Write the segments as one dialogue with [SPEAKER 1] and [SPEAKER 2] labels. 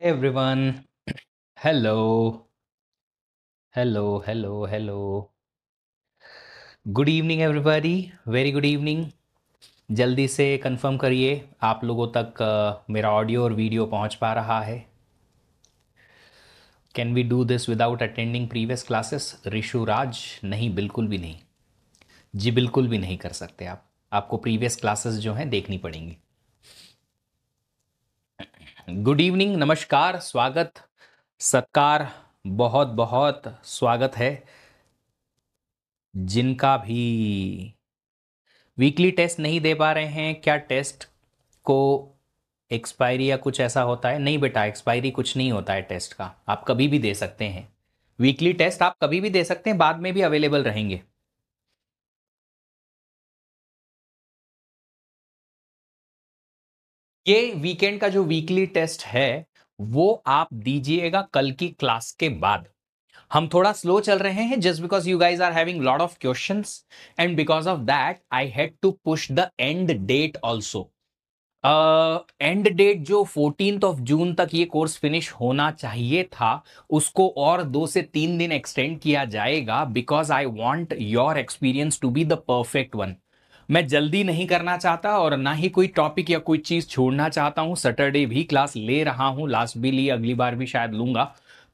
[SPEAKER 1] everyone. Hello. Hello, hello, hello. Good evening everybody. Very good evening. जल्दी से confirm करिए आप लोगों तक मेरा ऑडियो और वीडियो पहुंच पा रहा है. Can we do this without attending previous classes? Rishu Raj, नहीं, बिल्कुल भी नहीं. जी बिल्कुल भी नहीं कर सकते आप. आपको प्रीवियस क्लासेस जो हैं देखनी पड़ेंगी. गुड इवनिंग, नमस्कार, स्वागत, सत्कार, बहुत बहुत स्वागत है. जिनका भी वीकली टेस्ट नहीं दे पा रहे हैं, क्या टेस्ट को एक्सपायरी या कुछ ऐसा होता है? नहीं बेटा, एक्सपायरी कुछ नहीं होता है टेस्ट का. आप कभी भी दे सकते हैं. वीकली टेस्ट आप कभी भी दे सकते हैं, बाद में भी अवेलेबल रहेंगे. ये वीकेंड का जो वीकली टेस्ट है वो आप दीजिएगा कल की क्लास के बाद. हम थोड़ा स्लो चल रहे हैं just because you guys are having lot of questions and because of that I had to push the end date also. End date जो 14th ऑफ जून तक ये कोर्स फिनिश होना चाहिए था, उसको और 2 से 3 दिन एक्सटेंड किया जाएगा because I want your experience to be the perfect one. मैं जल्दी नहीं करना चाहता और ना ही कोई टॉपिक या कोई चीज छोड़ना चाहता हूं. सैटरडे भी क्लास ले रहा हूं, लास्ट भी ली, अगली बार भी शायद लूंगा.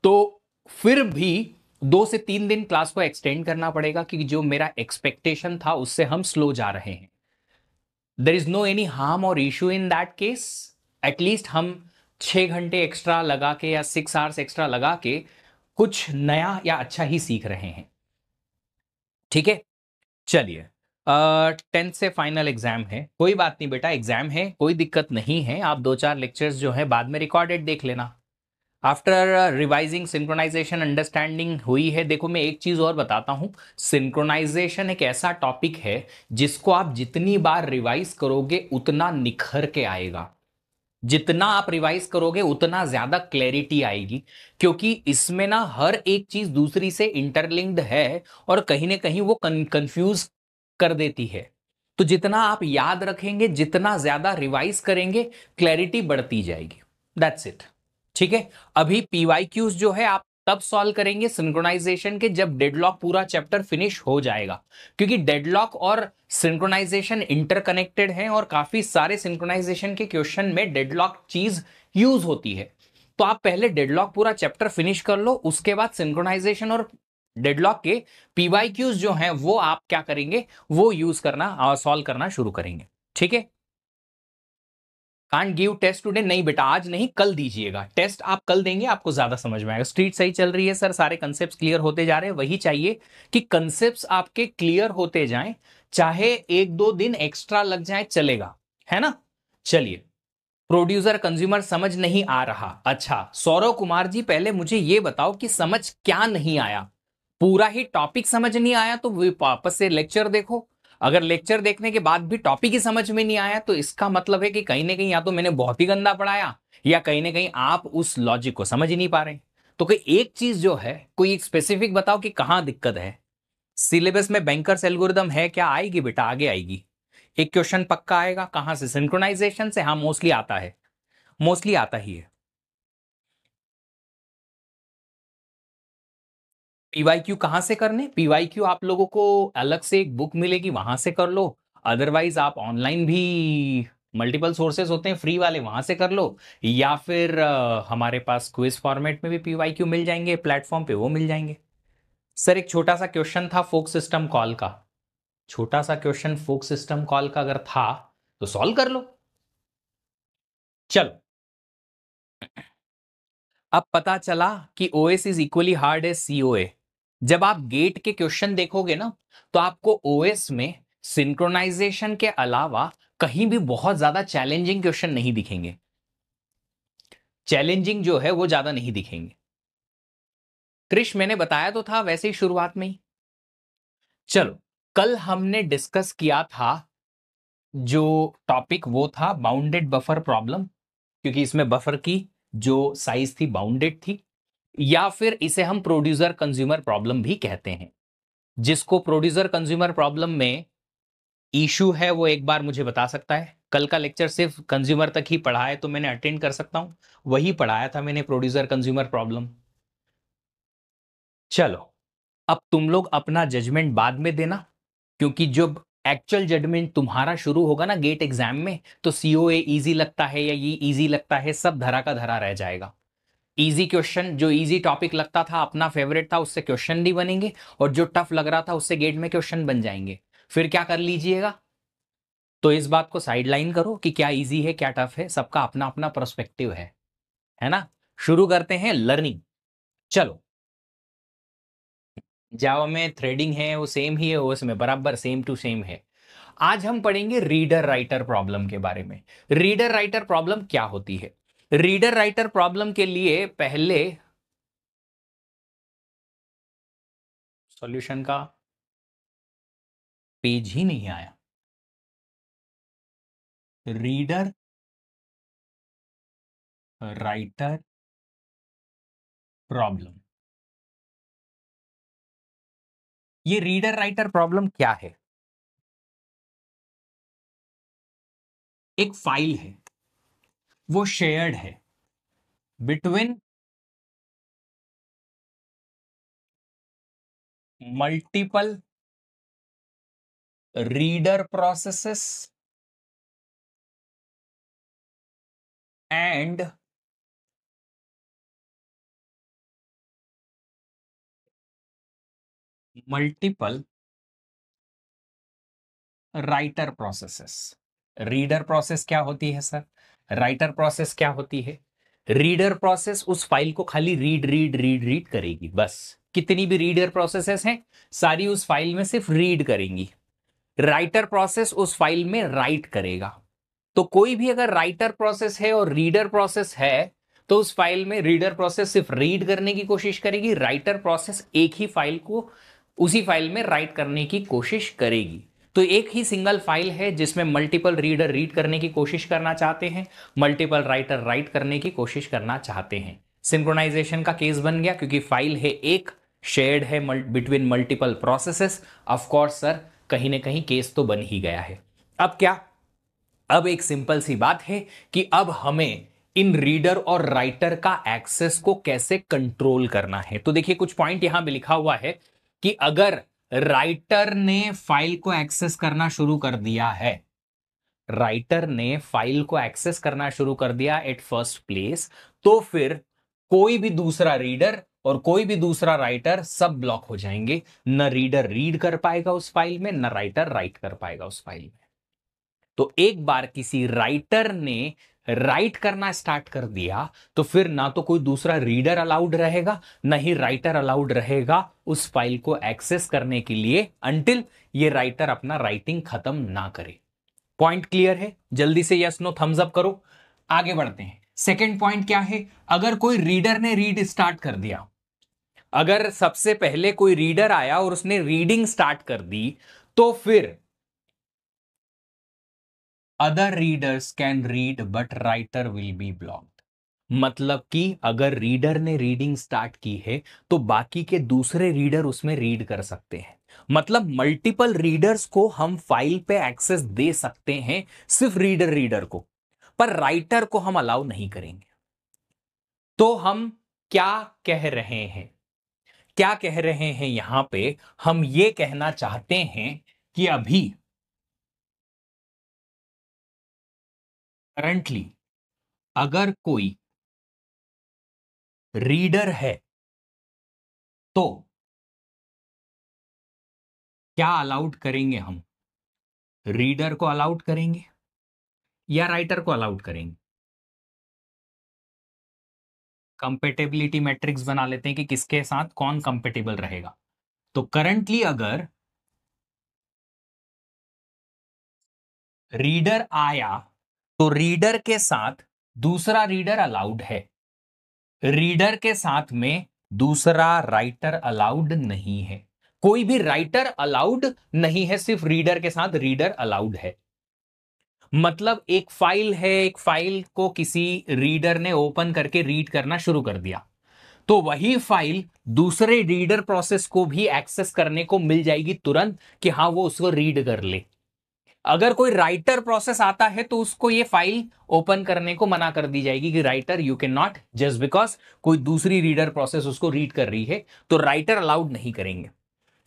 [SPEAKER 1] तो फिर भी 2 से 3 दिन क्लास को एक्सटेंड करना पड़ेगा क्योंकि जो मेरा एक्सपेक्टेशन था उससे हम स्लो जा रहे हैं. There is no any harm और issue in that case. At least हम 6 घंटे एक्स्ट्रा लगा के या 6 आवर्स एक्स्ट्रा लगा के कुछ नया या अच्छा ही सीख रहे हैं. ठीक है, चलिए. 10th से फाइनल एग्जाम है, कोई बात नहीं बेटा, एग्जाम है, कोई दिक्कत नहीं है. आप 2-4 लेक्चर्स जो है बाद में रिकॉर्डेड देख लेना. आफ्टर रिवाइजिंग सिंक्रोनाइजेशन अंडरस्टैंडिंग हुई है. देखो मैं एक चीज और बताता हूं. सिंक्रोनाइजेशन एक ऐसा टॉपिक है जिसको आप जितनी बार रिवाइज करोगे उतना निखर के आएगा. जितना आप रिवाइज करोगे उतना ज्यादा क्लैरिटी आएगी, क्योंकि इसमें ना हर एक चीज दूसरी से इंटरलिंक्ड है और कहीं ना कहीं वो कंफ्यूज कर देती है. तो जितना आप याद रखेंगे, जितना ज्यादा रिवाइज करेंगे, क्लैरिटी बढ़ती जाएगी. That's it. ठीक है. अभी पीवाईक्यूज जो है आप तब सॉल्व करेंगे सिंक्रोनाइजेशन के जब डेडलॉक पूरा चैप्टर फिनिश हो जाएगा, क्योंकि डेडलॉक और सिंक्रोनाइजेशन इंटरकनेक्टेड हैं और काफी सारे सिंक्रोनाइजेशन के क्वेश्चन में डेडलॉक चीज यूज होती है. तो आप पहले डेडलॉक पूरा चैप्टर फिनिश कर लो, उसके बाद सिंक्रोनाइजेशन और डेडलॉक के पीवाईक्यूज जो हैं वो आप क्या करेंगे, वो यूज करना, सॉल्व करना शुरू करेंगे. ठीक है. कांट गिव टेस्ट टुडे, नहीं बेटा आज नहीं, कल दीजिएगा. टेस्ट आप कल देंगे, आपको ज्यादा समझ में आएगा. स्ट्रीट सही चल रही है सर, सारे कंसेप्ट क्लियर होते जा रहे हैं. वही चाहिए कि कंसेप्ट आपके क्लियर होते जाएं, चाहे 1-2 दिन एक्स्ट्रा लग जाए चलेगा, है ना. चलिए. प्रोड्यूसर कंज्यूमर समझ नहीं आ रहा. अच्छा सौरव कुमार जी, पहले मुझे ये बताओ कि समझ क्या नहीं आया. पूरा ही टॉपिक समझ नहीं आया तो वापस से लेक्चर देखो. अगर लेक्चर देखने के बाद भी टॉपिक ही समझ में नहीं आया तो इसका मतलब है कि कहीं ना कहीं या तो मैंने बहुत ही गंदा पढ़ाया या कहीं ना कहीं आप उस लॉजिक को समझ ही नहीं पा रहे. तो कोई एक चीज जो है, कोई एक स्पेसिफिक बताओ कि कहां दिक्कत है. सिलेबस में बैंकर्स एल्गोरिदम है क्या? आएगी बेटा, आगे आएगी. एक क्वेश्चन पक्का आएगा. कहां से? सिंक्रोनाइजेशन से. हाँ मोस्टली आता है, मोस्टली आता ही है. पीवाईक्यू कहां से करने? पीवाईक्यू आप लोगों को अलग से एक बुक मिलेगी, वहां से कर लो. अदरवाइज आप ऑनलाइन भी मल्टीपल सोर्सेज होते हैं फ्री वाले, वहां से कर लो. या फिर हमारे पास क्विज फॉर्मेट में भी पीवाईक्यू मिल जाएंगे प्लेटफॉर्म पे, वो मिल जाएंगे. सर एक छोटा सा क्वेश्चन था फोक सिस्टम कॉल का. छोटा सा क्वेश्चन फोक सिस्टम कॉल का अगर था तो सॉल्व कर लो. चलो. अब पता चला कि OS is equally hard as COA. जब आप गेट के क्वेश्चन देखोगे ना तो आपको ओएस में सिंक्रोनाइजेशन के अलावा कहीं भी बहुत ज्यादा चैलेंजिंग क्वेश्चन नहीं दिखेंगे. चैलेंजिंग जो है वो ज्यादा नहीं दिखेंगे. क्रिश मैंने बताया तो था वैसे ही शुरुआत में ही. चलो. कल हमने डिस्कस किया था जो टॉपिक, वो था बाउंडेड बफर प्रॉब्लम, क्योंकि इसमें बफर की जो साइज थी बाउंडेड थी. या फिर इसे हम प्रोड्यूसर कंज्यूमर प्रॉब्लम भी कहते हैं. जिसको प्रोड्यूसर कंज्यूमर प्रॉब्लम में इशू है वो एक बार मुझे बता सकता है. कल का लेक्चर सिर्फ कंज्यूमर तक ही पढ़ा है तो मैंने अटेंड कर सकता हूं, वही पढ़ाया था मैंने, प्रोड्यूसर कंज्यूमर प्रॉब्लम। चलो, अब तुम लोग अपना जजमेंट बाद में देना, क्योंकि जब एक्चुअल जजमेंट तुम्हारा शुरू होगा ना गेट एग्जाम में, तो सीओए इजी लगता है या ये इजी लगता है, सब धरा का धरा रह जाएगा। इजी क्वेश्चन, जो इजी टॉपिक लगता था अपना फेवरेट था, उससे क्वेश्चन नहीं बनेंगे, और जो टफ लग रहा था उससे गेट में क्वेश्चन बन जाएंगे। फिर क्या कर लीजिएगा? तो इस बात को साइडलाइन करो कि क्या इजी है क्या टफ है, सबका अपना अपना पर्सपेक्टिव है ना। शुरू करते हैं लर्निंग। चलो, जावा में थ्रेडिंग है वो सेम ही है, उसमें बराबर सेम टू सेम है। आज हम पढ़ेंगे रीडर राइटर प्रॉब्लम के बारे में। रीडर राइटर प्रॉब्लम क्या होती है? रीडर राइटर प्रॉब्लम के लिए पहले सॉल्यूशन का पेज ही नहीं आया। रीडर राइटर प्रॉब्लम, ये रीडर राइटर प्रॉब्लम क्या है? एक फाइल है, वो शेयर्ड है between multiple reader processes and multiple writer processes. Reader process क्या होती है सर? राइटर प्रोसेस क्या होती है? रीडर प्रोसेस उस फाइल को खाली रीड रीड रीड रीड करेगी, बस। कितनी भी रीडर प्रोसेसेस हैं सारी उस फाइल में सिर्फ रीड करेंगी। राइटर प्रोसेस उस फाइल में राइट करेगा। तो कोई भी अगर राइटर प्रोसेस है और रीडर प्रोसेस है, तो उस फाइल में रीडर प्रोसेस सिर्फ रीड करने की कोशिश करेगी, राइटर प्रोसेस एक ही फाइल को उसी फाइल में राइट करने की कोशिश करेगी। तो एक ही सिंगल फाइल है जिसमें मल्टीपल रीडर रीड करने की कोशिश करना चाहते हैं, मल्टीपल राइटर राइट करने की कोशिश करना चाहते हैं। सिंक्रोनाइजेशन का केस बन गया, क्योंकि फाइल है एक, शेयर्ड है between multiple processes. Of course sir, कहीं ना कहीं केस तो बन ही गया है। अब क्या? अब एक सिंपल सी बात है कि अब हमें इन रीडर और राइटर का एक्सेस को कैसे कंट्रोल करना है। तो देखिए, कुछ पॉइंट यहां पे लिखा हुआ है कि अगर राइटर ने फाइल को एक्सेस करना शुरू कर दिया है, राइटर ने फाइल को एक्सेस करना शुरू कर दिया एट फर्स्ट प्लेस, तो फिर कोई भी दूसरा रीडर और कोई भी दूसरा राइटर सब ब्लॉक हो जाएंगे। न रीडर रीड कर पाएगा उस फाइल में, न राइटर राइट कर पाएगा उस फाइल में। तो एक बार किसी राइटर ने राइट करना स्टार्ट कर दिया, तो फिर ना तो कोई दूसरा रीडर अलाउड रहेगा, ना ही राइटर अलाउड रहेगा उस फाइल को एक्सेस करने के लिए, अनटिल ये राइटर अपना राइटिंग खत्म ना करे। पॉइंट क्लियर है? जल्दी से यस नो थम्स अप करो। आगे बढ़ते हैं। सेकेंड पॉइंट क्या है? अगर कोई रीडर ने रीड स्टार्ट कर दिया, अगर सबसे पहले कोई रीडर आया और उसने रीडिंग स्टार्ट कर दी, तो फिर other readers can read but writer will be blocked. मतलब कि अगर रीडर ने रीडिंग स्टार्ट की है तो बाकी के दूसरे रीडर उसमें रीड कर सकते हैं। मतलब मल्टीपल रीडर्स को हम फाइल पे एक्सेस दे सकते हैं, सिर्फ रीडर को, पर राइटर को हम अलाउ नहीं करेंगे। तो हम क्या कह रहे हैं? क्या कह रहे हैं यहां पे? हम ये कहना चाहते हैं कि अभी करंटली अगर कोई रीडर है तो क्या अलाउड करेंगे हम? रीडर को अलाउड करेंगे या राइटर को अलाउड करेंगे? कंपेटेबिलिटी मैट्रिक्स बना लेते हैं कि किसके साथ कौन कंपेटेबल रहेगा। तो करंटली अगर रीडर आया तो रीडर के साथ दूसरा रीडर अलाउड है, रीडर के साथ में दूसरा राइटर अलाउड नहीं है। कोई भी राइटर अलाउड नहीं है, सिर्फ रीडर के साथ रीडर अलाउड है। मतलब एक फाइल है, एक फाइल को किसी रीडर ने ओपन करके रीड करना शुरू कर दिया, तो वही फाइल दूसरे रीडर प्रोसेस को भी एक्सेस करने को मिल जाएगी तुरंत, कि हां वो उसको रीड कर ले। अगर कोई राइटर प्रोसेस आता है तो उसको ये फाइल ओपन करने को मना कर दी जाएगी कि writer you can not, just because कोई दूसरी रीडर प्रोसेस उसको रीड कर रही है तो राइटर अलाउड नहीं करेंगे।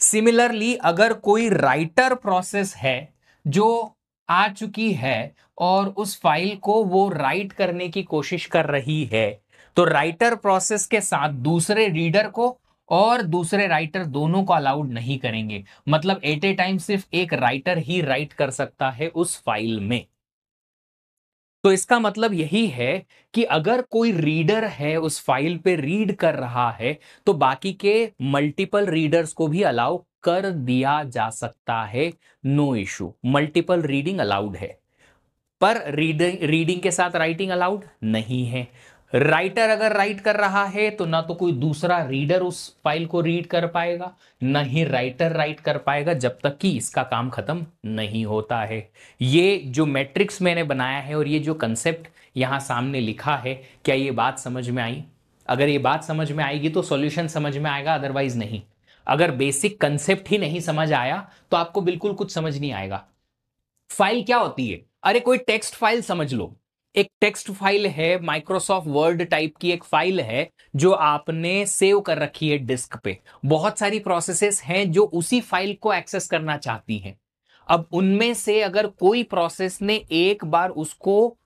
[SPEAKER 1] सिमिलरली अगर कोई राइटर प्रोसेस है जो आ चुकी है और उस फाइल को वो राइट करने की कोशिश कर रही है तो राइटर प्रोसेस के साथ दूसरे रीडर को और दूसरे राइटर दोनों को अलाउड नहीं करेंगे। मतलब एट ए टाइम सिर्फ एक राइटर ही राइट कर सकता है उस फाइल में। तो इसका मतलब यही है कि अगर कोई रीडर है उस फाइल पे रीड कर रहा है तो बाकी के मल्टीपल रीडर्स को भी अलाउ कर दिया जा सकता है, no issue, multiple reading allowed है। पर रीडिंग के साथ राइटिंग अलाउड नहीं है। राइटर अगर राइट कर रहा है तो ना तो कोई दूसरा रीडर उस फाइल को रीड कर पाएगा, ना ही राइटर राइट कर पाएगा जब तक कि इसका काम खत्म नहीं होता है। ये जो मैट्रिक्स मैंने बनाया है और ये जो कंसेप्ट यहां सामने लिखा है, क्या ये बात समझ में आई? अगर ये बात समझ में आएगी तो सॉल्यूशन समझ में आएगा, अदरवाइज नहीं। अगर बेसिक कंसेप्ट ही नहीं समझ आया तो आपको बिल्कुल कुछ समझ नहीं आएगा। फाइल क्या होती है? अरे कोई टेक्स्ट फाइल समझ लो, एक टेक्स्ट फाइल है, माइक्रोसॉफ्ट वर्ड टाइप की एक फाइल है जो आपने सेव कर रखी है डिस्क पे। बहुत सारी प्रोसेसेस हैं जो उसी फाइल को एक्सेस करना चाहती हैं। अब उनमें से अगर कोई प्रोसेस ने एक बार उसको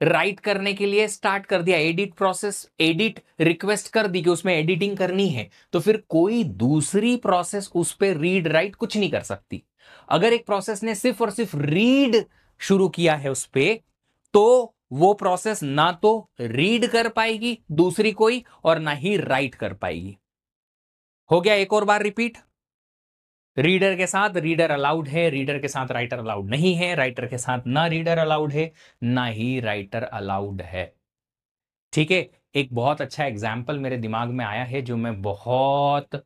[SPEAKER 1] राइट करने के लिए स्टार्ट कर दिया, एडिट प्रोसेस, एडिट रिक्वेस्ट कर दी कि उसमें एडिटिंग करनी है, तो फिर कोई दूसरी प्रोसेस उस पर रीड राइट कुछ नहीं कर सकती। अगर एक प्रोसेस ने सिर्फ और सिर्फ रीड शुरू किया है उस पर, तो वो प्रोसेस ना तो रीड कर पाएगी दूसरी कोई और ना ही राइट कर पाएगी। हो गया, एक और बार रिपीट। रीडर के साथ रीडर अलाउड है, रीडर के साथ राइटर अलाउड नहीं है, राइटर के साथ ना रीडर अलाउड है ना ही राइटर अलाउड है। ठीक है, एक बहुत अच्छा एग्जाम्पल मेरे दिमाग में आया है जो मैं बहुत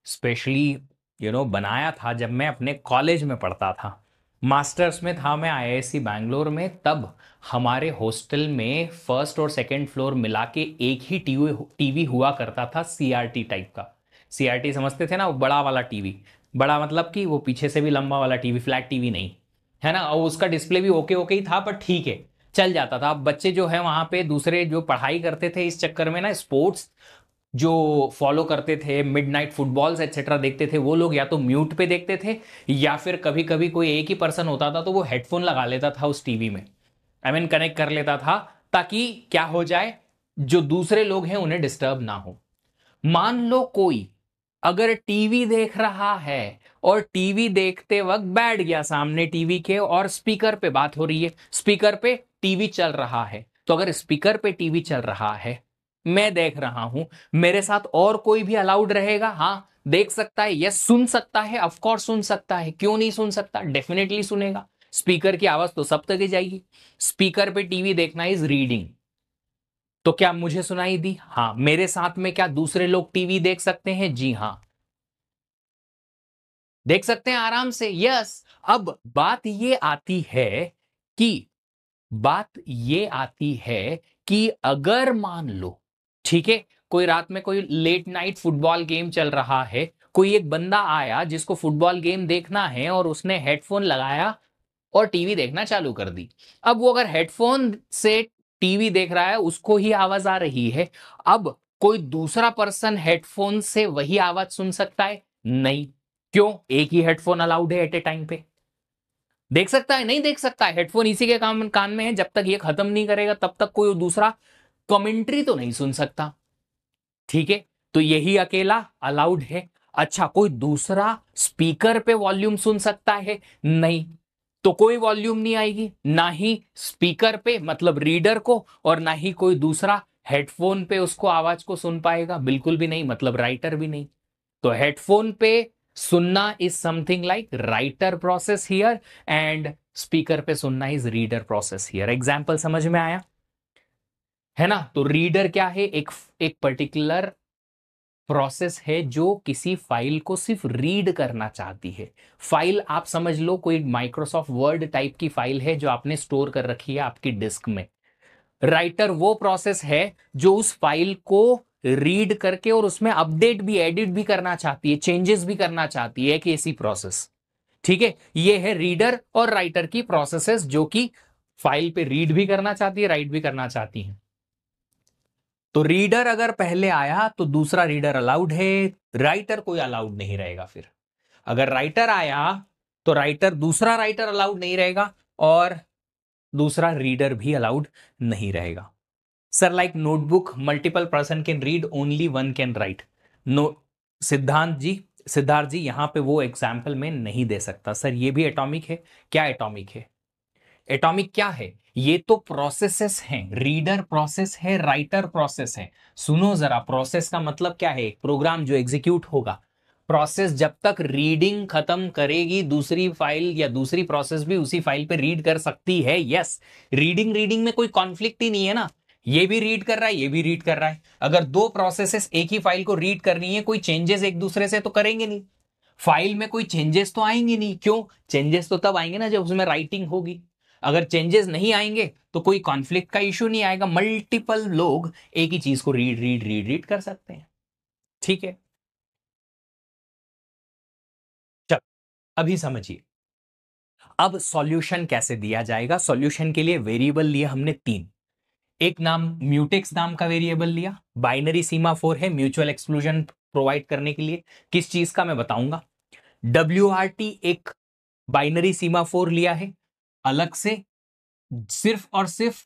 [SPEAKER 1] स्पेशली बनाया था जब मैं अपने कॉलेज में पढ़ता था। मास्टर्स में था मैं आईआईसी बैंगलोर में। तब हमारे हॉस्टल में फर्स्ट और सेकंड फ्लोर मिला के एक ही टीवी हुआ करता था, सीआरटी टाइप का। सीआरटी समझते थे ना, वो बड़ा वाला टीवी। बड़ा मतलब कि वो पीछे से भी लंबा वाला टीवी, फ्लैट टीवी नहीं, है ना। और उसका डिस्प्ले भी ओके ओके ही था, पर ठीक है, चल जाता था। अब बच्चे जो है वहां पे दूसरे जो पढ़ाई करते थे इस चक्कर में ना, स्पोर्ट्स जो फॉलो करते थे, मिडनाइट फुटबॉल्स एक्सेट्रा देखते थे, वो लोग या तो म्यूट पे देखते थे या फिर कभी कभी कोई एक ही पर्सन होता था तो वो हेडफोन लगा लेता था उस टीवी में, कनेक्ट कर लेता था, ताकि क्या हो जाए, जो दूसरे लोग हैं उन्हें डिस्टर्ब ना हो। मान लो कोई अगर टीवी देख रहा है और टीवी देखते वक्त बैठ गया सामने टीवी के और स्पीकर पे बात हो रही है, स्पीकर पे टीवी चल रहा है, तो अगर स्पीकर पे टीवी चल रहा है, मैं देख रहा हूं, मेरे साथ और कोई भी अलाउड रहेगा? हाँ, देख सकता है, यस, सुन सकता है, ऑफ कोर्स सुन सकता है, क्यों नहीं सुन सकता, डेफिनेटली सुनेगा। स्पीकर की आवाज तो सब तक ही जाएगी। स्पीकर पे टीवी देखना इज रीडिंग। तो क्या मुझे सुनाई दी? हाँ। मेरे साथ में क्या दूसरे लोग टीवी देख सकते हैं? जी हाँ, देख सकते हैं आराम से, यस। अब बात ये आती है कि अगर मान लो, ठीक है, कोई रात में कोई लेट नाइट फुटबॉल गेम चल रहा है, कोई एक बंदा आया जिसको फुटबॉल गेम देखना है और उसने हेडफोन लगाया और टीवी देखना चालू कर दी। अब वो अगर हेडफोन से टीवी देख रहा है, उसको ही आवाज आ रही है। अब कोई दूसरा पर्सन हेडफोन से वही आवाज सुन सकता है? नहीं। क्यों? एक ही हेडफोन अलाउड है एट ए टाइम पे। देख सकता है? नहीं देख सकता है। हेडफोन इसी के कान में है, जब तक ये खत्म नहीं करेगा तब तक कोई दूसरा कमेंट्री तो नहीं सुन सकता। ठीक है, तो यही अकेला अलाउड है। अच्छा, कोई दूसरा स्पीकर पे वॉल्यूम सुन सकता है? नहीं। तो कोई वॉल्यूम नहीं आएगी, ना ही स्पीकर पे मतलब रीडर को, और ना ही कोई दूसरा हेडफोन पे उसको आवाज को सुन पाएगा, बिल्कुल भी नहीं, मतलब राइटर भी नहीं। तो हेडफोन पे सुनना is something like writer process here, and speaker पे सुनना is reader process here. Example समझ में आया है ना? तो रीडर क्या है? एक पर्टिकुलर प्रोसेस है जो किसी फाइल को सिर्फ रीड करना चाहती है। फाइल आप समझ लो कोई माइक्रोसॉफ्ट वर्ड टाइप की फाइल है जो आपने स्टोर कर रखी है आपकी डिस्क में। राइटर वो प्रोसेस है जो उस फाइल को रीड करके और उसमें अपडेट भी, एडिट भी करना चाहती है, चेंजेस भी करना चाहती है, एक ऐसी प्रोसेस। ठीक है, ये है रीडर और राइटर की प्रोसेसेस जो कि फाइल पे रीड भी करना चाहती है, राइट भी करना चाहती है। तो रीडर अगर पहले आया तो दूसरा रीडर अलाउड है, राइटर कोई अलाउड नहीं रहेगा। फिर अगर राइटर आया तो राइटर, दूसरा राइटर अलाउड नहीं रहेगा और दूसरा रीडर भी अलाउड नहीं रहेगा। Sir like notebook multiple person can read, only one can write. No Siddharth ji यहां पे वो एग्जाम्पल में नहीं दे सकता सर, ये भी एटॉमिक है। क्या एटॉमिक है? एटॉमिक क्या है? ये तो प्रोसेसेस हैं, रीडर प्रोसेस है, राइटर प्रोसेस है। सुनो जरा, प्रोसेस का मतलब क्या है? एक प्रोग्राम जो एग्जीक्यूट होगा। प्रोसेस जब तक रीडिंग खत्म करेगी दूसरी फाइल या दूसरी प्रोसेस भी उसी फाइल पे रीड कर सकती है। यस, रीडिंग में कोई कॉन्फ्लिक्ट ही नहीं है ना, ये भी रीड कर रहा है, ये भी रीड कर रहा है। अगर दो प्रोसेसेस एक ही फाइल को रीड कर रही है, कोई चेंजेस एक दूसरे से तो करेंगे नहीं, फाइल में कोई चेंजेस तो आएंगे नहीं। क्यों? चेंजेस तो तब आएंगे ना जब उसमें राइटिंग होगी। अगर चेंजेस नहीं आएंगे तो कोई कॉन्फ्लिक्ट का इश्यू नहीं आएगा, मल्टीपल लोग एक ही चीज को रीड रीड रीड रीड कर सकते हैं। ठीक है, चल अभी समझिए, अब सॉल्यूशन कैसे दिया जाएगा। सॉल्यूशन के लिए वेरिएबल लिए हमने तीन। एक नाम म्यूटेक्स नाम का वेरिएबल लिया, बाइनरी सीमाफोर है म्यूचुअल एक्सक्लूजन प्रोवाइड करने के लिए। किस चीज का मैं बताऊंगा। WRT एक बाइनरी सीमाफोर लिया है अलग से, सिर्फ और सिर्फ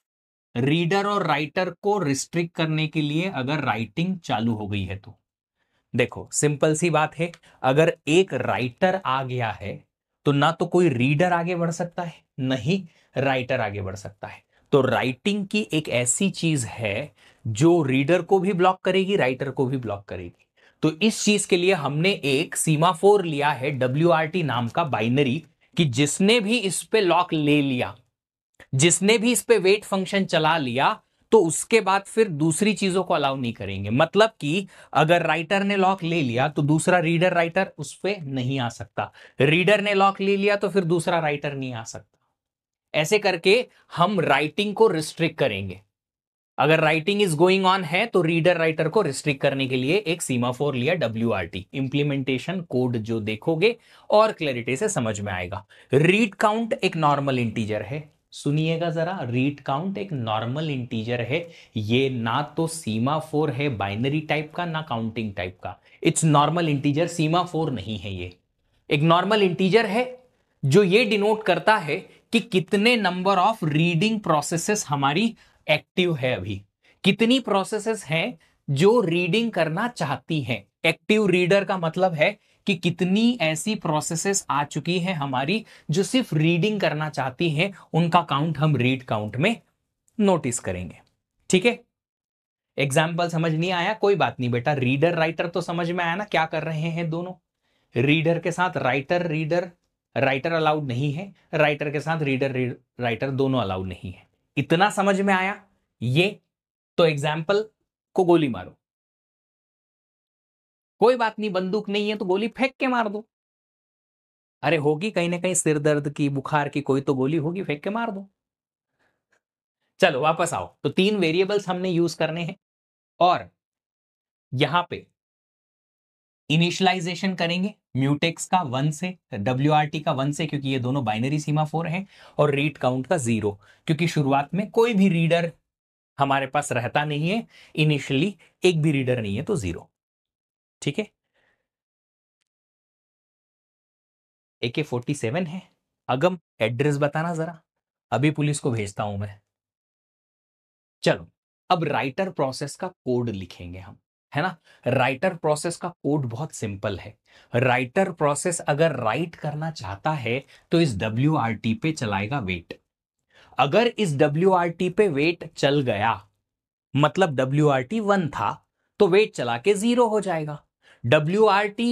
[SPEAKER 1] रीडर और राइटर को रिस्ट्रिक्ट करने के लिए, अगर राइटिंग चालू हो गई है तो। देखो सिंपल सी बात है, अगर एक राइटर आ गया है तो ना तो कोई रीडर आगे बढ़ सकता है, नहीं राइटर आगे बढ़ सकता है। तो राइटिंग की एक ऐसी चीज है जो रीडर को भी ब्लॉक करेगी, राइटर को भी ब्लॉक करेगी। तो इस चीज के लिए हमने एक सीमाफोर लिया है WRT नाम का बाइनरी, कि जिसने भी इस पे लॉक ले लिया, जिसने भी इस पे वेट फंक्शन चला लिया, तो उसके बाद फिर दूसरी चीजों को अलाउ नहीं करेंगे। मतलब कि अगर राइटर ने लॉक ले लिया तो दूसरा रीडर राइटर उस पे नहीं आ सकता, रीडर ने लॉक ले लिया तो फिर दूसरा राइटर नहीं आ सकता। ऐसे करके हम राइटिंग को रिस्ट्रिक्ट करेंगे। अगर राइटिंग इज गोइंग ऑन है तो रीडर राइटर को रिस्ट्रिक्ट करने के लिए एक सीमाफोर लिया WRT। इंप्लीमेंटेशन कोड जो देखोगे और क्लैरिटी से समझ में आएगा। रीड काउंट एक नॉर्मल इंटीजर है, सुनिएगा जरा, रीड काउंट एक नॉर्मल इंटीजर है। ये ना तो सीमाफोर है बाइनरी टाइप का, ना काउंटिंग टाइप का, इट्स नॉर्मल इंटीजर, सीमाफोर नहीं है। ये एक नॉर्मल इंटीजर है जो ये डिनोट करता है कि कितने नंबर ऑफ रीडिंग प्रोसेसेस हमारी एक्टिव है। अभी कितनी प्रोसेसेस हैं जो रीडिंग करना चाहती हैं। एक्टिव रीडर का मतलब है कि कितनी ऐसी प्रोसेसेस आ चुकी हैं हमारी जो सिर्फ रीडिंग करना चाहती हैं, उनका काउंट हम रीड काउंट में नोटिस करेंगे। ठीक है, एग्जाम्पल समझ नहीं आया कोई बात नहीं बेटा, रीडर राइटर तो समझ में आया ना क्या कर रहे हैं दोनों। रीडर के साथ राइटर, रीडर राइटर अलाउड नहीं है, राइटर के साथ रीडर राइटर दोनों अलाउड नहीं है। इतना समझ में आया ये। तो एग्जाम्पल को गोली मारो, कोई बात नहीं, बंदूक नहीं है तो गोली फेंक के मार दो। अरे होगी कहीं ना कहीं सिर दर्द की, बुखार की कोई तो गोली होगी, फेंक के मार दो। चलो वापस आओ, तो तीन वेरिएबल्स हमने यूज करने हैं और यहां पे इनिशियलाइजेशन करेंगे म्यूटेक्स का 1 से, WRT का 1 से, क्योंकि ये दोनों बाइनरी सीमाफोर हैं, और रीड काउंट का 0, क्योंकि शुरुआत में कोई भी रीडर हमारे पास रहता नहीं है। इनिशियली एक भी रीडर नहीं है तो 0। ठीक है, AK-47 है। अगम एड्रेस बताना जरा, अभी पुलिस को भेजता हूं मैं। चलो अब राइटर प्रोसेस का कोड लिखेंगे हम, है ना। राइटर प्रोसेस का कोड बहुत सिंपल है। राइटर प्रोसेस अगर राइट करना चाहता है तो इस WRT पे चलाएगा वेट। अगर इस WRT पे वेट चल गया, मतलब WRT 1 था, तो वेट चला के 0 हो जाएगा। WRT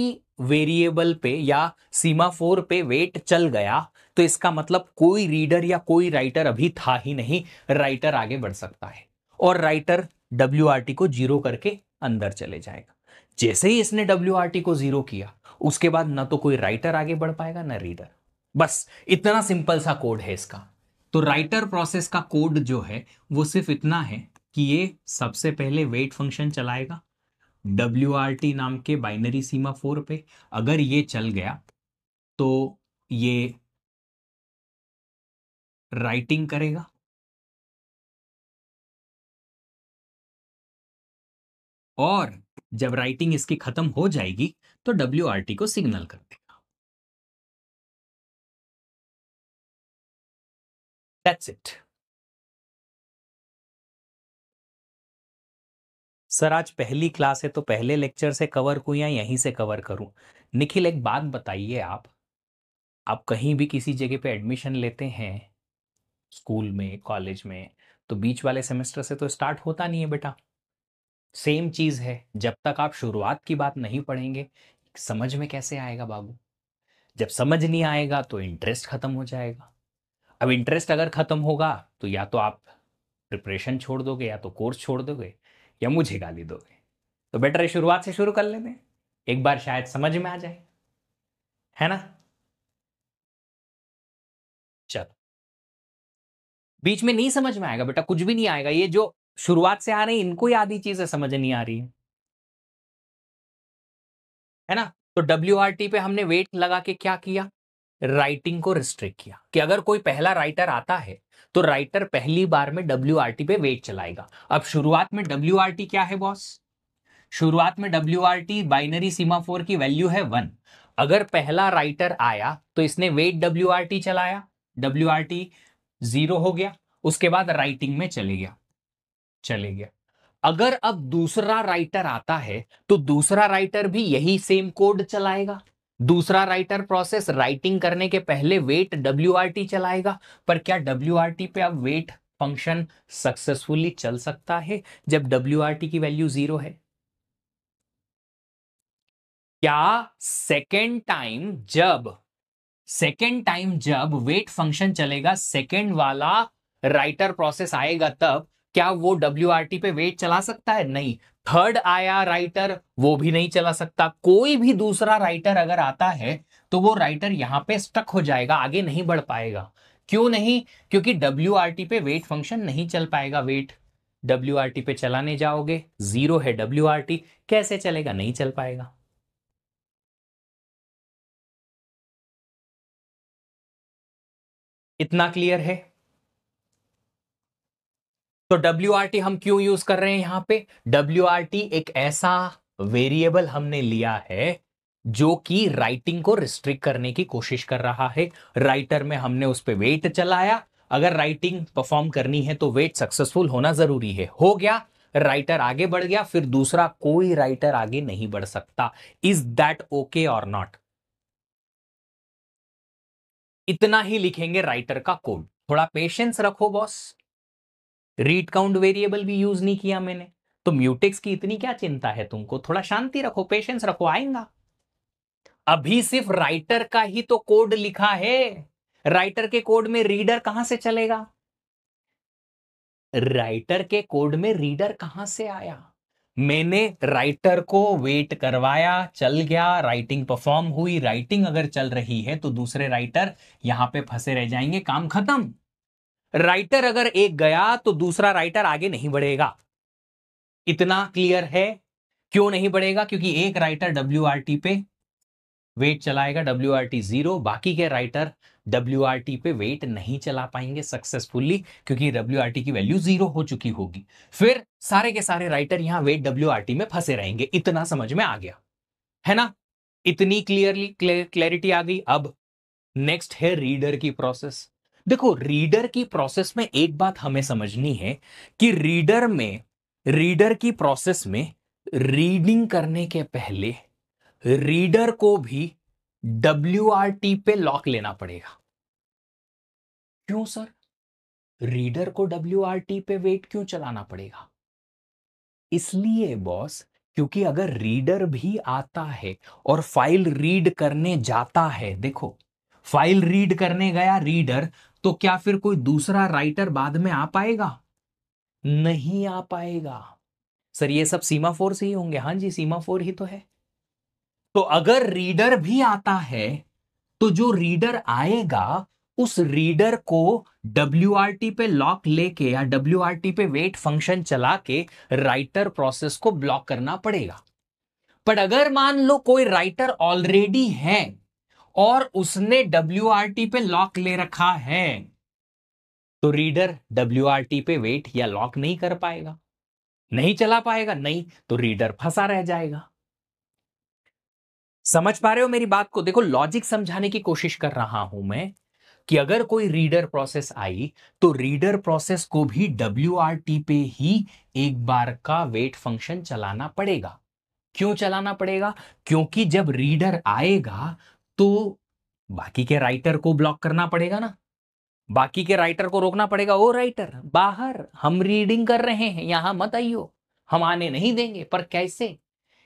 [SPEAKER 1] वेरिएबल पे या सीमाफोर पे वेट चल गया तो इसका मतलब कोई रीडर या कोई राइटर अभी था ही नहीं, राइटर आगे बढ़ सकता है और राइटर WRT को 0 करके अंदर चले जाएगा। जैसे ही इसने WRT को 0 किया, उसके बाद ना तो कोई राइटर आगे बढ़ पाएगा ना रीडर। बस इतना सिंपल सा कोड है इसका। तो राइटर प्रोसेस का कोड जो है वो सिर्फ इतना है कि ये सबसे पहले वेट फंक्शन चलाएगा WRT नाम के बाइनरी सीमाफोर पे। अगर ये चल गया तो ये राइटिंग करेगा, और जब राइटिंग इसकी खत्म हो जाएगी तो WRT को सिग्नल कर देगा। That's it. सर आज पहली क्लास है तो पहले लेक्चर से कवर करूं या यहीं से कवर करूं? निखिल एक बात बताइए, आप कहीं भी किसी जगह पे एडमिशन लेते हैं, स्कूल में, कॉलेज में, तो बीच वाले सेमेस्टर से तो स्टार्ट होता नहीं है बेटा। सेम चीज है, जब तक आप शुरुआत की बात नहीं पढ़ेंगे समझ में कैसे आएगा बाबू? जब समझ नहीं आएगा तो इंटरेस्ट खत्म हो जाएगा। अब इंटरेस्ट अगर खत्म होगा तो या तो आप प्रिपरेशन छोड़ दोगे, या तो कोर्स छोड़ दोगे, या मुझे गाली दोगे। तो बेटर है शुरुआत से शुरू कर लेते हैं, एक बार शायद समझ में आ जाए, है ना? चलो, बीच में नहीं समझ में आएगा बेटा, कुछ भी नहीं आएगा। ये जो शुरुआत से आ रहे हैं इनको ही आधी चीजें समझ नहीं आ रही है ना? तो WRT पे हमने वेट लगा के क्या किया? राइटिंग को रिस्ट्रिक्ट किया कि अगर कोई पहला राइटर आता है तो राइटर पहली बार में WRT पे वेट चलाएगा। अब शुरुआत में WRT क्या है बॉस? शुरुआत में WRT बाइनरी सीमाफोर की वैल्यू है 1। अगर पहला राइटर आया तो इसने वेट WRT चलाया, WRT 0 हो गया, उसके बाद राइटिंग में चले गया। अगर अब दूसरा राइटर आता है तो दूसरा राइटर भी यही सेम कोड चलाएगा। दूसरा राइटर प्रोसेस राइटिंग करने के पहले वेट WRT चलाएगा। पर क्या WRT पे अब वेट फंक्शन सक्सेसफुली चल सकता है जब WRT की वैल्यू 0 है? क्या सेकेंड टाइम जब वेट फंक्शन चलेगा, सेकेंड वाला राइटर प्रोसेस आएगा, तब क्या वो WRT पे वेट चला सकता है? नहीं। थर्ड आया राइटर, वो भी नहीं चला सकता। कोई भी दूसरा राइटर अगर आता है तो वो राइटर यहां पे स्टक हो जाएगा, आगे नहीं बढ़ पाएगा। क्यों नहीं? क्योंकि WRT पे वेट फंक्शन नहीं चल पाएगा। वेट WRT पे चलाने जाओगे, 0 है WRT, कैसे चलेगा? नहीं चल पाएगा। इतना क्लियर है? तो WRT हम क्यों यूज कर रहे हैं यहां पे? WRT एक ऐसा वेरिएबल हमने लिया है जो कि राइटिंग को रिस्ट्रिक्ट करने की कोशिश कर रहा है। राइटर में हमने उस पर वेट चलाया। अगर राइटिंग परफॉर्म करनी है तो वेट सक्सेसफुल होना जरूरी है। हो गया, राइटर आगे बढ़ गया, फिर दूसरा कोई राइटर आगे नहीं बढ़ सकता। इज दैट ओके और नॉट? इतना ही लिखेंगे राइटर का कोड। थोड़ा पेशेंस रखो बॉस। रीड काउंट वेरिएबल भी यूज नहीं किया मैंने, तो म्यूटेक्स की इतनी क्या चिंता है तुमको? थोड़ा शांति रखो, पेशेंस रखो, आएगा। अभी सिर्फ राइटर का ही तो कोड लिखा है। राइटर के कोड में रीडर कहां से चलेगा? राइटर के कोड में रीडर कहां से आया? मैंने राइटर को वेट करवाया, चल गया, राइटिंग परफॉर्म हुई। राइटिंग अगर चल रही है तो दूसरे राइटर यहां पे फंसे रह जाएंगे, काम खत्म। राइटर अगर एक गया तो दूसरा राइटर आगे नहीं बढ़ेगा। इतना क्लियर है? क्यों नहीं बढ़ेगा? क्योंकि एक राइटर WRT पे वेट चलाएगा, WRT 0, बाकी के राइटर WRT पे वेट नहीं चला पाएंगे सक्सेसफुली क्योंकि WRT की वैल्यू 0 हो चुकी होगी। फिर सारे के सारे राइटर यहां वेट WRT में फंसे रहेंगे। इतना समझ में आ गया है ना? इतनी क्लैरिटी आ गई। अब नेक्स्ट है रीडर की प्रोसेस। देखो, रीडर की प्रोसेस में एक बात हमें समझनी है कि रीडर की प्रोसेस में रीडिंग करने के पहले रीडर को भी WRT पे लॉक लेना पड़ेगा। क्यों सर? रीडर को WRT पे वेट क्यों चलाना पड़ेगा? इसलिए बॉस, क्योंकि अगर रीडर भी आता है और फाइल रीड करने जाता है, देखो, फाइल रीड करने गया रीडर, तो क्या फिर कोई दूसरा राइटर बाद में आ पाएगा? नहीं आ पाएगा। सर ये सब सीमाफोर से ही होंगे। हाँ जी, सीमाफोर ही तो है। तो अगर रीडर भी आता है तो जो रीडर आएगा उस रीडर को WRT पे लॉक लेके या WRT पे वेट फंक्शन चला के राइटर प्रोसेस को ब्लॉक करना पड़ेगा। पर अगर मान लो कोई राइटर ऑलरेडी है और उसने WRT पे लॉक ले रखा है, तो रीडर WRT पे वेट या लॉक नहीं कर पाएगा, नहीं चला पाएगा, नहीं तो रीडर फंसा रह जाएगा। समझ पा रहे हो मेरी बात को? देखो लॉजिक समझाने की कोशिश कर रहा हूं मैं कि अगर कोई रीडर प्रोसेस आई तो रीडर प्रोसेस को भी WRT पे ही एक बार का वेट फंक्शन चलाना पड़ेगा। क्यों चलाना पड़ेगा? क्योंकि जब रीडर आएगा तो बाकी के राइटर को ब्लॉक करना पड़ेगा ना, बाकी के राइटर को रोकना पड़ेगा, ओ राइटर बाहर, हम रीडिंग कर रहे हैं, यहां मत आइयो, हम आने नहीं देंगे। पर कैसे?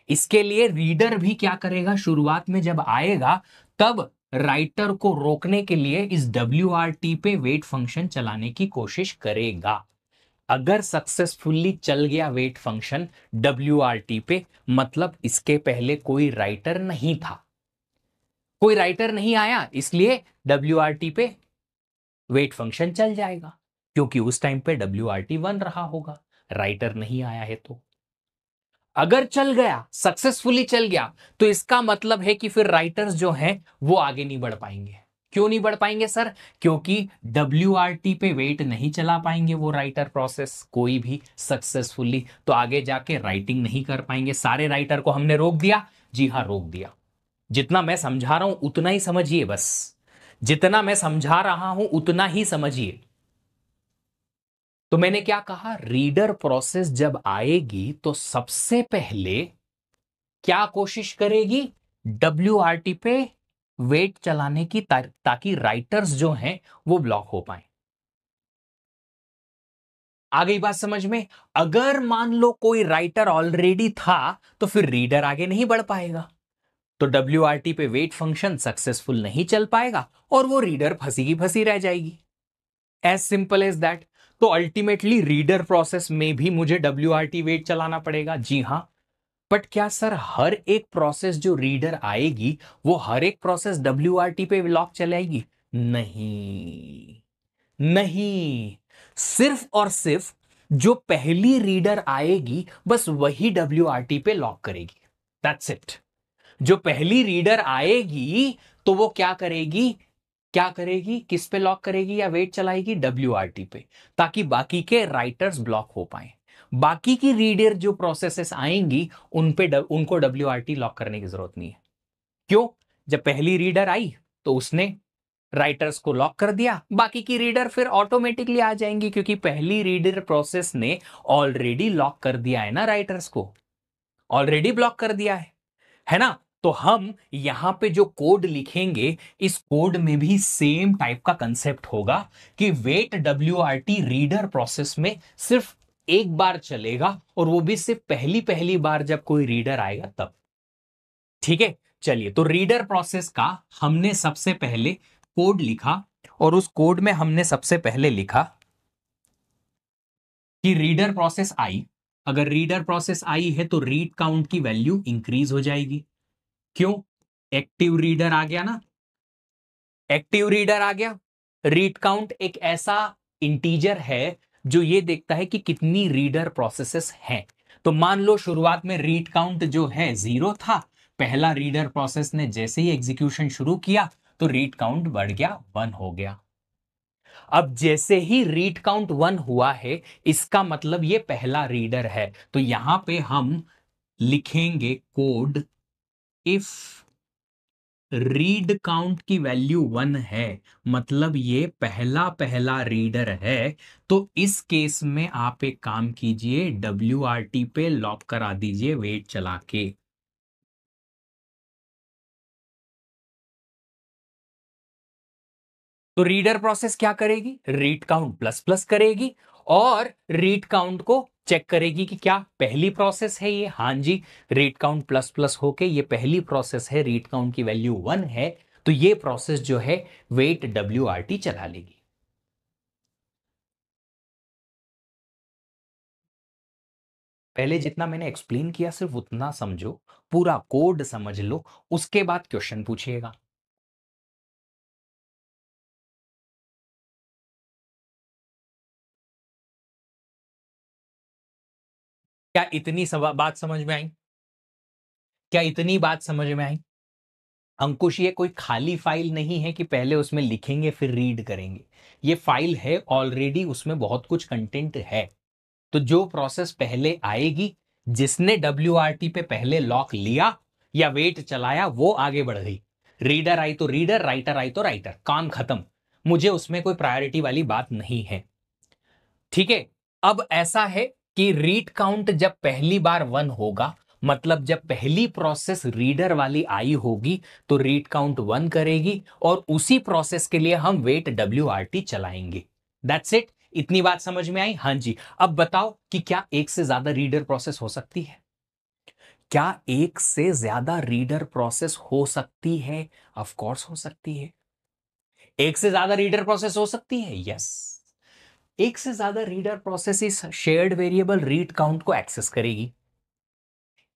[SPEAKER 1] इसके लिए रीडर भी क्या करेगा, शुरुआत में जब आएगा तब राइटर को रोकने के लिए इस WRT पे वेट फंक्शन चलाने की कोशिश करेगा। अगर सक्सेसफुली चल गया वेट फंक्शन WRT पे, मतलब इसके पहले कोई राइटर नहीं था, कोई राइटर नहीं आया, इसलिए WRT पे वेट फंक्शन चल जाएगा, क्योंकि उस टाइम पे WRT 1 रहा होगा, राइटर नहीं आया है। तो अगर चल गया, सक्सेसफुली चल गया, तो इसका मतलब है कि फिर राइटर्स जो हैं वो आगे नहीं बढ़ पाएंगे। क्यों नहीं बढ़ पाएंगे सर? क्योंकि WRT पे वेट नहीं चला पाएंगे वो राइटर प्रोसेस कोई भी सक्सेसफुली, तो आगे जाके राइटिंग नहीं कर पाएंगे। सारे राइटर को हमने रोक दिया, जी हाँ रोक दिया। जितना मैं समझा रहा हूं उतना ही समझिए, बस जितना मैं समझा रहा हूं उतना ही समझिए। तो मैंने क्या कहा, रीडर प्रोसेस जब आएगी तो सबसे पहले क्या कोशिश करेगी, WRT पे वेट चलाने की, ताकि राइटर्स जो हैं वो ब्लॉक हो पाए। आ गई बात समझ में? अगर मान लो कोई राइटर ऑलरेडी था तो फिर रीडर आगे नहीं बढ़ पाएगा, तो WRT पे वेट फंक्शन सक्सेसफुल नहीं चल पाएगा और वो रीडर फंसी की फंसी रह जाएगी। As simple as that. तो अल्टीमेटली रीडर प्रोसेस में भी मुझे WRT वेट चलाना पड़ेगा, जी हां। बट क्या सर हर एक प्रोसेस जो रीडर आएगी वो हर एक प्रोसेस WRT पे लॉक चलाएगी? नहीं, नहीं, सिर्फ और सिर्फ जो पहली रीडर आएगी बस वही WRT पे लॉक करेगी, दैट्स इट। जो पहली रीडर आएगी तो वो क्या करेगी, क्या करेगी, किस पे लॉक करेगी या वेट चलाएगी? WRT पे, ताकि बाकी के राइटर्स ब्लॉक हो पाए। बाकी की रीडर जो प्रोसेसेस आएंगी उन पे उनको WRT लॉक करने की जरूरत नहीं है। क्यों? जब पहली रीडर आई तो उसने राइटर्स को लॉक कर दिया, बाकी की रीडर फिर ऑटोमेटिकली आ जाएंगी, क्योंकि पहली रीडर प्रोसेस ने ऑलरेडी लॉक कर दिया है ना, राइटर्स को ऑलरेडी ब्लॉक कर दिया है ना? तो हम यहां पे जो कोड लिखेंगे इस कोड में भी सेम टाइप का कंसेप्ट होगा कि वेट WRT रीडर प्रोसेस में सिर्फ एक बार चलेगा, और वो भी सिर्फ पहली पहली बार जब कोई रीडर आएगा तब। ठीक है, चलिए, तो रीडर प्रोसेस का हमने सबसे पहले कोड लिखा, और उस कोड में हमने सबसे पहले लिखा कि रीडर प्रोसेस आई, अगर रीडर प्रोसेस आई है तो रीड काउंट की वैल्यू इंक्रीज हो जाएगी। क्यों? एक्टिव रीडर आ गया ना, एक्टिव रीडर आ गया। रीड काउंट एक ऐसा इंटीजर है जो ये देखता है कि कितनी रीडर प्रोसेसेस हैं। तो मान लो शुरुआत में रीड काउंट जो है 0 था, पहला रीडर प्रोसेस ने जैसे ही एग्जीक्यूशन शुरू किया तो रीड काउंट बढ़ गया, 1 हो गया। अब जैसे ही रीड काउंट 1 हुआ है, इसका मतलब ये पहला रीडर है, तो यहां पे हम लिखेंगे कोड, इफ रीड काउंट की वैल्यू 1 है, मतलब ये पहला पहला रीडर है। तो इस केस में आप एक काम कीजिए, WRT पे लॉक करा दीजिए वेट चला के। तो रीडर प्रोसेस क्या करेगी, रीड काउंट प्लस प्लस करेगी, और रीड काउंट को चेक करेगी कि क्या पहली प्रोसेस है ये, हाँ जी, रीड काउंट प्लस प्लस होके ये पहली प्रोसेस है, रीड काउंट की वैल्यू 1 है, तो ये प्रोसेस जो है वेट WRT चला लेगी। पहले जितना मैंने एक्सप्लेन किया सिर्फ उतना समझो, पूरा कोड समझ लो, उसके बाद क्वेश्चन पूछिएगा। क्या इतनी बात समझ में आई? क्या इतनी बात समझ में आई? अंकुश ये कोई खाली फाइल नहीं है कि पहले उसमें लिखेंगे फिर रीड करेंगे। ये फाइल है ऑलरेडी, उसमें बहुत कुछ कंटेंट है। तो जो प्रोसेस पहले आएगी, जिसने WRT पे पहले लॉक लिया या वेट चलाया, वो आगे बढ़ गई। रीडर आई तो रीडर, राइटर आई तो राइटर, काम खत्म। मुझे उसमें कोई प्रायोरिटी वाली बात नहीं है। ठीक है। अब ऐसा है कि रीड काउंट जब पहली बार 1 होगा, मतलब जब पहली प्रोसेस रीडर वाली आई होगी, तो रीड काउंट 1 करेगी और उसी प्रोसेस के लिए हम वेट WRT चलाएंगे। That's it. इतनी बात समझ में आई? हाँ जी। अब बताओ कि क्या एक से ज्यादा रीडर प्रोसेस हो सकती है? क्या एक से ज्यादा रीडर प्रोसेस हो सकती है? ऑफ कोर्स हो सकती है। एक से ज्यादा रीडर प्रोसेस हो सकती है, यस। एक से ज्यादा रीडर प्रोसेस इस शेयर्ड वेरिएबल रीड काउंट को एक्सेस करेगी।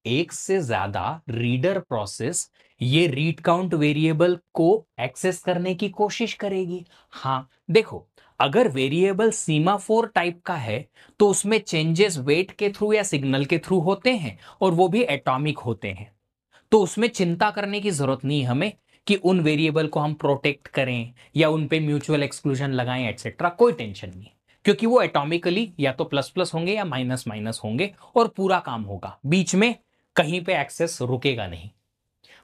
[SPEAKER 1] एक से ज्यादा रीडर प्रोसेस ये रीड काउंट वेरिएबल को एक्सेस करने की कोशिश करेगी। हां, देखो, अगर वेरिएबल सीमाफोर टाइप का है तो उसमें चेंजेस वेट के थ्रू या सिग्नल के थ्रू होते हैं, और वो भी एटॉमिक होते हैं। तो उसमें चिंता करने की जरूरत नहीं हमें कि उन वेरिएबल को हम प्रोटेक्ट करें या उन पे म्यूचुअल एक्सक्लूजन लगाएं एटसेट्रा, कोई टेंशन नहीं। क्योंकि वो एटॉमिकली या तो प्लस प्लस होंगे या माइनस माइनस होंगे, और पूरा काम होगा, बीच में कहीं पे एक्सेस रुकेगा नहीं।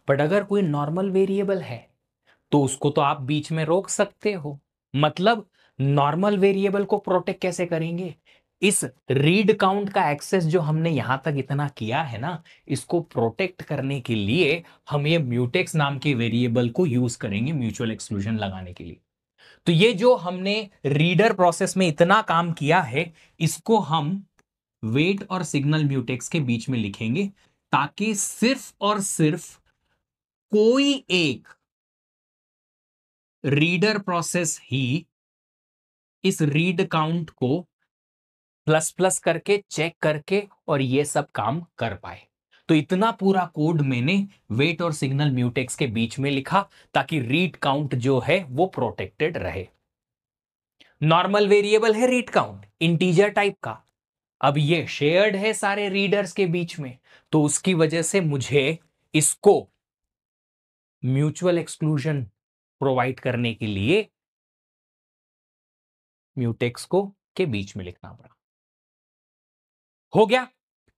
[SPEAKER 1] बट अगर कोई नॉर्मल वेरिएबल है तो उसको तो आप बीच में रोक सकते हो। मतलब नॉर्मल वेरिएबल को प्रोटेक्ट कैसे करेंगे? इस रीड काउंट का एक्सेस जो हमने यहां तक इतना किया है ना, इसको प्रोटेक्ट करने के लिए हम ये म्यूटेक्स नाम के वेरिएबल को यूज करेंगे म्यूचुअल एक्सक्लूजन लगाने के लिए। तो ये जो हमने रीडर प्रोसेस में इतना काम किया है, इसको हम वेट और सिग्नल म्यूटेक्स के बीच में लिखेंगे, ताकि सिर्फ और सिर्फ कोई एक रीडर प्रोसेस ही इस रीड काउंट को प्लस प्लस करके चेक करके और ये सब काम कर पाए। तो इतना पूरा कोड मैंने वेट और सिग्नल म्यूटेक्स के बीच में लिखा, ताकि रीड काउंट जो है वो प्रोटेक्टेड रहे। नॉर्मल वेरिएबल है रीड काउंट, इंटीजर टाइप का। अब ये शेयर्ड है सारे रीडर्स के बीच में, तो उसकी वजह से मुझे इसको म्यूचुअल एक्सक्लूजन प्रोवाइड करने के लिए म्यूटेक्स को के बीच में लिखना पड़ा। हो गया।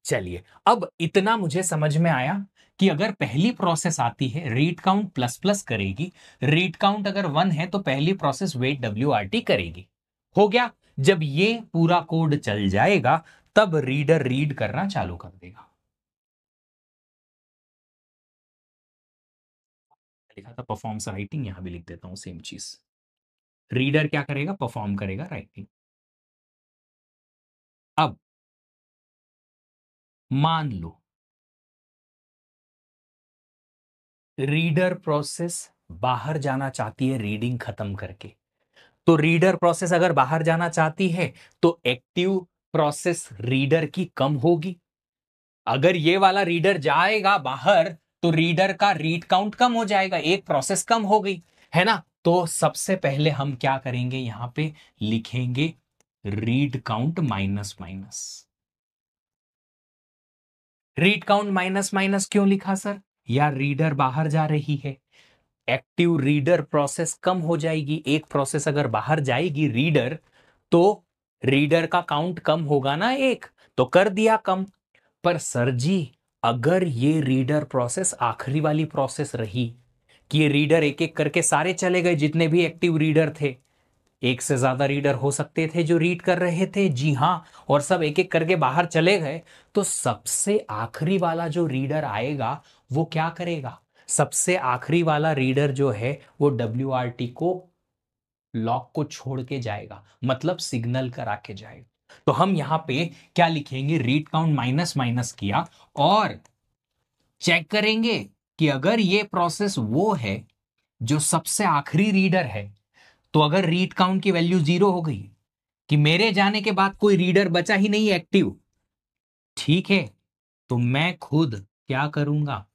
[SPEAKER 1] चलिए, अब इतना मुझे समझ में आया कि अगर पहली प्रोसेस आती है रीड काउंट प्लस प्लस करेगी, रीड काउंट अगर 1 है तो पहली प्रोसेस वेट WRT करेगी। हो गया। जब ये पूरा कोड चल जाएगा तब रीडर रीड करना चालू कर देगा। लिखा था परफॉर्म्स राइटिंग, यहां भी लिख देता हूं सेम चीज। रीडर क्या करेगा? परफॉर्म करेगा राइटिंग। अब मान लो रीडर प्रोसेस बाहर जाना चाहती है रीडिंग खत्म करके। तो रीडर प्रोसेस अगर बाहर जाना चाहती है तो एक्टिव प्रोसेस रीडर की कम होगी। अगर ये वाला रीडर जाएगा बाहर तो रीडर का रीड काउंट कम हो जाएगा, एक प्रोसेस कम हो गई, है ना? तो सबसे पहले हम क्या करेंगे, यहां पे लिखेंगे read count minus minus. Read count minus minus क्यों लिखा सर? यार रीडर बाहर जा रही है, एक्टिव रीडर प्रोसेस कम हो जाएगी। एक प्रोसेस अगर बाहर जाएगी रीडर, तो रीडर का काउंट कम होगा ना, एक तो कर दिया कम। पर सर जी, अगर ये रीडर प्रोसेस आखिरी वाली प्रोसेस रही कि ये रीडर एक एक करके सारे चले गए, जितने भी एक्टिव रीडर थे, एक से ज्यादा रीडर हो सकते थे जो रीड कर रहे थे, जी हां, और सब एक एक करके बाहर चले गए, तो सबसे आखिरी वाला जो रीडर आएगा वो क्या करेगा? सबसे आखिरी वाला रीडर जो है वो WRT को लॉक को छोड़ के जाएगा, मतलब सिग्नल करा के जाएगा। तो हम यहां पे क्या लिखेंगे? रीड काउंट माइनस माइनस किया और चेक करेंगे कि अगर ये प्रोसेस वो है जो सबसे आखिरी रीडर है, तो अगर रीड काउंट की वैल्यू 0 हो गई कि मेरे जाने के बाद कोई रीडर बचा ही नहीं एक्टिव, ठीक है, तो मैं खुद क्या करूंगा?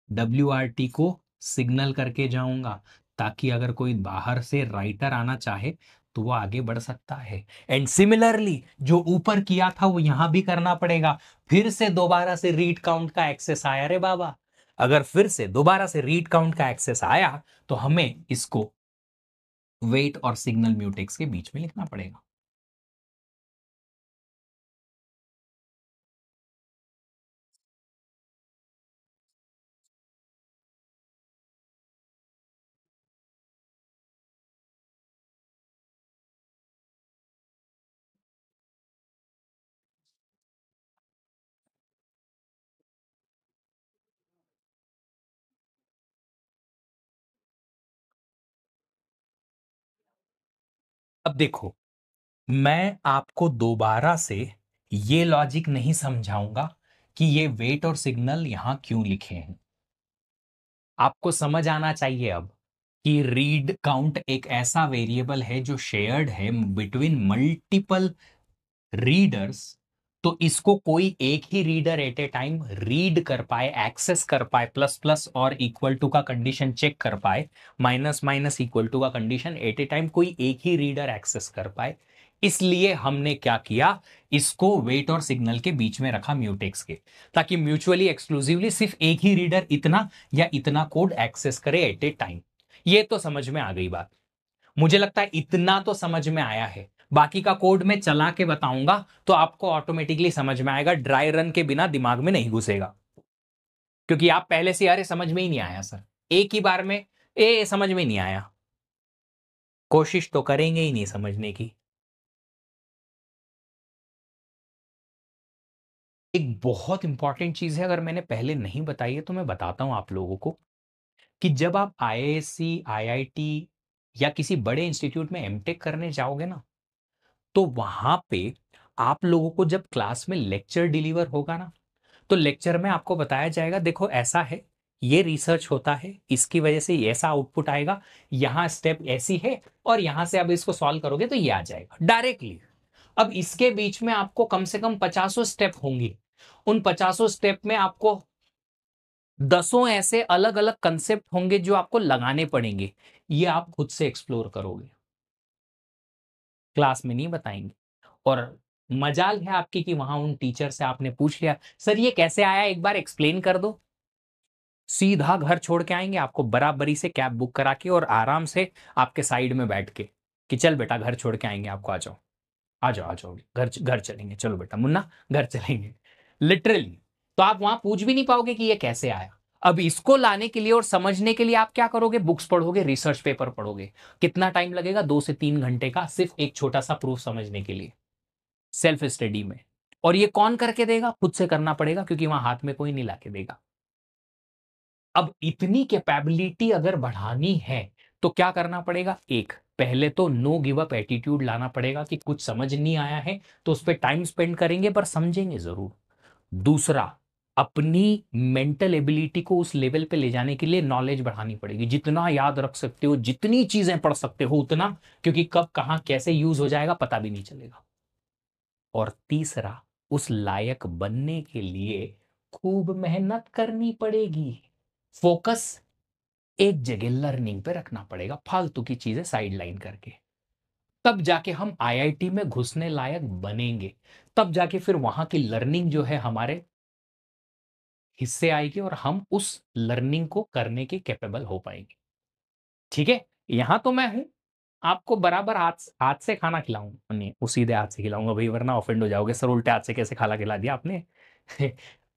[SPEAKER 1] WRT को सिग्नल करके जाऊंगा, ताकि अगर कोई बाहर से राइटर आना चाहे तो वो आगे बढ़ सकता है। एंड सिमिलरली जो ऊपर किया था वो यहां भी करना पड़ेगा। फिर से दोबारा से रीड काउंट का एक्सेस आया रे बाबा, अगर फिर से दोबारा से रीड काउंट का एक्सेस आया तो हमें इसको वेट और सिग्नल म्यूटेक्स के बीच में लिखना पड़ेगा। अब देखो, मैं आपको दोबारा से ये लॉजिक नहीं समझाऊंगा कि ये वेट और सिग्नल यहां क्यों लिखे हैं। आपको समझ आना चाहिए अब कि रीड काउंट एक ऐसा वेरिएबल है जो शेयर्ड है बिटवीन मल्टीपल रीडर्स। तो इसको कोई एक ही reader at a time read कर पाए, एक्सेस कर पाए, प्लस प्लस और इक्वल टू का कंडीशन चेक कर पाए, माइनस माइनस इक्वल टू का कंडीशन एट ए टाइम कोई एक ही रीडर एक्सेस कर पाए। इसलिए हमने क्या किया, इसको वेट और सिग्नल के बीच में रखा म्यूटेक्स के, ताकि म्यूचुअली एक्सक्लूसिवली सिर्फ एक ही रीडर इतना या इतना कोड एक्सेस करे एट ए टाइम। ये तो समझ में आ गई बात। मुझे लगता है इतना तो समझ में आया है। बाकी का कोड मैं चला के बताऊंगा तो आपको ऑटोमेटिकली समझ में आएगा, ड्राई रन के बिना दिमाग में नहीं घुसेगा। क्योंकि आप पहले से अरे समझ में ही नहीं आया सर, एक ही बार में ए समझ में नहीं आया, कोशिश तो करेंगे ही नहीं समझने की। एक बहुत इंपॉर्टेंट चीज है, अगर मैंने पहले नहीं बताई है तो मैं बताता हूं आप लोगों को, कि जब आप आईआईएससी, आईआईटी या किसी बड़े इंस्टीट्यूट में एमटेक करने जाओगे ना, तो वहां पे आप लोगों को जब क्लास में लेक्चर डिलीवर होगा ना, तो लेक्चर में आपको बताया जाएगा देखो ऐसा है, ये रिसर्च होता है, इसकी वजह से ये ऐसा आउटपुट आएगा, यहां स्टेप ऐसी है, और यहां से अब इसको सॉल्व करोगे तो ये आ जाएगा डायरेक्टली। अब इसके बीच में आपको कम से कम 50 स्टेप होंगे। उन 50 स्टेप में आपको दसों ऐसे अलग अलग कंसेप्ट होंगे जो आपको लगाने पड़ेंगे। ये आप खुद से एक्सप्लोर करोगे, क्लास में नहीं बताएंगे। और मजाल है आपकी कि वहां उन टीचर से आपने पूछ लिया, सर ये कैसे आया, एक बार एक्सप्लेन कर दो। सीधा घर छोड़ के आएंगे आपको, बराबरी से कैब बुक करा के और आराम से आपके साइड में बैठ के कि चल बेटा घर छोड़ के आएंगे आपको, आ जाओ आ जाओ आ जाओ, घर घर चलेंगे, चलो बेटा मुन्ना घर चलेंगे, लिटरली। तो आप वहां पूछ भी नहीं पाओगे कि ये कैसे आया। अब इसको लाने के लिए और समझने के लिए आप क्या करोगे, बुक्स पढ़ोगे, रिसर्च पेपर पढ़ोगे। कितना टाइम लगेगा, 2 से 3 घंटे का, सिर्फ एक छोटा सा प्रूफ समझने के लिए, सेल्फ स्टडी में। और ये कौन करके देगा, खुद से करना पड़ेगा, क्योंकि वहां हाथ में कोई नहीं लाके देगा। अब इतनी कैपेबिलिटी अगर बढ़ानी है तो क्या करना पड़ेगा, एक पहले तो नो गिव अप एटीट्यूड लाना पड़ेगा कि कुछ समझ नहीं आया है तो उस पर टाइम स्पेंड करेंगे पर समझेंगे जरूर। दूसरा, अपनी मेंटल एबिलिटी को उस लेवल पे ले जाने के लिए नॉलेज बढ़ानी पड़ेगी, जितना याद रख सकते हो, जितनी चीजें पढ़ सकते हो उतना, क्योंकि कब कहां कैसे यूज हो जाएगा पता भी नहीं चलेगा। और तीसरा, उस लायक बनने के लिए खूब मेहनत करनी पड़ेगी। फोकस एक जगह लर्निंग पे रखना पड़ेगा, फालतू की चीजें साइड लाइन करके। तब जाके हम आईआईटी में घुसने लायक बनेंगे। तब जाके फिर वहां की लर्निंग जो है हमारे हिस्से आएगी और हम उस लर्निंग को करने के कैपेबल हो पाएंगे। ठीक है, यहां तो मैं हूं, आपको बराबर हाथ हाथ से खाना खिलाऊंगा, नहीं वो सीधे हाथ से खिलाऊंगा भाई, वरना ऑफेंड हो जाओगे, सर उल्टे हाथ से कैसे खाना खिला दिया आपने।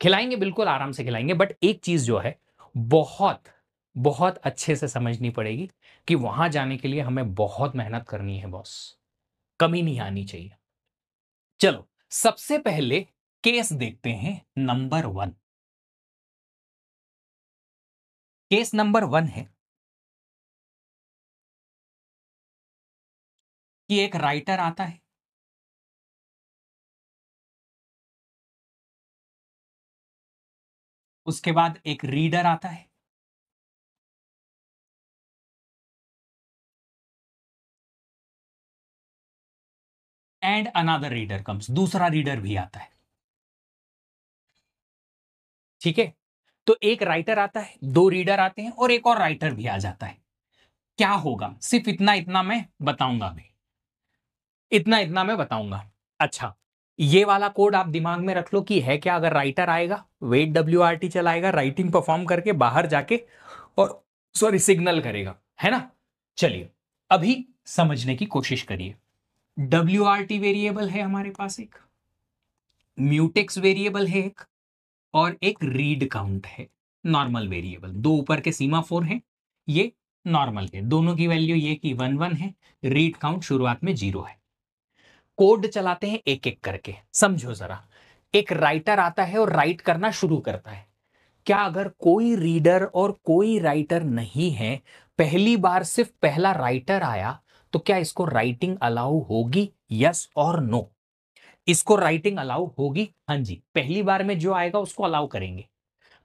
[SPEAKER 1] खिलाएंगे, बिल्कुल आराम से खिलाएंगे, बट एक चीज जो है बहुत बहुत अच्छे से समझनी पड़ेगी कि वहां जाने के लिए हमें बहुत मेहनत करनी है बॉस, कमी नहीं आनी चाहिए। चलो सबसे पहले केस देखते हैं नंबर 1। केस नंबर 1 है कि एक राइटर आता है, उसके बाद एक रीडर आता है, एंड अनदर रीडर कम्स, दूसरा रीडर भी आता है। ठीक है, तो एक राइटर आता है, दो रीडर आते हैं और एक और राइटर भी आ जाता है। क्या होगा, सिर्फ इतना इतना मैं बताऊंगा अभी, इतना इतना मैं बताऊंगा। अच्छा, ये वाला कोड आप दिमाग में रख लो कि है क्या, अगर राइटर आएगा वेट WRT चलाएगा, राइटिंग परफॉर्म करके बाहर जाके और सॉरी सिग्नल करेगा, है ना। चलिए अभी समझने की कोशिश करिए। WRT वेरिएबल है हमारे पास एक, म्यूटेक्स वेरिएबल है एक, और एक रीड काउंट है नॉर्मल वेरिएबल। दो ऊपर के सीमाफोर हैं, ये नॉर्मल है, दोनों की वैल्यू ये की 1 1 है, रीड काउंट शुरुआत में 0 है। कोड चलाते हैं एक एक करके, समझो जरा। एक राइटर आता है और राइट करना शुरू करता है। क्या अगर कोई रीडर और कोई राइटर नहीं है, पहली बार सिर्फ पहला राइटर आया, तो क्या इसको राइटिंग अलाउ होगी, यस और नो? इसको राइटिंग अलाउ होगी, हाँ जी, पहली बार में जो आएगा उसको अलाउ करेंगे।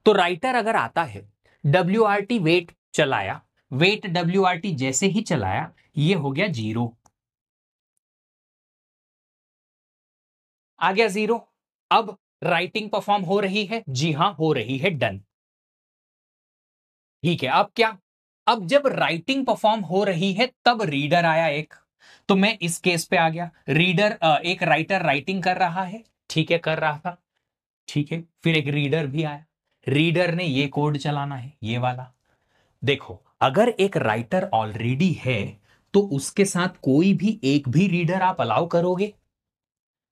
[SPEAKER 1] तो राइटर अगर आता है, WRT वेट चलाया, वेट WRT जैसे ही चलाया, ये हो गया 0, आ गया 0। अब राइटिंग परफॉर्म हो रही है, जी हां हो रही है, डन। ठीक है, अब क्या, अब जब राइटिंग परफॉर्म हो रही है तब रीडर आया एक, तो मैं इस केस पे आ गया। रीडर एक राइटर राइटिंग कर रहा है, ठीक है कर रहा था, ठीक है, फिर एक रीडर भी आया, रीडर ने ये कोड चलाना है ये वाला। देखो अगर एक राइटर ऑलरेडी है तो उसके साथ कोई भी एक भी रीडर आप अलाउ करोगे?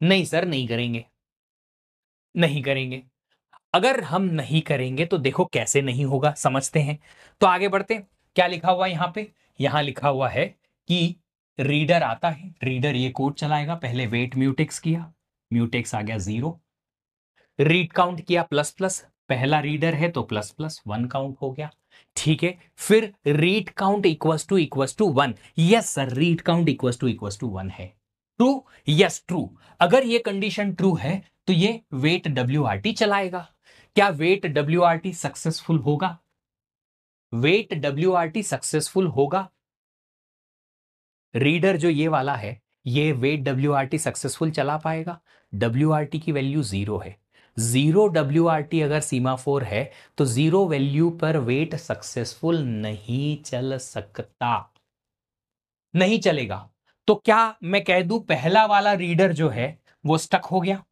[SPEAKER 1] नहीं सर, नहीं करेंगे, नहीं करेंगे। अगर हम नहीं करेंगे तो देखो कैसे नहीं होगा, समझते हैं। तो आगे बढ़ते हैं। क्या लिखा हुआ है यहां पे? यहां लिखा हुआ है कि रीडर आता है, रीडर ये कोड चलाएगा, पहले वेट म्यूटेक्स किया, म्यूटेक्स आ गया 0, रीड काउंट किया प्लस प्लस, पहला रीडर है तो प्लस प्लस 1 काउंट हो गया, ठीक है। फिर read count equals to 1, yes sir read count equals to 1 है, ट्रू, यस ट्रू। अगर ये कंडीशन ट्रू है तो ये वेट WRT चलाएगा। क्या वेट WRT सक्सेसफुल होगा? वेट WRT सक्सेसफुल होगा। रीडर जो ये वाला है, ये वेट WRT सक्सेसफुल चला पाएगा? WRT की वैल्यू 0 है, 0 WRT अगर सीमाफोर है तो 0 वैल्यू पर वेट सक्सेसफुल नहीं चल सकता, नहीं चलेगा। तो क्या मैं कह दूं पहला वाला रीडर जो है वो स्टक हो गया?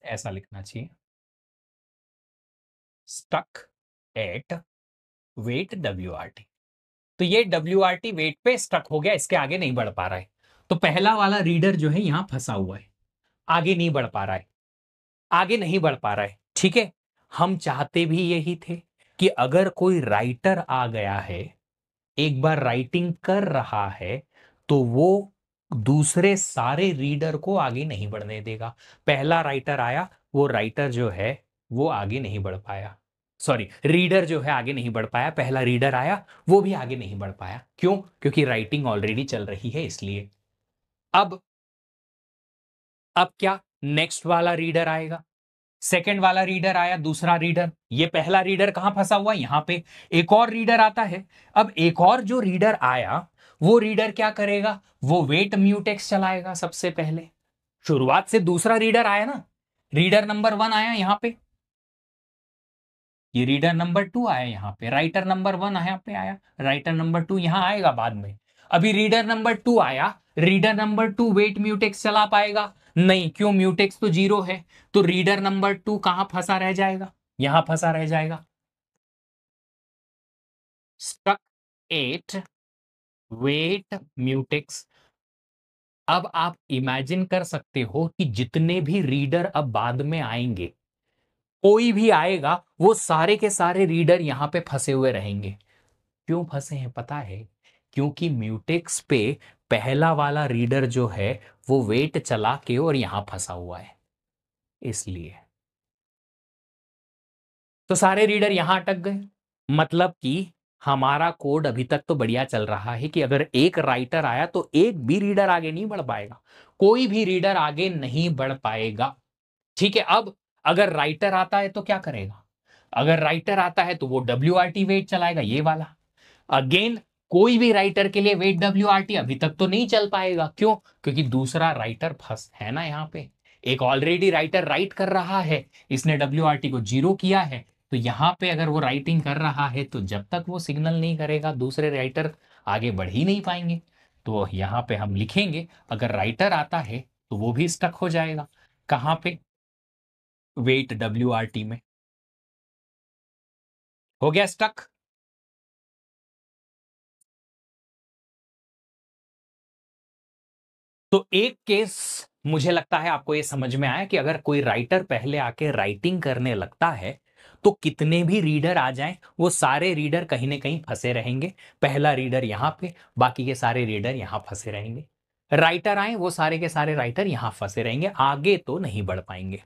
[SPEAKER 1] ऐसा लिखना चाहिए, स्टक एट वेट WRT। तो ये WRT वेट पे स्टक हो गया, इसके आगे नहीं बढ़ पा रहा है। तो पहला वाला रीडर जो है यहां फंसा हुआ है, आगे नहीं बढ़ पा रहा है, आगे नहीं बढ़ पा रहा है, ठीक है। हम चाहते भी यही थे कि अगर कोई राइटर आ गया है, एक बार राइटिंग कर रहा है, तो वो दूसरे सारे रीडर को आगे नहीं बढ़ने देगा। पहला राइटर आया, वो राइटर जो है वो आगे नहीं बढ़ पाया, सॉरी रीडर जो है आगे नहीं बढ़ पाया, पहला रीडर आया वो भी आगे नहीं बढ़ पाया, क्यों? क्योंकि राइटिंग ऑलरेडी चल रही है इसलिए। अब अब क्या, नेक्स्ट वाला रीडर आएगा, सेकंड वाला रीडर आया, दूसरा रीडर, ये पहला रीडर कहां फंसा हुआ, यहां पे। एक और रीडर आता है, अब एक और जो रीडर आया वो रीडर क्या करेगा, वो वेट म्यूटेक्स चलाएगा सबसे पहले। शुरुआत से दूसरा रीडर आया ना, रीडर नंबर 1 आया यहां पे, ये रीडर नंबर 2 आया यहां पे, राइटर नंबर 1 यहाँ पे आया, राइटर नंबर 2 यहां आएगा बाद में। अभी रीडर नंबर 2 आया, रीडर नंबर 2 वेट म्यूटेक्स चला पाएगा? नहीं, क्यों? म्यूटेक्स तो 0 है, तो रीडर नंबर 2 कहां फंसा रह जाएगा, यहां फंसा रह जाएगा। Stuck at wait mutex. अब आप इमेजिन कर सकते हो कि जितने भी रीडर अब बाद में आएंगे, कोई भी आएगा, वो सारे के सारे रीडर यहां पे फंसे हुए रहेंगे। क्यों फंसे हैं पता है? क्योंकि म्यूटेक्स पे पहला वाला रीडर जो है वो वेट चला के और यहां फंसा हुआ है, इसलिए। तो सारे रीडर यहां अटक गए, मतलब कि हमारा कोड अभी तक तो बढ़िया चल रहा है कि अगर एक राइटर आया तो एक भी रीडर आगे नहीं बढ़ पाएगा, कोई भी रीडर आगे नहीं बढ़ पाएगा, ठीक है। अब अगर राइटर आता है तो क्या करेगा? अगर राइटर आता है तो वो WRT वेट चलाएगा, ये वाला। अगेन कोई भी राइटर के लिए वेट WRT अभी तक तो नहीं चल पाएगा, क्यों? क्योंकि दूसरा राइटर फंस है ना यहाँ पे, एक ऑलरेडी राइटर राइट कर रहा है, इसने WRT को 0 किया है, तो यहां पे अगर वो राइटिंग कर रहा है तो जब तक वो सिग्नल नहीं करेगा दूसरे राइटर आगे बढ़ ही नहीं पाएंगे। तो यहां पे हम लिखेंगे अगर राइटर आता है तो वो भी स्टक हो जाएगा। कहां पे? वेट WRT में। हो गया स्टक। तो एक केस मुझे लगता है आपको ये समझ में आया कि अगर कोई राइटर पहले आके राइटिंग करने लगता है तो कितने भी रीडर आ जाएं वो सारे रीडर कहीं ना कहीं फंसे रहेंगे। पहला रीडर यहां पे, बाकी के सारे रीडर यहां फंसे रहेंगे। राइटर आए वो सारे के सारे राइटर यहां फंसे रहेंगे, आगे तो नहीं बढ़ पाएंगे।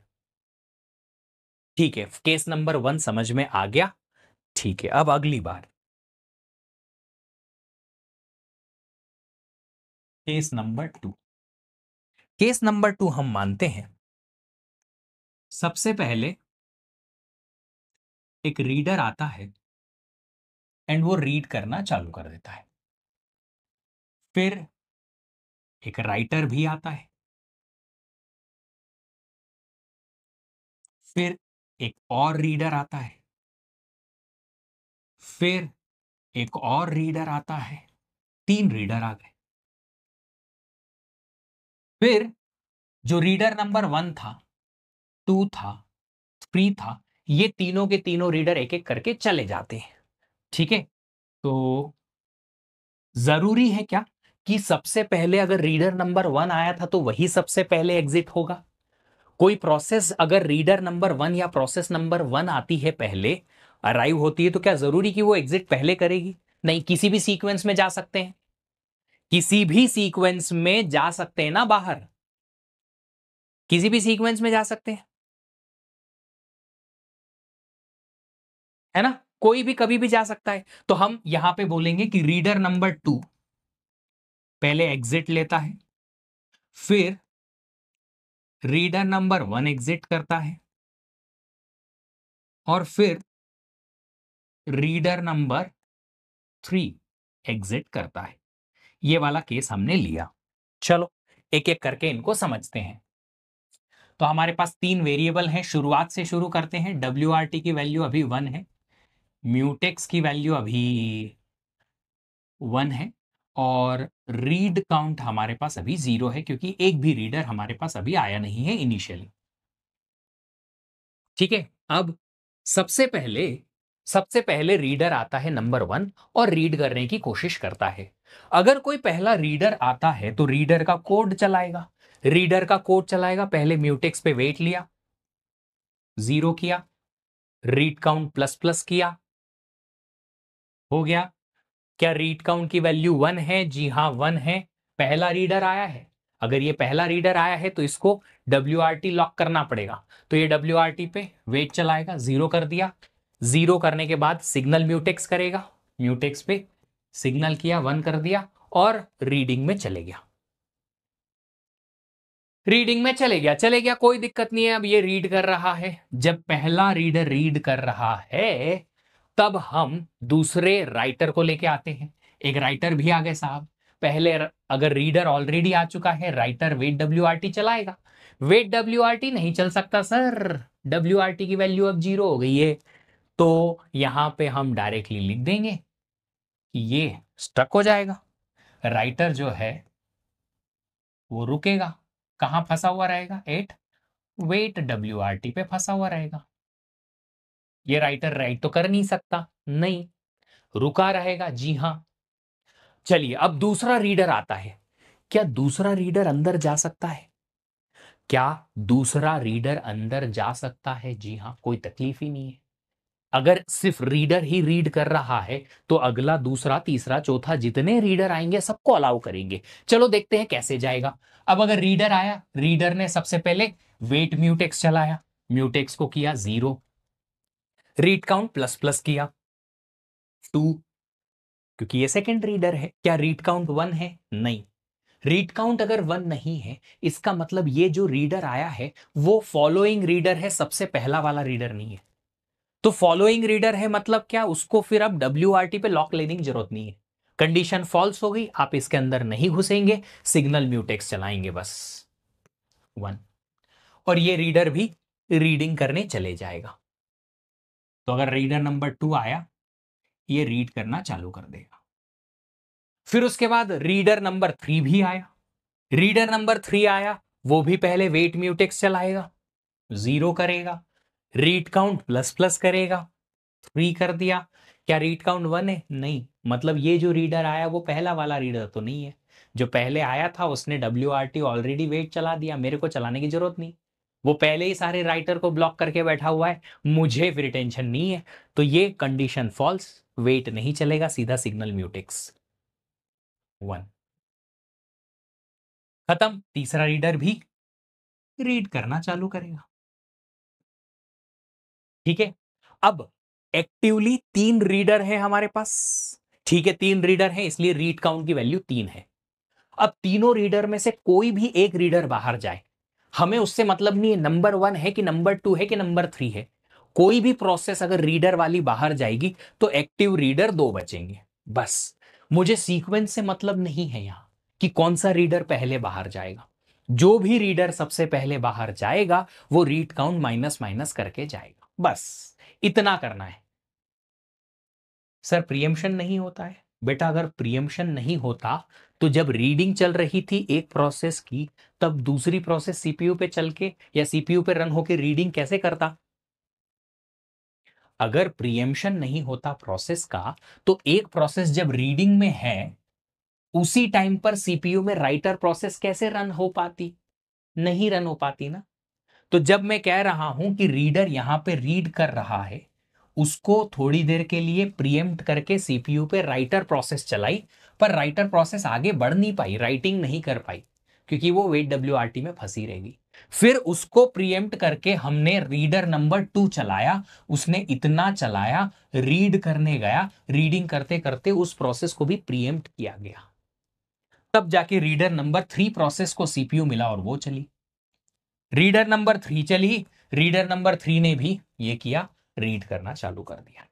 [SPEAKER 1] ठीक है, केस नंबर 1 समझ में आ गया। ठीक है, अब अगली बार केस नंबर 2। केस नंबर 2 हम मानते हैं सबसे पहले एक रीडर आता है एंड वो रीड करना चालू कर देता है। फिर एक राइटर भी आता है। फिर एक और रीडर आता है। फिर एक और रीडर आता है। 3 रीडर आ गए। फिर जो रीडर नंबर 1 था, 2 था, 3 था, ये तीनों के तीनों रीडर एक एक करके चले जाते हैं। ठीक है, तो जरूरी है क्या कि सबसे पहले अगर रीडर नंबर 1 आया था तो वही सबसे पहले एग्जिट होगा? कोई प्रोसेस अगर रीडर नंबर 1 या प्रोसेस नंबर 1 आती है पहले, अराइव होती है, तो क्या जरूरी कि वो एग्जिट पहले करेगी? नहीं, किसी भी सीक्वेंस में जा सकते हैं। किसी भी सीक्वेंस में जा सकते हैं ना बाहर, किसी भी सीक्वेंस में जा सकते हैं, है ना? कोई भी कभी भी जा सकता है। तो हम यहां पे बोलेंगे कि रीडर नंबर 2 पहले एग्जिट लेता है, फिर रीडर नंबर 1 एग्जिट करता है, और फिर रीडर नंबर 3 एग्जिट करता है। ये वाला केस हमने लिया। चलो एक एक करके इनको समझते हैं। तो हमारे पास 3 वेरिएबल हैं, शुरुआत से शुरू करते हैं। WRT की वैल्यू अभी 1 है, म्यूटेक्स की वैल्यू अभी 1 है, और रीड काउंट हमारे पास अभी 0 है क्योंकि एक भी रीडर हमारे पास अभी आया नहीं है इनिशियली। ठीक है, अब सबसे पहले रीडर आता है नंबर 1 और रीड करने की कोशिश करता है। अगर कोई पहला रीडर आता है तो रीडर का कोड चलाएगा। रीडर का कोड चलाएगा, पहले म्यूटेक्स पे वेट लिया, 0 किया, रीड काउंट प्लस प्लस किया, हो गया। क्या रीड काउंट की वैल्यू 1 है? जी हां 1 है, पहला रीडर आया है। अगर ये पहला रीडर आया है तो इसको WRT लॉक करना पड़ेगा। तो ये WRT पे वेट चलाएगा, 0 कर दिया। 0 करने के बाद सिग्नल म्यूटेक्स करेगा, म्यूटेक्स पे सिग्नल किया, 1 कर दिया, और रीडिंग में चले गया। रीडिंग में चले गया, कोई दिक्कत नहीं है। अब ये रीड कर रहा है। जब पहला रीडर रीड कर रहा है तब हम दूसरे राइटर को लेके आते हैं। एक राइटर भी आ गए साहब। पहले अगर रीडर ऑलरेडी आ चुका है, राइटर वेट WRT चलाएगा। वेट WRT नहीं चल सकता सर, WRT की वैल्यू अब 0 हो गई है। तो यहां पे हम डायरेक्टली लिख देंगे कि ये स्टक हो जाएगा। राइटर जो है वो रुकेगा, कहां फंसा हुआ रहेगा? एट वेट WRT पे फंसा हुआ रहेगा। ये राइटर राइट तो कर नहीं सकता, नहीं, रुका रहेगा। जी हां। चलिए अब दूसरा रीडर आता है। क्या दूसरा रीडर अंदर जा सकता है? क्या दूसरा रीडर अंदर जा सकता है? जी हां, कोई तकलीफ ही नहीं है। अगर सिर्फ रीडर ही रीड कर रहा है तो अगला, दूसरा, तीसरा, चौथा जितने रीडर आएंगे सबको अलाउ करेंगे। चलो देखते हैं कैसे जाएगा। अब अगर रीडर आया, रीडर ने सबसे पहले वेट म्यूटेक्स चलाया, म्यूटेक्स को किया 0, रीड काउंट प्लस प्लस किया 2, क्योंकि ये सेकंड रीडर है। क्या रीड काउंट 1 है? नहीं। रीड काउंट अगर 1 नहीं है इसका मतलब ये जो रीडर आया है वो फॉलोइंग रीडर है, सबसे पहला वाला रीडर नहीं है। तो फॉलोइंग रीडर है मतलब क्या? उसको फिर अब WRT पे लॉक लेने की जरूरत नहीं है। कंडीशन फॉल्स हो गई, आप इसके अंदर नहीं घुसेंगे, सिग्नल म्यूटेक्स चलाएंगे बस 1। और ये रीडर भी रीडिंग करने चले जाएगा। तो अगर रीडर नंबर 2 आया, ये रीड करना चालू कर देगा। फिर उसके बाद रीडर नंबर 3 भी आया। रीडर नंबर 3 आया, वो भी पहले वेट म्यूटेक्स चलाएगा, 0 करेगा, रीड काउंट प्लस प्लस करेगा, 3 कर दिया। क्या रीड काउंट 1 है? नहीं, मतलब ये जो रीडर आया वो पहला वाला रीडर तो नहीं है। जो पहले आया था उसने WRT ऑलरेडी वेट चला दिया, मेरे को चलाने की जरूरत नहीं। वो पहले ही सारे राइटर को ब्लॉक करके बैठा हुआ है, मुझे फिर टेंशन नहीं है। तो ये कंडीशन फॉल्स, वेट नहीं चलेगा, सीधा सिग्नल म्यूटेक्स 1 खत्म। तीसरा रीडर भी रीड करना चालू करेगा। ठीक है, अब एक्टिवली 3 रीडर है हमारे पास। ठीक है, 3 रीडर है, इसलिए रीड काउंट की वैल्यू 3 है। अब तीनों रीडर में से कोई भी एक रीडर बाहर जाए, हमें उससे मतलब नहीं है नंबर 1 है कि नंबर 2 है कि नंबर 3 है। कोई भी प्रोसेस अगर रीडर वाली बाहर जाएगी तो एक्टिव रीडर 2 बचेंगे बस। मुझे सीक्वेंस से मतलब नहीं है यहां कि कौन सा रीडर पहले बाहर जाएगा। जो भी रीडर सबसे पहले बाहर जाएगा वो रीड काउंट माइनस माइनस करके जाएगा, बस इतना करना है। सर प्रियम्पशन नहीं होता है? बेटा अगर प्रियम्पशन नहीं होता तो जब रीडिंग चल रही थी एक प्रोसेस की, तब दूसरी प्रोसेस सीपीयू पे चल के या सीपीयू पे रन होके रीडिंग कैसे करता? अगर प्रियम्पशन नहीं होता प्रोसेस का, तो एक प्रोसेस जब रीडिंग में है उसी टाइम पर सीपीयू में राइटर प्रोसेस कैसे रन हो पाती? नहीं रन हो पाती ना। तो जब मैं कह रहा हूं कि रीडर यहां पे रीड कर रहा है, उसको थोड़ी देर के लिए प्रीएम्प्ट करके सीपीयू पे राइटर प्रोसेस चलाई, पर राइटर प्रोसेस आगे बढ़ नहीं पाई, राइटिंग नहीं कर पाई, क्योंकि वो वेट WRT में फंसी रहेगी। फिर उसको प्रीएम्प्ट करके हमने रीडर नंबर 2 चलाया, उसने इतना चलाया, रीड करने गया, रीडिंग करते करते उस प्रोसेस को भी प्रीएम्प्ट किया गया, तब जाके रीडर नंबर 3 प्रोसेस को सीपीयू मिला और वो चली। रीडर नंबर 3 चली, रीडर नंबर 3 ने भी ये किया, रीड करना चालू कर दिया।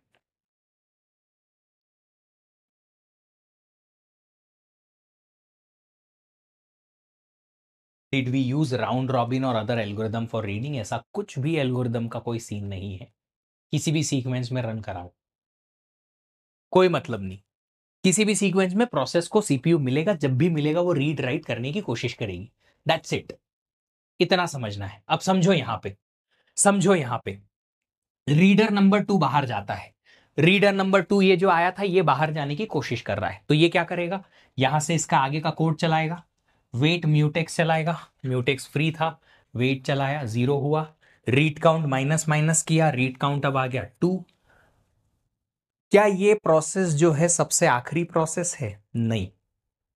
[SPEAKER 1] Did we use round robin और अदर एल्गोरिदम फॉर रीडिंग? ऐसा कुछ भी एल्गोरिदम का कोई सीन नहीं है। किसी भी सीक्वेंस में रन कराओ, कोई मतलब नहीं। किसी भी सीक्वेंस में प्रोसेस को सीपीयू मिलेगा, जब भी मिलेगा वो रीड राइट करने की कोशिश करेगी, दैट्स इट। इतना समझना है। अब समझो यहां पे, समझो यहां पे रीडर नंबर 2 बाहर जाता है। रीडर नंबर 2 ये जो आया था ये बाहर जाने की कोशिश कर रहा है, तो ये क्या करेगा, यहां से इसका आगे का कोड चलाएगा, वेट म्यूटेक्स चलाएगा, म्यूटेक्स फ्री था, वेट चलाया, 0 हुआ, रीड काउंट माइनस माइनस किया, रीड काउंट अब आ गया 2। क्या ये प्रोसेस जो है सबसे आखिरी प्रोसेस है? नहीं,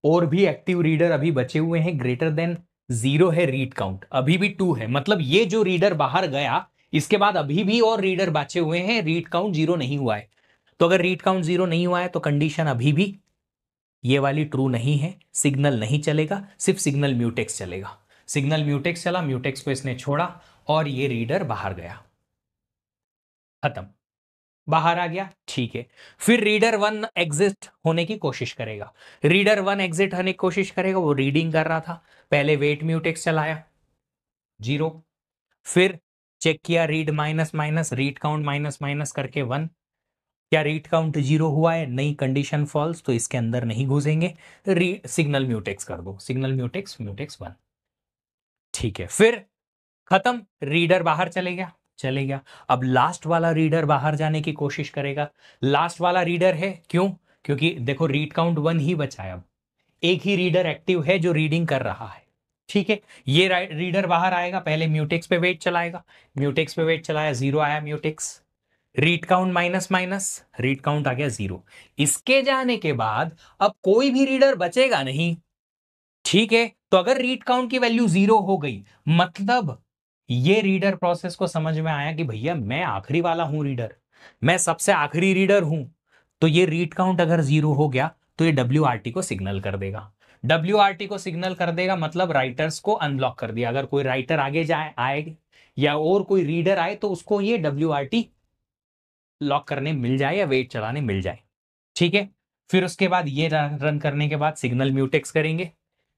[SPEAKER 1] और भी एक्टिव रीडर अभी बचे हुए हैं, ग्रेटर देन 0 है रीड काउंट, अभी भी 2 है, मतलब ये जो रीडर बाहर गया इसके बाद अभी भी और रीडर बचे हुए हैं, रीड काउंट 0 नहीं हुआ है। तो अगर रीड काउंट 0 नहीं हुआ है तो कंडीशन अभी भी ये वाली ट्रू नहीं है, सिग्नल नहीं चलेगा, सिर्फ सिग्नल म्यूटेक्स चलेगा। सिग्नल म्यूटेक्स चला, म्यूटेक्स को इसने छोड़ा और ये रीडर बाहर गया, खत्म, बाहर आ गया। ठीक है, फिर रीडर 1 एग्जिट होने की कोशिश करेगा। रीडर 1 एग्जिट होने की कोशिश करेगा, वो रीडिंग कर रहा था, पहले वेट म्यूटेक्स चलाया, 0, फिर चेक किया, read minus minus, read count minus minus करके 1। क्या रीड काउंट 0 हुआ है? नहीं, कंडीशन फॉल्स, तो इसके अंदर नहीं घुसेंगे, सिग्नल म्यूटेक्स कर दो, सिग्नल म्यूटेक्स म्यूटेक्स 1। ठीक है, फिर खत्म, रीडर बाहर चले गया, चले गया। अब लास्ट वाला रीडर बाहर जाने की कोशिश करेगा। लास्ट वाला रीडर है, क्यों? क्योंकि देखो रीड काउंट 1 ही बचा है, अब एक ही रीडर एक्टिव है जो रीडिंग कर रहा है। ठीक है, ये रीडर बाहर आएगा, पहले म्यूटेक्स पे वेट चलाएगा, म्यूटेक्स पे वेट चलाया, 0 आया mutex, read count minus minus, read count आ गया 0। इसके जाने के बाद अब कोई भी रीडर बचेगा नहीं। ठीक है, तो अगर रीड काउंट की वैल्यू 0 हो गई, मतलब ये रीडर प्रोसेस को समझ में आया कि भैया मैं आखिरी वाला हूं रीडर, मैं सबसे आखिरी रीडर हूं, तो ये रीड काउंट अगर 0 हो गया तो ये WRT को सिग्नल कर देगा। WRT को सिग्नल कर देगा मतलब राइटर्स को अनब्लॉक कर दिया। अगर कोई राइटर आगे जाए आए या और कोई रीडर आए तो उसको ये WRT लॉक करने मिल जाए या वेट चलाने मिल जाए। ठीक है, फिर उसके बाद ये रन करने के बाद सिग्नल म्यूटेक्स करेंगे,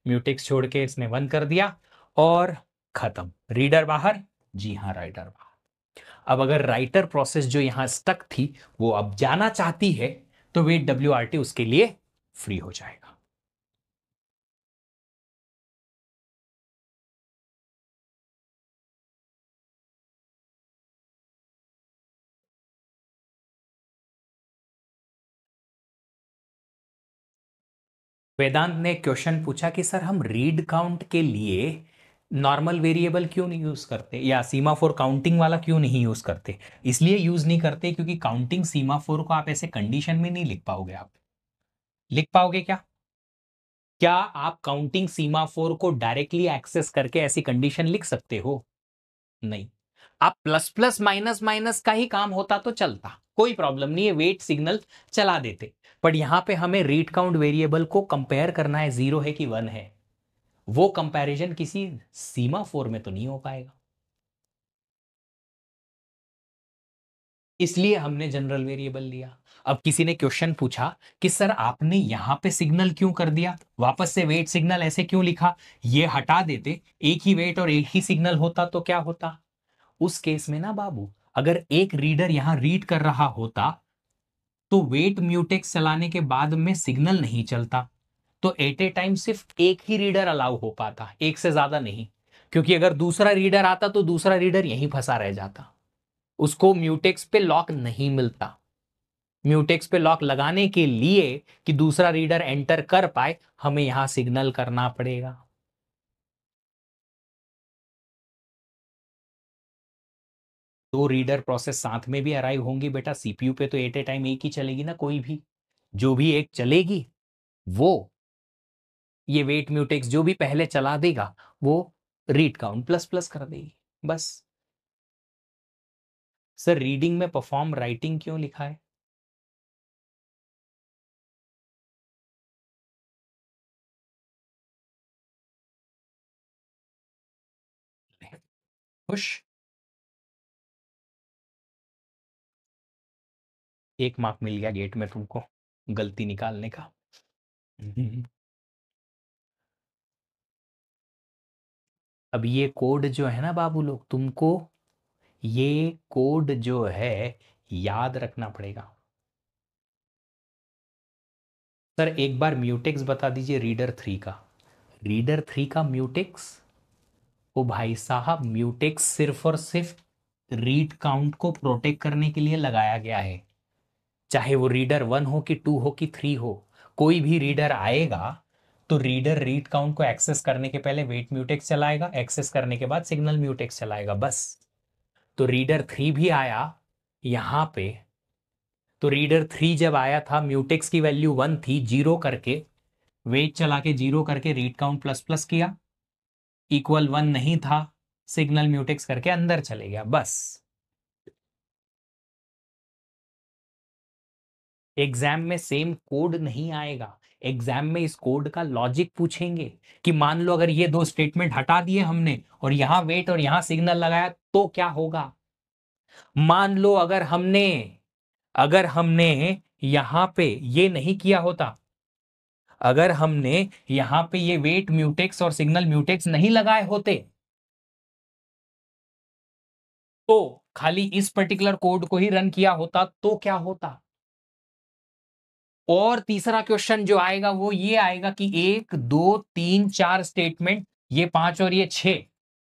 [SPEAKER 1] म्यूटेक्स छोड़ के इसने 1 कर दिया और खत्म। रीडर बाहर, जी हाँ राइटर बाहर। अब अगर राइटर प्रोसेस जो यहां स्टक थी वो अब जाना चाहती है तो वेट WRT उसके लिए फ्री हो जाएगा। वेदांत ने क्वेश्चन पूछा कि सर हम रीड काउंट के लिए नॉर्मल वेरिएबल क्यों नहीं यूज करते, या सीमाफोर काउंटिंग वाला क्यों नहीं यूज करते। इसलिए यूज नहीं करते क्योंकि काउंटिंग सीमाफोर को आप ऐसे कंडीशन में नहीं लिख पाओगे। आप लिख पाओगे क्या? क्या आप काउंटिंग सीमाफोर को डायरेक्टली एक्सेस करके ऐसी कंडीशन लिख सकते हो? नहीं। आप प्लस प्लस माइनस माइनस का ही काम होता तो चलता, कोई प्रॉब्लम नहीं है, वेट सिग्नल चला देते। बट यहां पे हमें रीड काउंट वेरिएबल को कंपेयर करना है, 0 है कि 1 है। वो कंपैरिजन किसी सीमा फोर में तो नहीं हो पाएगा, इसलिए हमने जनरल वेरिएबल लिया। अब किसी ने क्वेश्चन पूछा कि सर आपने यहां पे सिग्नल क्यों कर दिया, वापस से वेट सिग्नल ऐसे क्यों लिखा, ये हटा देते, एक ही वेट और एक ही सिग्नल होता तो क्या होता। उस केस में ना बाबू, अगर एक रीडर यहां रीड कर रहा होता तो वेट म्यूटेक्स चलाने के बाद में सिग्नल नहीं चलता, तो एट ए टाइम सिर्फ एक ही रीडर अलाउ हो पाता, एक से ज्यादा नहीं। क्योंकि अगर दूसरा रीडर आता तो दूसरा रीडर यहीं फंसा रह जाता, उसको म्यूटेक्स पे लॉक नहीं मिलता। म्यूटेक्स पे लॉक लगाने के लिए कि दूसरा रीडर एंटर कर पाए, हमें यहां सिग्नल करना पड़ेगा। दो रीडर प्रोसेस साथ में भी अराइव होंगी बेटा सीपीयू पे, तो एट ए टाइम एक ही चलेगी ना, कोई भी जो भी एक चलेगी वो ये वेट म्यूटेक्स जो भी पहले चला देगा वो रीड काउंट प्लस प्लस कर देगी बस। सर रीडिंग में परफॉर्म राइटिंग क्यों लिखा है? खुश, एक मार्क मिल गया गेट में तुमको गलती निकालने का। अब ये कोड जो है ना बाबू लोग, तुमको ये कोड जो है याद रखना पड़ेगा। सर एक बार म्यूटेक्स बता दीजिए रीडर 3 का। रीडर 3 का म्यूटेक्स, ओ भाई साहब म्यूटेक्स सिर्फ और सिर्फ रीड काउंट को प्रोटेक्ट करने के लिए लगाया गया है। चाहे वो रीडर 1 हो कि 2 हो कि 3 हो, कोई भी रीडर आएगा तो रीडर रीड काउंट को एक्सेस करने के पहले वेट म्यूटेक्स चलाएगा, एक्सेस करने के बाद सिग्नल म्यूटेक्स चलाएगा बस। तो रीडर 3 भी आया यहां पे, तो रीडर 3 जब आया था म्यूटेक्स की वैल्यू 1 थी, जीरो करके वेट चला के जीरो करके रीड काउंट प्लस प्लस किया, इक्वल 1 नहीं था, सिग्नल म्यूटेक्स करके अंदर चले गया बस। एग्जाम में सेम कोड नहीं आएगा, एग्जाम में इस कोड का लॉजिक पूछेंगे कि मान लो अगर ये दो स्टेटमेंट हटा दिए हमने और यहां वेट और यहां सिग्नल लगाया तो क्या होगा। मान लो अगर हमने यहां पे ये नहीं किया होता, अगर हमने यहां पे ये वेट म्यूटेक्स और सिग्नल म्यूटेक्स नहीं लगाए होते तो खाली इस पर्टिकुलर कोड को ही रन किया होता तो क्या होता। और तीसरा क्वेश्चन जो आएगा वो ये आएगा कि 1 2 3 4 स्टेटमेंट, ये 5 और ये 6,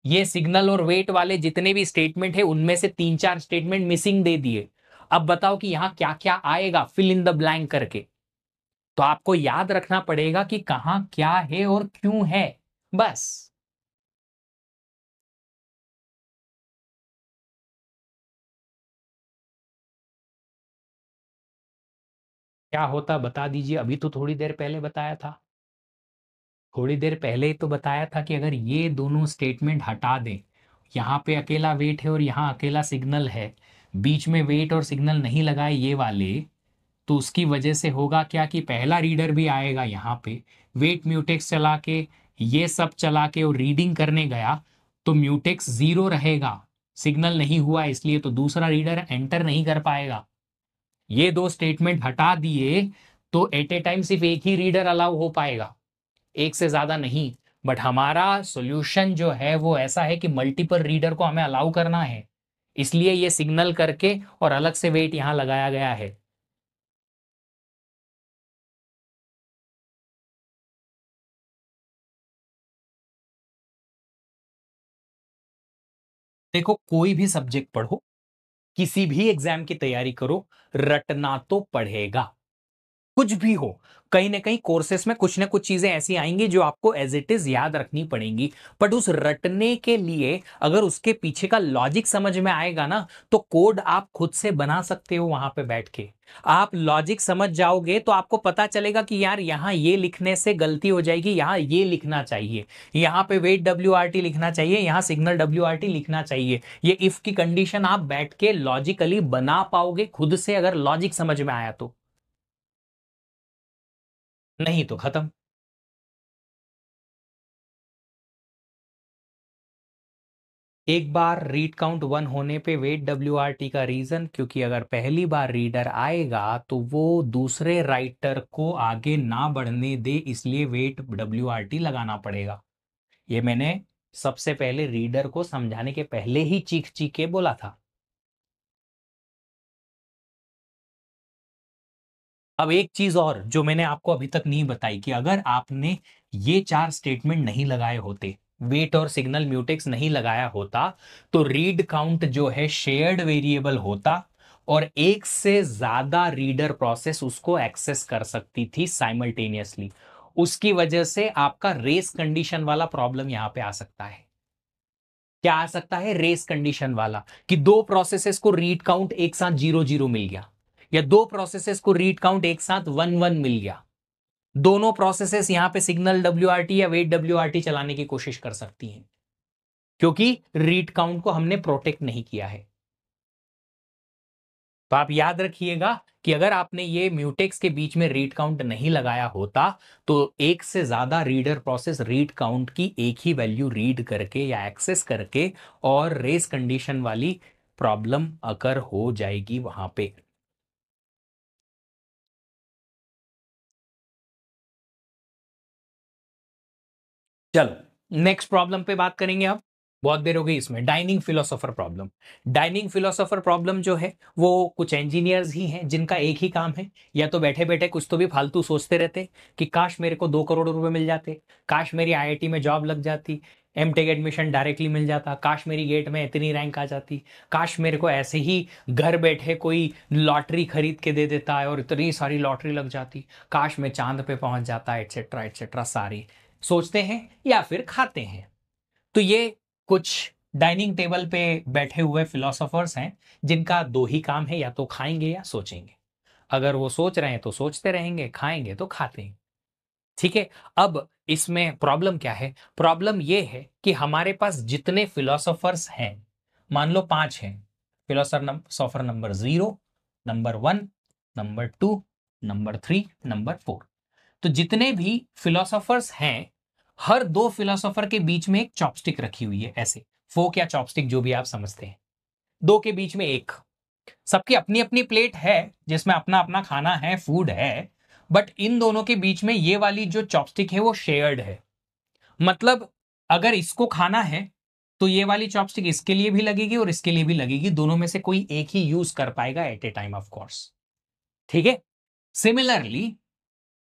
[SPEAKER 1] ये सिग्नल और वेट वाले जितने भी स्टेटमेंट है उनमें से 3 4 स्टेटमेंट मिसिंग दे दिए। अब बताओ कि यहां क्या क्या आएगा, फिल इन द ब्लैंक करके। तो आपको याद रखना पड़ेगा कि कहां क्या है और क्यों है बस। क्या होता बता दीजिए, अभी तो थोड़ी देर पहले बताया था, थोड़ी देर पहले तो बताया था कि अगर ये दोनों स्टेटमेंट हटा दें, यहाँ पे अकेला वेट है और यहाँ अकेला सिग्नल है, बीच में वेट और सिग्नल नहीं लगाए ये वाले, तो उसकी वजह से होगा क्या कि पहला रीडर भी आएगा यहाँ पे, वेट म्यूटेक्स चला के ये सब चला के और रीडिंग करने गया तो म्यूटेक्स 0 रहेगा, सिग्नल नहीं हुआ इसलिए, तो दूसरा रीडर एंटर नहीं कर पाएगा। ये दो स्टेटमेंट हटा दिए तो एट ए टाइम सिर्फ एक ही रीडर अलाउ हो पाएगा, एक से ज्यादा नहीं। बट हमारा सॉल्यूशन जो है वो ऐसा है कि मल्टीपल रीडर को हमें अलाउ करना है, इसलिए ये सिग्नल करके और अलग से वेट यहां लगाया गया है। देखो, कोई भी सब्जेक्ट पढ़ो, किसी भी एग्जाम की तैयारी करो, रटना तो पढ़ेगा। कुछ भी हो, कहीं ना कहीं कोर्सेस में कुछ ना कुछ चीजें ऐसी आएंगी जो आपको एज इट इज याद रखनी पड़ेंगी। बट उस रटने के लिए अगर उसके पीछे का लॉजिक समझ में आएगा ना, तो कोड आप खुद से बना सकते हो वहां पे बैठ के। आप लॉजिक समझ जाओगे तो आपको पता चलेगा कि यार यहां ये लिखने से गलती हो जाएगी, यहां ये लिखना चाहिए, यहां पे वेट WRT लिखना चाहिए, यहां सिग्नल WRT लिखना चाहिए। ये इफ की कंडीशन आप बैठ के लॉजिकली बना पाओगे खुद से, अगर लॉजिक समझ में आया तो। नहीं तो खत्म। एक बार रीड काउंट 1 होने पे वेट WRT का रीजन, क्योंकि अगर पहली बार रीडर आएगा तो वो दूसरे राइटर को आगे ना बढ़ने दे, इसलिए वेट WRT लगाना पड़ेगा। ये मैंने सबसे पहले रीडर को समझाने के पहले ही चीख चीख के बोला था। अब एक चीज और जो मैंने आपको अभी तक नहीं बताई, कि अगर आपने ये 4 स्टेटमेंट नहीं लगाए होते, वेट और सिग्नल म्यूटेक्स नहीं लगाया होता, तो रीड काउंट जो है शेयर्ड वेरिएबल होता और एक से ज्यादा रीडर प्रोसेस उसको एक्सेस कर सकती थी साइमल्टेनियसली। उसकी वजह से आपका रेस कंडीशन वाला प्रॉब्लम यहां पे आ सकता है। क्या आ सकता है? रेस कंडीशन वाला, कि दो प्रोसेसेस को रीड काउंट एक साथ 0 0 मिल गया, या दो प्रोसेसेस को रीड काउंट एक साथ 1 1 मिल गया। दोनों प्रोसेसेस यहां पे सिग्नल WRT या वेट WRT चलाने की कोशिश कर सकती हैं, क्योंकि रीड काउंट को हमने प्रोटेक्ट नहीं किया है। तो आप याद रखिएगा कि अगर आपने ये म्यूटेक्स के बीच में रीड काउंट नहीं लगाया होता, तो एक से ज्यादा रीडर प्रोसेस रीड काउंट की एक ही वैल्यू रीड करके या एक्सेस करके और रेस कंडीशन वाली प्रॉब्लम अकर हो जाएगी वहां पे। चलो नेक्स्ट प्रॉब्लम पे बात करेंगे। अब बहुत देर हो गई इसमें। Dining philosopher problem. Dining philosopher problem जो है वो कुछ इंजीनियर्स ही हैं जिनका एक ही काम है, या तो बैठे बैठे कुछ तो भी फालतू सोचते रहते कि काश मेरे को 2 करोड़ रुपए मिल जाते, काश मेरी IIT में जॉब लग जाती, MTech एडमिशन डायरेक्टली मिल जाता, काश मेरी गेट में इतनी रैंक आ जाती, काश मेरे को ऐसे ही घर बैठे कोई लॉटरी खरीद के दे देता है और इतनी सारी लॉटरी लग जाती, काश मैं चांद पे पहुंच जाता, एटसेट्रा एटसेट्रा सारी सोचते हैं या फिर खाते हैं। तो ये कुछ डाइनिंग टेबल पे बैठे हुए फिलोसोफर्स हैं जिनका दो ही काम है, या तो खाएंगे या सोचेंगे। अगर वो सोच रहे हैं तो सोचते रहेंगे, खाएंगे तो खाते हैं। ठीक है। अब इसमें प्रॉब्लम क्या है? प्रॉब्लम ये है कि हमारे पास जितने फिलोसोफर्स हैं, मान लो 5 हैं। Philosopher number 0, number 1, number 2, number 3, number 4। तो जितने भी फिलोसोफर्स हैं, हर दो फिलोसोफर के बीच में एक चॉपस्टिक रखी हुई है, ऐसे फोक या चॉपस्टिक जो भी आप समझते हैं। दो के बीच में एक, सबकी अपनी अपनी प्लेट है जिसमें अपना अपना खाना है, फूड है, बट इन दोनों के बीच में ये वाली जो चॉपस्टिक है वो शेयर्ड है। मतलब अगर इसको खाना है तो ये वाली चॉपस्टिक इसके लिए भी लगेगी और इसके लिए भी लगेगी, दोनों में से कोई एक ही यूज कर पाएगा at a time, of course. ठीक है। सिमिलरली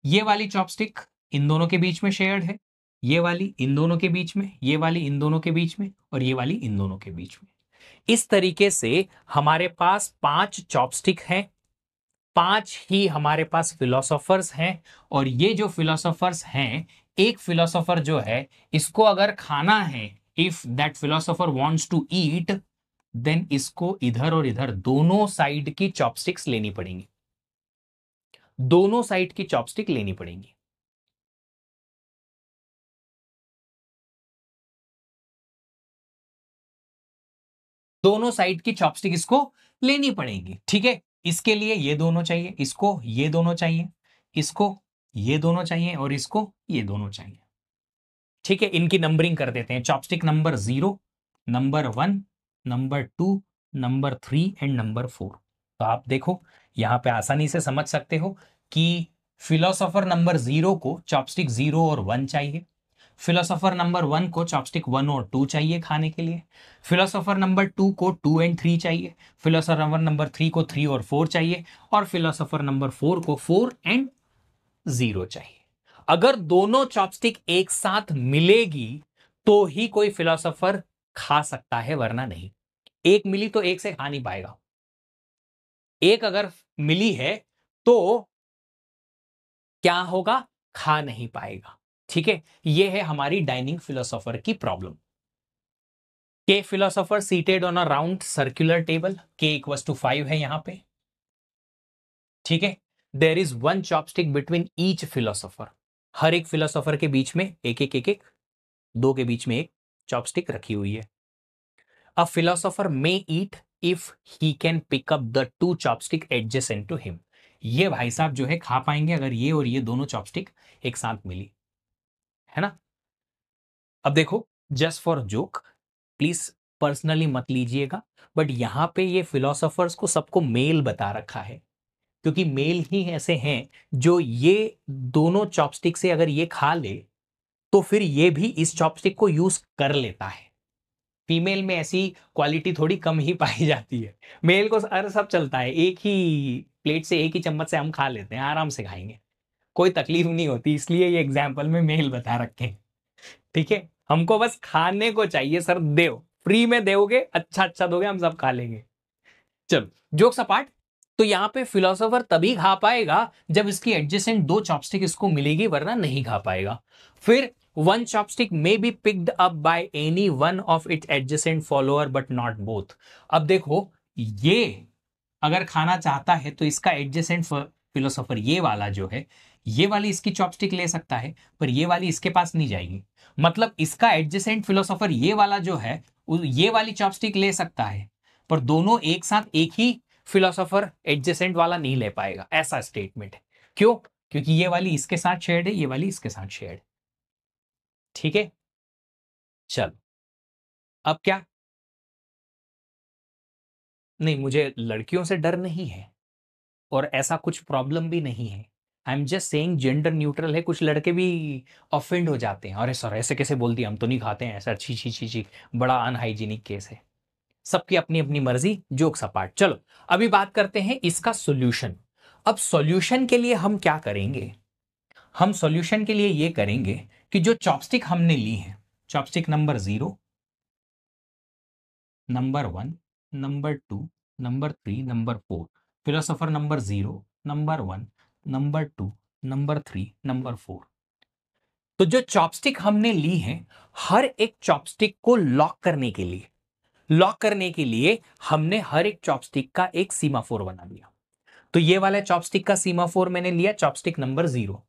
[SPEAKER 1] ये वाली चॉपस्टिक इन दोनों के बीच में शेयर्ड है, ये वाली इन दोनों के बीच में, ये वाली इन दोनों के बीच में, और ये वाली इन दोनों के बीच में। इस तरीके से हमारे पास 5 चॉपस्टिक हैं, 5 ही हमारे पास फिलोसोफर्स हैं। और ये जो फिलोसोफर्स हैं, एक फिलोसोफर जो है, इसको अगर खाना है, if that philosopher wants to eat, then इसको इधर और इधर दोनों साइड की चॉपस्टिक्स लेनी पड़ेंगी, दोनों साइड की चॉपस्टिक लेनी पड़ेंगी। दोनों साइड की चॉपस्टिक इसको लेनी पड़ेगी। ठीक है। इसके लिए ये दोनों चाहिए, इसको ये दोनों चाहिए, इसको ये दोनों चाहिए, और इसको ये दोनों चाहिए। ठीक है। इनकी नंबरिंग कर देते हैं। Chopstick number 0, number 1, number 2, number 3 and number 4। तो आप देखो यहां पे आसानी से समझ सकते हो कि फिलोसोफर नंबर 0 को चॉपस्टिक 0 और 1 चाहिए, फिलोसोफर नंबर 1 को चॉपस्टिक 1 और 2 चाहिए खाने के लिए, फिलोसोफर नंबर 2 को 2 एंड 3 चाहिए, फिलोसोफर नंबर 3 को 3 और 4 चाहिए, और फिलोसोफर नंबर 4 को 4 एंड 0 चाहिए। अगर दोनों चॉपस्टिक एक साथ मिलेगी तो ही कोई फिलोसोफर खा सकता है, वरना नहीं। एक मिली तो एक से खा नहीं पाएगा। एक अगर मिली है तो क्या होगा, खा नहीं पाएगा। ठीक है, यह है हमारी डाइनिंग फिलोसोफर की problem. K philosopher seated on a round circular table, k equals to 5 है यहां पे। ठीक है, there is one chopstick between each philosopher, हर एक फिलोसोफर के बीच में एक एक, दो के बीच में एक चॉपस्टिक रखी हुई है। A philosopher may eat if he can pick up the two chopstick adjacent to him. ये भाई साहब जो है खा पाएंगे अगर ये और ये दोनों चॉपस्टिक एक साथ मिली, है ना। अब देखो, just for joke, please personally मत लीजिएगा, बट यहां पे ये फिलोसोफर्स को सबको मेल बता रखा है, क्योंकि मेल ही ऐसे हैं जो ये दोनों चॉपस्टिक से अगर ये खा ले तो फिर ये भी इस चॉपस्टिक को यूज कर लेता है। फीमेल में ऐसी क्वालिटी थोड़ी कम ही पाई जाती है। मेल को अरे सब चलता है, एक ही प्लेट से एक ही चम्मच से हम खा लेते हैं, आराम से खाएंगे, कोई तकलीफ नहीं होती। इसलिए ये एग्जाम्पल में मेल बता रखे हैं। ठीक है, हमको बस खाने को चाहिए सर, दो फ्री में दोगे, अच्छा अच्छा दोगे, हम सब खा लेंगे। चलो जोक्स अपार्ट, तो यहां पे फिलोसोफर तभी खा पाएगा जब इसकी एडजेसेंट दो चॉपस्टिक इसको मिलेगी, वरना नहीं खा पाएगा। फिर one chopstick may be picked up by any one of its adjacent follower but not both. अब देखो, ये अगर खाना चाहता है तो इसका एडजेसेंट फिलोसोफर ये वाला जो है, ये वाली इसकी चॉपस्टिक ले सकता है, पर ये वाली इसके पास नहीं जाएगी। मतलब इसका एडजेसेंट फिलोसोफर ये वाला जो है ये वाली चॉपस्टिक ले सकता है, पर दोनों एक साथ एक ही फिलोसोफर एडजेसेंट वाला नहीं ले पाएगा, ऐसा स्टेटमेंट है। क्यों? क्योंकि ये वाली इसके साथ शेयर्ड है, ये वाली इसके साथ शेयर्ड। ठीक है, चल अब क्या, नहीं मुझे लड़कियों से डर नहीं है और ऐसा कुछ प्रॉब्लम भी नहीं है। I am just saying gender neutral है। कुछ लड़के भी ऑफेंड हो जाते हैं, अरे सर ऐसे कैसे बोल दिया, हम तो नहीं खाते हैं सर, छी छी छी छी, बड़ा अनहाइजीनिक केस है। सबकी अपनी अपनी मर्जी, जोक्स अपार्ट। चलो अभी बात करते हैं इसका सॉल्यूशन। अब सॉल्यूशन के लिए हम क्या करेंगे, हम सॉल्यूशन के लिए ये करेंगे कि जो चॉपस्टिक हमने ली है, chopstick number 0, number 1, number 2, number 3, number 4, philosopher number 0, number 1, number 2, number 3, number 4। तो जो चॉपस्टिक हमने ली है, हर एक चॉपस्टिक को लॉक करने के लिए हमने हर एक चॉपस्टिक का एक सीमाफोर बना लिया। तो ये वाला चॉपस्टिक का सीमाफोर मैंने लिया चॉपस्टिक नंबर 0,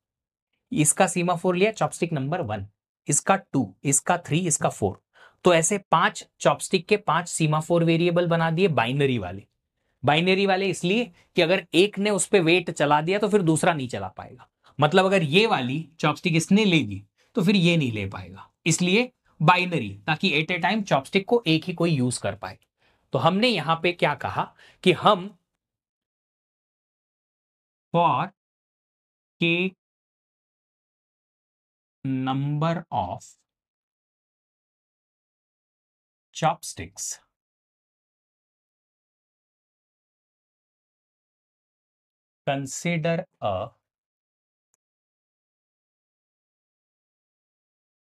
[SPEAKER 1] इसका सीमाफोर लिया चॉपस्टिक नंबर 1, इसका 2, इसका 3, इसका 4। तो ऐसे 5 चॉपस्टिक के 5 सीमाफोर वेरिएबल बना दिए बाइनरी वाले। बाइनरी वाले इसलिए कि अगर एक ने उस पर वेट चला दिया तो फिर दूसरा नहीं चला पाएगा। मतलब अगर ये वाली चॉपस्टिक इसने लेगी तो फिर ये नहीं ले पाएगा, इसलिए बाइनरी, ताकि एट ए टाइम चॉपस्टिक को एक ही कोई यूज कर पाए। तो हमने यहां पे क्या कहा कि हम for k number of chopsticks consider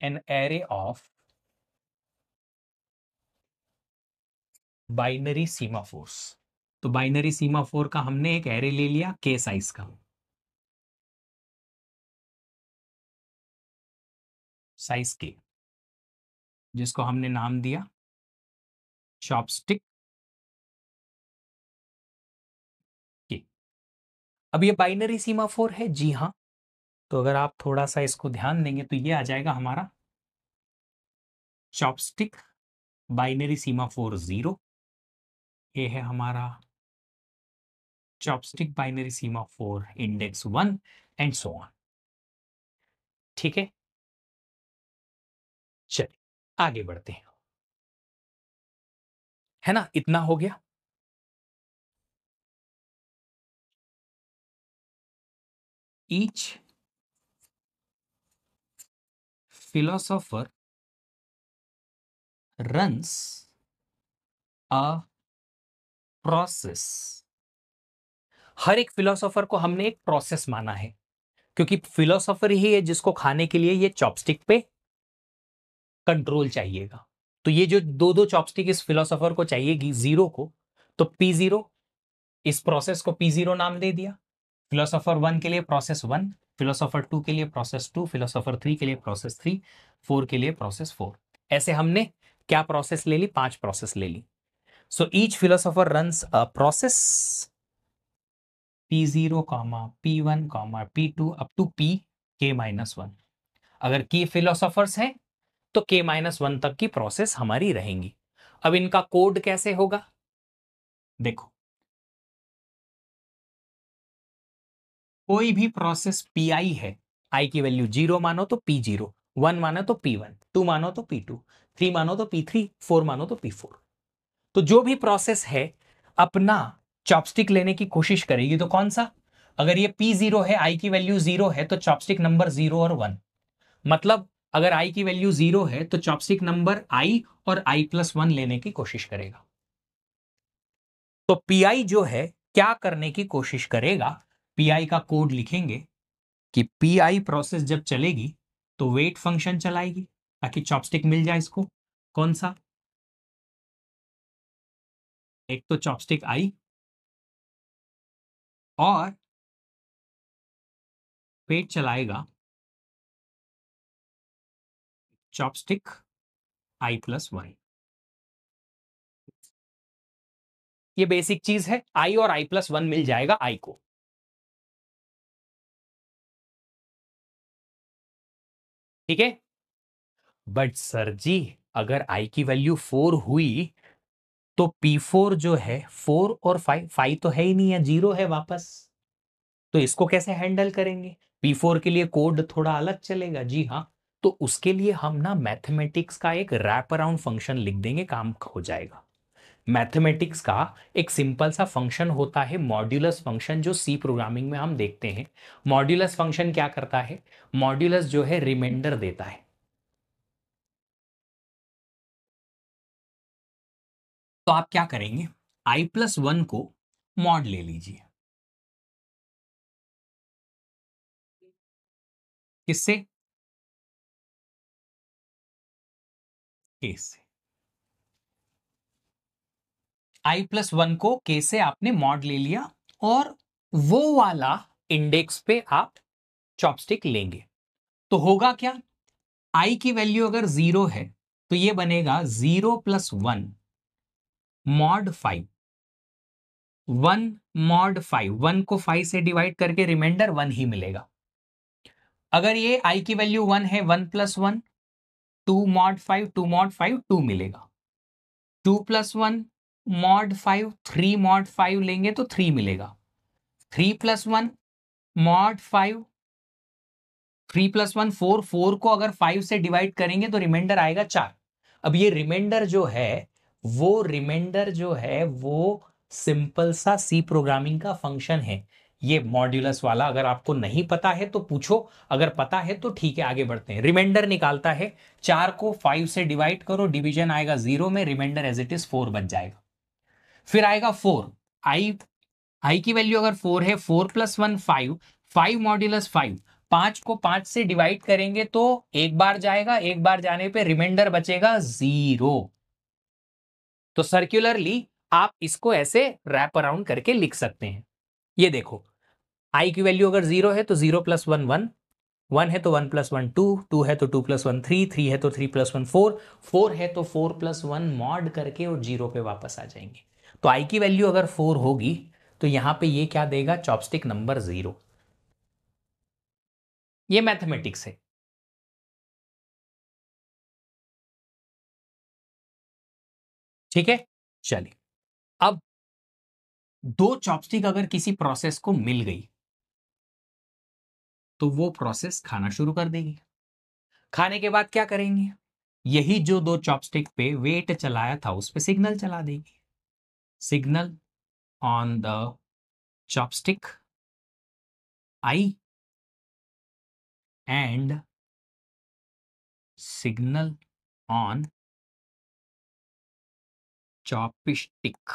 [SPEAKER 1] an array of binary semaphores. तो बाइनरी सीमाफोर का हमने एक एरे ले लिया के साइज का, साइज के, जिसको हमने नाम दिया चॉपस्टिक के। अब ये बाइनरी सीमाफोर है, जी हाँ। तो अगर आप थोड़ा सा इसको ध्यान देंगे तो ये आ जाएगा हमारा चॉपस्टिक बाइनरी सीमाफोर 0, ये है हमारा chopstick binary semaphore index 1 and so on. ठीक है, चलिए आगे बढ़ते हैं, है ना, इतना हो गया। each philosopher runs a process, हर एक फिलोसोफर को हमने एक प्रोसेस माना है क्योंकि फिलोसोफर ही है जिसको खाने के लिए ये चॉपस्टिक पे कंट्रोल चाहिएगा। तो ये जो दो दो चॉपस्टिक इस फिलोसोफर को चाहिएगी जीरो को, तो पी जीरो, इस प्रोसेस को पी जीरो नाम दे दिया। फिलोसोफर वन के लिए प्रोसेस वन, फिलोसोफर टू के लिए प्रोसेस टू, फिलोसोफर थ्री के लिए प्रोसेस थ्री, फोर के लिए प्रोसेस फोर। ऐसे हमने क्या प्रोसेस ले ली? 5 प्रोसेस ले ली। So each philosopher runs a process P0, P1, P2 up to P K-1। अगर की फिलोसोफर्स हैं तो K-1 तक की प्रोसेस हमारी रहेंगी। अब इनका कोड कैसे होगा? देखो, कोई भी प्रोसेस Pi है, I की वैल्यू 0 मानो तो P0, 1 मानो तो P1, 2 मानो तो P2, 3 मानो तो P3, 4 मानो तो P4। तो जो भी प्रोसेस है अपना चॉपस्टिक लेने की कोशिश करेगी तो कौन सा? अगर ये P0 है, I की वैल्यू 0 है, तो चॉपस्टिक नंबर 0 और 1। मतलब अगर I की वैल्यू 0 है तो चॉपस्टिक नंबर I और I+1 लेने की कोशिश करेगा। तो Pi जो है क्या करने की कोशिश करेगा? Pi का कोड लिखेंगे कि Pi प्रोसेस जब चलेगी तो वेट फंक्शन चलाएगी ताकि चॉपस्टिक मिल जाए इसको। कौन सा? एक तो चॉपस्टिक I और वेट चलाएगा चॉपस्टिक I+1। ये बेसिक चीज है, I और I+1 मिल जाएगा I को। ठीक है, बट सर जी अगर I की वैल्यू 4 हुई तो P4 जो है 4 और 5, 5 तो है ही नहीं है, 0 है वापस। तो इसको कैसे हैंडल करेंगे? P4 के लिए कोड थोड़ा अलग चलेगा। जी हाँ, तो उसके लिए हम ना मैथमेटिक्स का एक रैप अराउंड फंक्शन लिख देंगे, काम हो जाएगा। मैथमेटिक्स का एक सिंपल सा फंक्शन होता है मॉड्यूलस फंक्शन, जो सी प्रोग्रामिंग में हम देखते हैं। मॉड्यूलस फंक्शन क्या करता है? मॉड्यूलस जो है रिमाइंडर देता है। तो आप क्या करेंगे? I+1 को मॉड ले लीजिए। किससे? के से। I+1 को के से आपने मॉड ले लिया और वो वाला इंडेक्स पे आप चॉपस्टिक लेंगे तो होगा क्या? I की वैल्यू अगर 0 है तो ये बनेगा 0+1 मॉड 5, 1 मॉड 5, 1 को 5 से डिवाइड करके रिमाइंडर 1 ही मिलेगा। अगर ये I की वैल्यू 1 है, 1+1, 2 मॉड 5, 2 मॉड 5, 2 मिलेगा। 2+1 मॉड 5, 3 मॉड 5 लेंगे तो 3 मिलेगा। 3+1 मॉड 5, 3+1 4, 4 को अगर 5 से डिवाइड करेंगे तो रिमाइंडर आएगा 4। अब ये रिमाइंडर जो है वो सिंपल सा सी प्रोग्रामिंग का फंक्शन है। ये मॉड्यूलस वाला अगर आपको नहीं पता है तो पूछो, अगर पता है तो ठीक है, आगे बढ़ते हैं। रिमाइंडर निकालता है, 4 को 5 से डिवाइड करो, डिवीजन आएगा 0 में, रिमाइंडर एज इट इज 4 बच जाएगा। फिर आएगा 4, आई की वैल्यू अगर 4 है, 4+1 5, 5 मॉड्यूलस 5, 5 को 5 से डिवाइड करेंगे तो एक बार जाएगा, एक बार जाने पे रिमाइंडर बचेगा 0। तो सर्कुलरली आप इसको ऐसे रैप अराउंड करके लिख सकते हैं। ये देखो, आई की वैल्यू अगर 0 है तो 0+1 1, 1 है तो 1+1 2, 2 है तो 2+1 3, 3 है तो 3+1 4, 4 है तो 4+1 मॉड करके और 0 पे वापस आ जाएंगे। तो आई की वैल्यू अगर 4 होगी तो यहां पे ये क्या देगा? Chopstick number 0। ये मैथमेटिक्स है। ठीक है, चलिए। अब दो चॉपस्टिक अगर किसी प्रोसेस को मिल गई तो वो प्रोसेस खाना शुरू कर देगी। खाने के बाद क्या करेंगे? यही जो दो चॉपस्टिक पे वेट चलाया था उस पे सिग्नल चला देगी। Signal on the chopstick I and signal on chopstick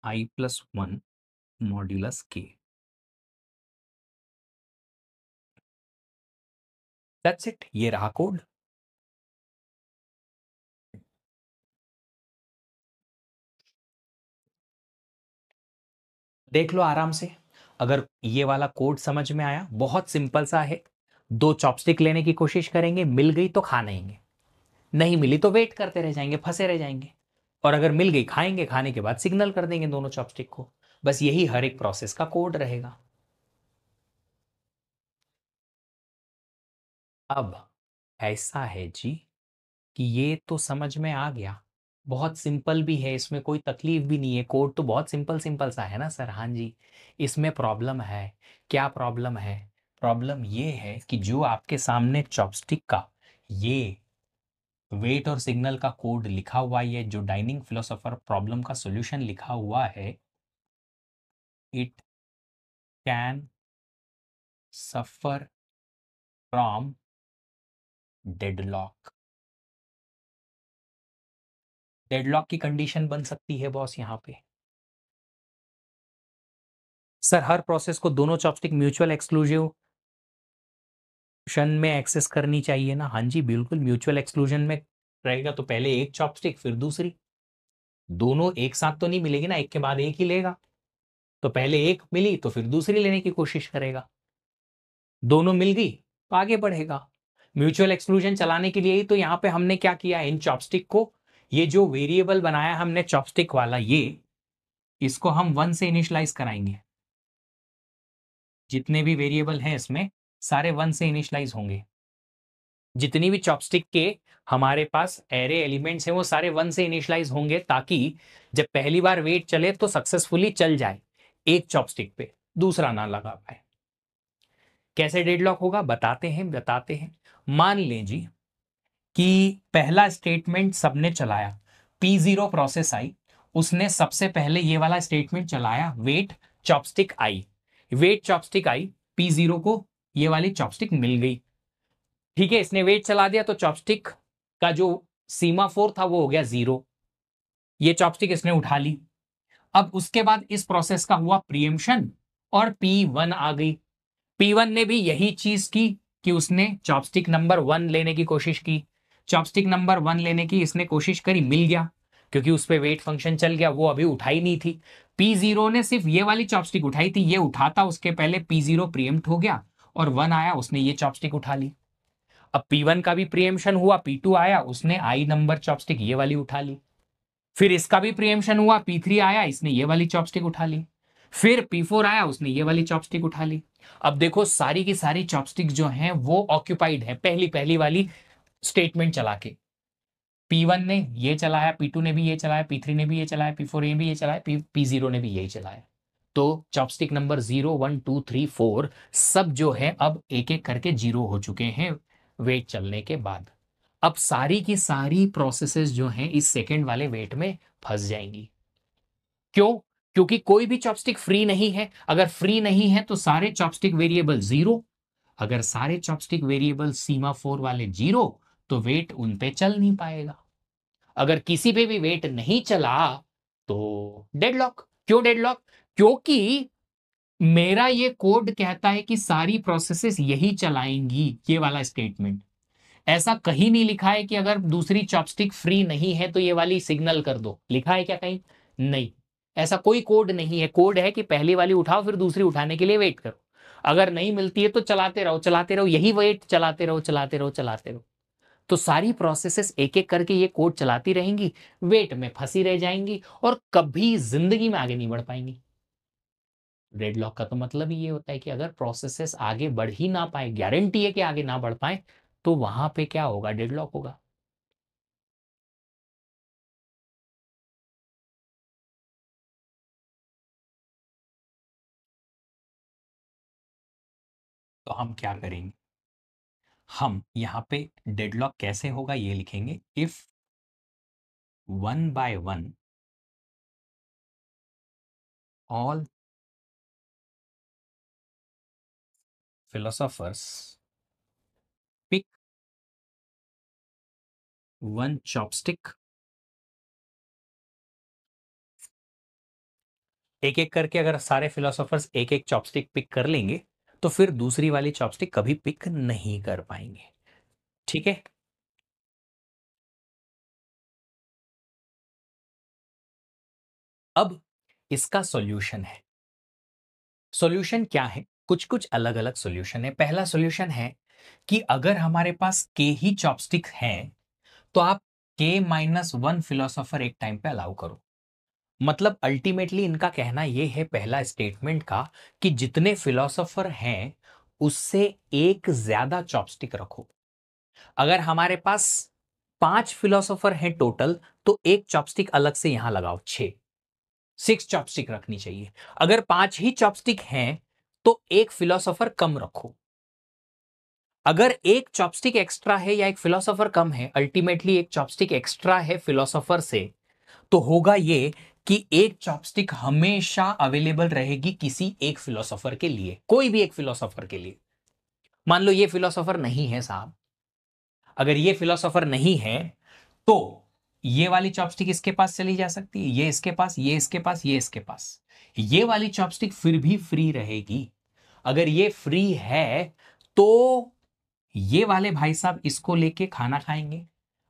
[SPEAKER 1] I+1 modulus k। That's it, ये रहा कोड। देख लो आराम से। अगर ये वाला कोड समझ में आया, बहुत सिंपल सा है। 2 चॉपस्टिक लेने की कोशिश करेंगे, मिल गई तो खा लेंगे, नहीं मिली तो वेट करते रह जाएंगे, फंसे रह जाएंगे। और अगर मिल गई खाएंगे, खाने के बाद सिग्नल कर देंगे दोनों चॉपस्टिक को। बस यही हर एक प्रोसेस का कोड रहेगा। अब ऐसा है जी कि ये तो समझ में आ गया, बहुत सिंपल भी है, इसमें कोई तकलीफ भी नहीं है, कोड तो बहुत सिंपल सिंपल सा है ना सर। हाँ जी, इसमें प्रॉब्लम है। क्या प्रॉब्लम है? प्रॉब्लम ये है कि जो आपके सामने चॉपस्टिक का ये वेट और सिग्नल का कोड लिखा हुआ है, ये जो डाइनिंग फिलोसोफर प्रॉब्लम का सॉल्यूशन लिखा हुआ है, it can suffer from deadlock. Deadlock की कंडीशन बन सकती है बॉस यहाँ पे। सर हर प्रोसेस को दोनों चॉपस्टिक म्यूचुअल एक्सक्लूसिव में एक्सेस करनी चाहिए ना। हाँ जी बिल्कुल, म्यूचुअल एक्सक्लूजन में रहेगा तो पहले एक चॉपस्टिक फिर दूसरी, दोनों एक साथ तो नहीं मिलेगी ना, एक के बाद एक ही लेगा। तो पहले एक मिली तो फिर दूसरी लेने की कोशिश करेगा, दोनों मिल गई तो आगे बढ़ेगा। म्यूचुअल एक्सक्लूजन चलाने के लिए ही तो यहाँ पे हमने क्या किया, इन चॉपस्टिक को, ये जो वेरिएबल बनाया हमने चॉपस्टिक वाला, ये इसको हम 1 से इनिशियलाइज कराएंगे। जितने भी वेरिएबल हैं इसमें सारे 1 से इनिशियलाइज होंगे। जितनी भी चॉपस्टिक के हमारे पास एरे एलिमेंट्स हैं वो सारे 1 से इनिशियलाइज होंगे, ताकि जब पहली बार वेट चले तो सक्सेसफुली चल जाए एक चॉपस्टिक पे, दूसरा ना लगा पाए। कैसे डेडलॉक होगा बताते हैं। मान लें जी कि पहला स्टेटमेंट सबने चलाया, P0 प्रोसेस आई, उसने सबसे पहले ये वाला स्टेटमेंट चलाया, वेट चॉपस्टिक आई। वेट चॉपस्टिक आई, P0 को ये वाली चॉपस्टिक मिल गई। ठीक है, इसने वेट चला दिया तो चॉपस्टिक का जो सीमा फोर था वो हो गया 0। ये चॉपस्टिक इसने उठा ली। अब उसके बाद इस प्रोसेस का हुआ प्रीएम्पशन और P1 आ गई। P1 ने भी यही चीज की कि उसने चॉपस्टिक नंबर 1 लेने की कोशिश की। चॉपस्टिक नंबर 1 लेने की इसने कोशिश करी, मिल गया, क्योंकि उस पर वेट फंक्शन चल गया, वो अभी उठाई नहीं थी। P0 ने सिर्फ ये वाली चॉपस्टिक उठाई थी, ये उठाता उसके पहले P0 प्रीएम्प्ट हो गया और 1 आया, उसने ये चॉपस्टिक उठा ली। अब P1 का भी प्रीएम्पशन हुआ, P2 आया, उसने आई नंबर चॉपस्टिक ये वाली उठा ली। फिर इसका भी प्रीएम्पशन हुआ, P3 आया, इसने ये वाली चॉपस्टिक उठा ली। फिर P4 आया, उसने ये वाली चॉपस्टिक उठा ली। अब देखो सारी की सारी चॉपस्टिक जो हैं वो ऑक्यूपाइड है पहली पहली वाली स्टेटमेंट चला के। P1 ने ये चलाया, P2 ने भी ये चलाया, P3 ने भी ये चलाया, P4 ने भी ये चलाया, P0 ने भी यही चलाया। तो चॉपस्टिक नंबर 0 1 2 3 4 सब जो है अब एक एक करके 0 हो चुके हैं वेट चलने के बाद। अब सारी की सारी प्रोसेसेस जो हैं इस सेकंड वाले वेट में फंस जाएंगी। क्यों? क्योंकि कोई भी चॉपस्टिक फ्री नहीं है। अगर फ्री नहीं है तो सारे चॉपस्टिक वेरिएबल 0। अगर सारे चॉपस्टिक वेरिएबल सीमा 4 वाले 0 तो वेट उन पे चल नहीं पाएगा। अगर किसी पे भी वेट नहीं चला तो डेडलॉक। क्यों डेडलॉक? क्योंकि मेरा ये कोड कहता है कि सारी प्रोसेसेस यही चलाएंगी, ये वाला स्टेटमेंट। ऐसा कहीं नहीं लिखा है कि अगर दूसरी चॉपस्टिक फ्री नहीं है तो ये वाली सिग्नल कर दो, लिखा है क्या कहीं? नहीं, ऐसा कोई कोड नहीं है। कोड है कि पहली वाली उठाओ फिर दूसरी उठाने के लिए वेट करो, अगर नहीं मिलती है तो चलाते रहो चलाते रहो, यही वेट चलाते रहो चलाते रहो चलाते रहो। तो सारी प्रोसेसेस एक एक करके ये कोड चलाती रहेंगी, वेट में फंसी रह जाएंगी और कभी जिंदगी में आगे नहीं बढ़ पाएंगी। डेडलॉक का तो मतलब ही ये होता है कि अगर प्रोसेसेस आगे बढ़ ही ना पाए, गारंटी है कि आगे ना बढ़ पाए, तो वहां पे क्या होगा? डेडलॉक होगा। तो हम क्या करेंगे, हम यहां पे डेडलॉक कैसे होगा ये लिखेंगे, if 1 by 1 all philosophers 1 chopstick, एक एक करके अगर सारे फिलोसोफर्स एक एक चॉपस्टिक पिक कर लेंगे तो फिर दूसरी वाली चॉपस्टिक कभी पिक नहीं कर पाएंगे। ठीक है, अब इसका सॉल्यूशन है। सॉल्यूशन क्या है? कुछ कुछ अलग अलग सॉल्यूशन है। पहला सॉल्यूशन है कि अगर हमारे पास के ही चॉपस्टिक हैं तो आप K-1 फिलोसोफर एक टाइम पे अलाउ करो। मतलब अल्टीमेटली इनका कहना यह है, पहला स्टेटमेंट का, कि जितने फिलोसोफर हैं उससे एक ज्यादा चॉपस्टिक रखो। अगर हमारे पास 5 फिलोसोफर हैं टोटल तो एक चॉपस्टिक अलग से यहां लगाओ, 6 चॉपस्टिक रखनी चाहिए। अगर 5 ही चॉपस्टिक हैं तो एक फिलोसोफर कम रखो। अगर एक चॉपस्टिक एक्स्ट्रा है या एक फिलोसोफर कम है, अल्टीमेटली एक चॉपस्टिक एक्स्ट्रा है फिलोसोफर से, तो होगा ये कि एक चॉपस्टिक हमेशा अवेलेबल रहेगी किसी एक फिलोसोफर के लिए, कोई भी एक फिलोसोफर के लिए। मान लो ये फिलोसोफर नहीं है साहब, अगर ये फिलोसोफर नहीं है तो ये वाली चॉपस्टिक इसके पास चली जा सकती है, ये इसके पास, ये इसके पास, ये इसके पास। ये वाली चॉपस्टिक फिर भी फ्री रहेगी। अगर ये फ्री है तो ये वाले भाई साहब इसको लेके खाना खाएंगे,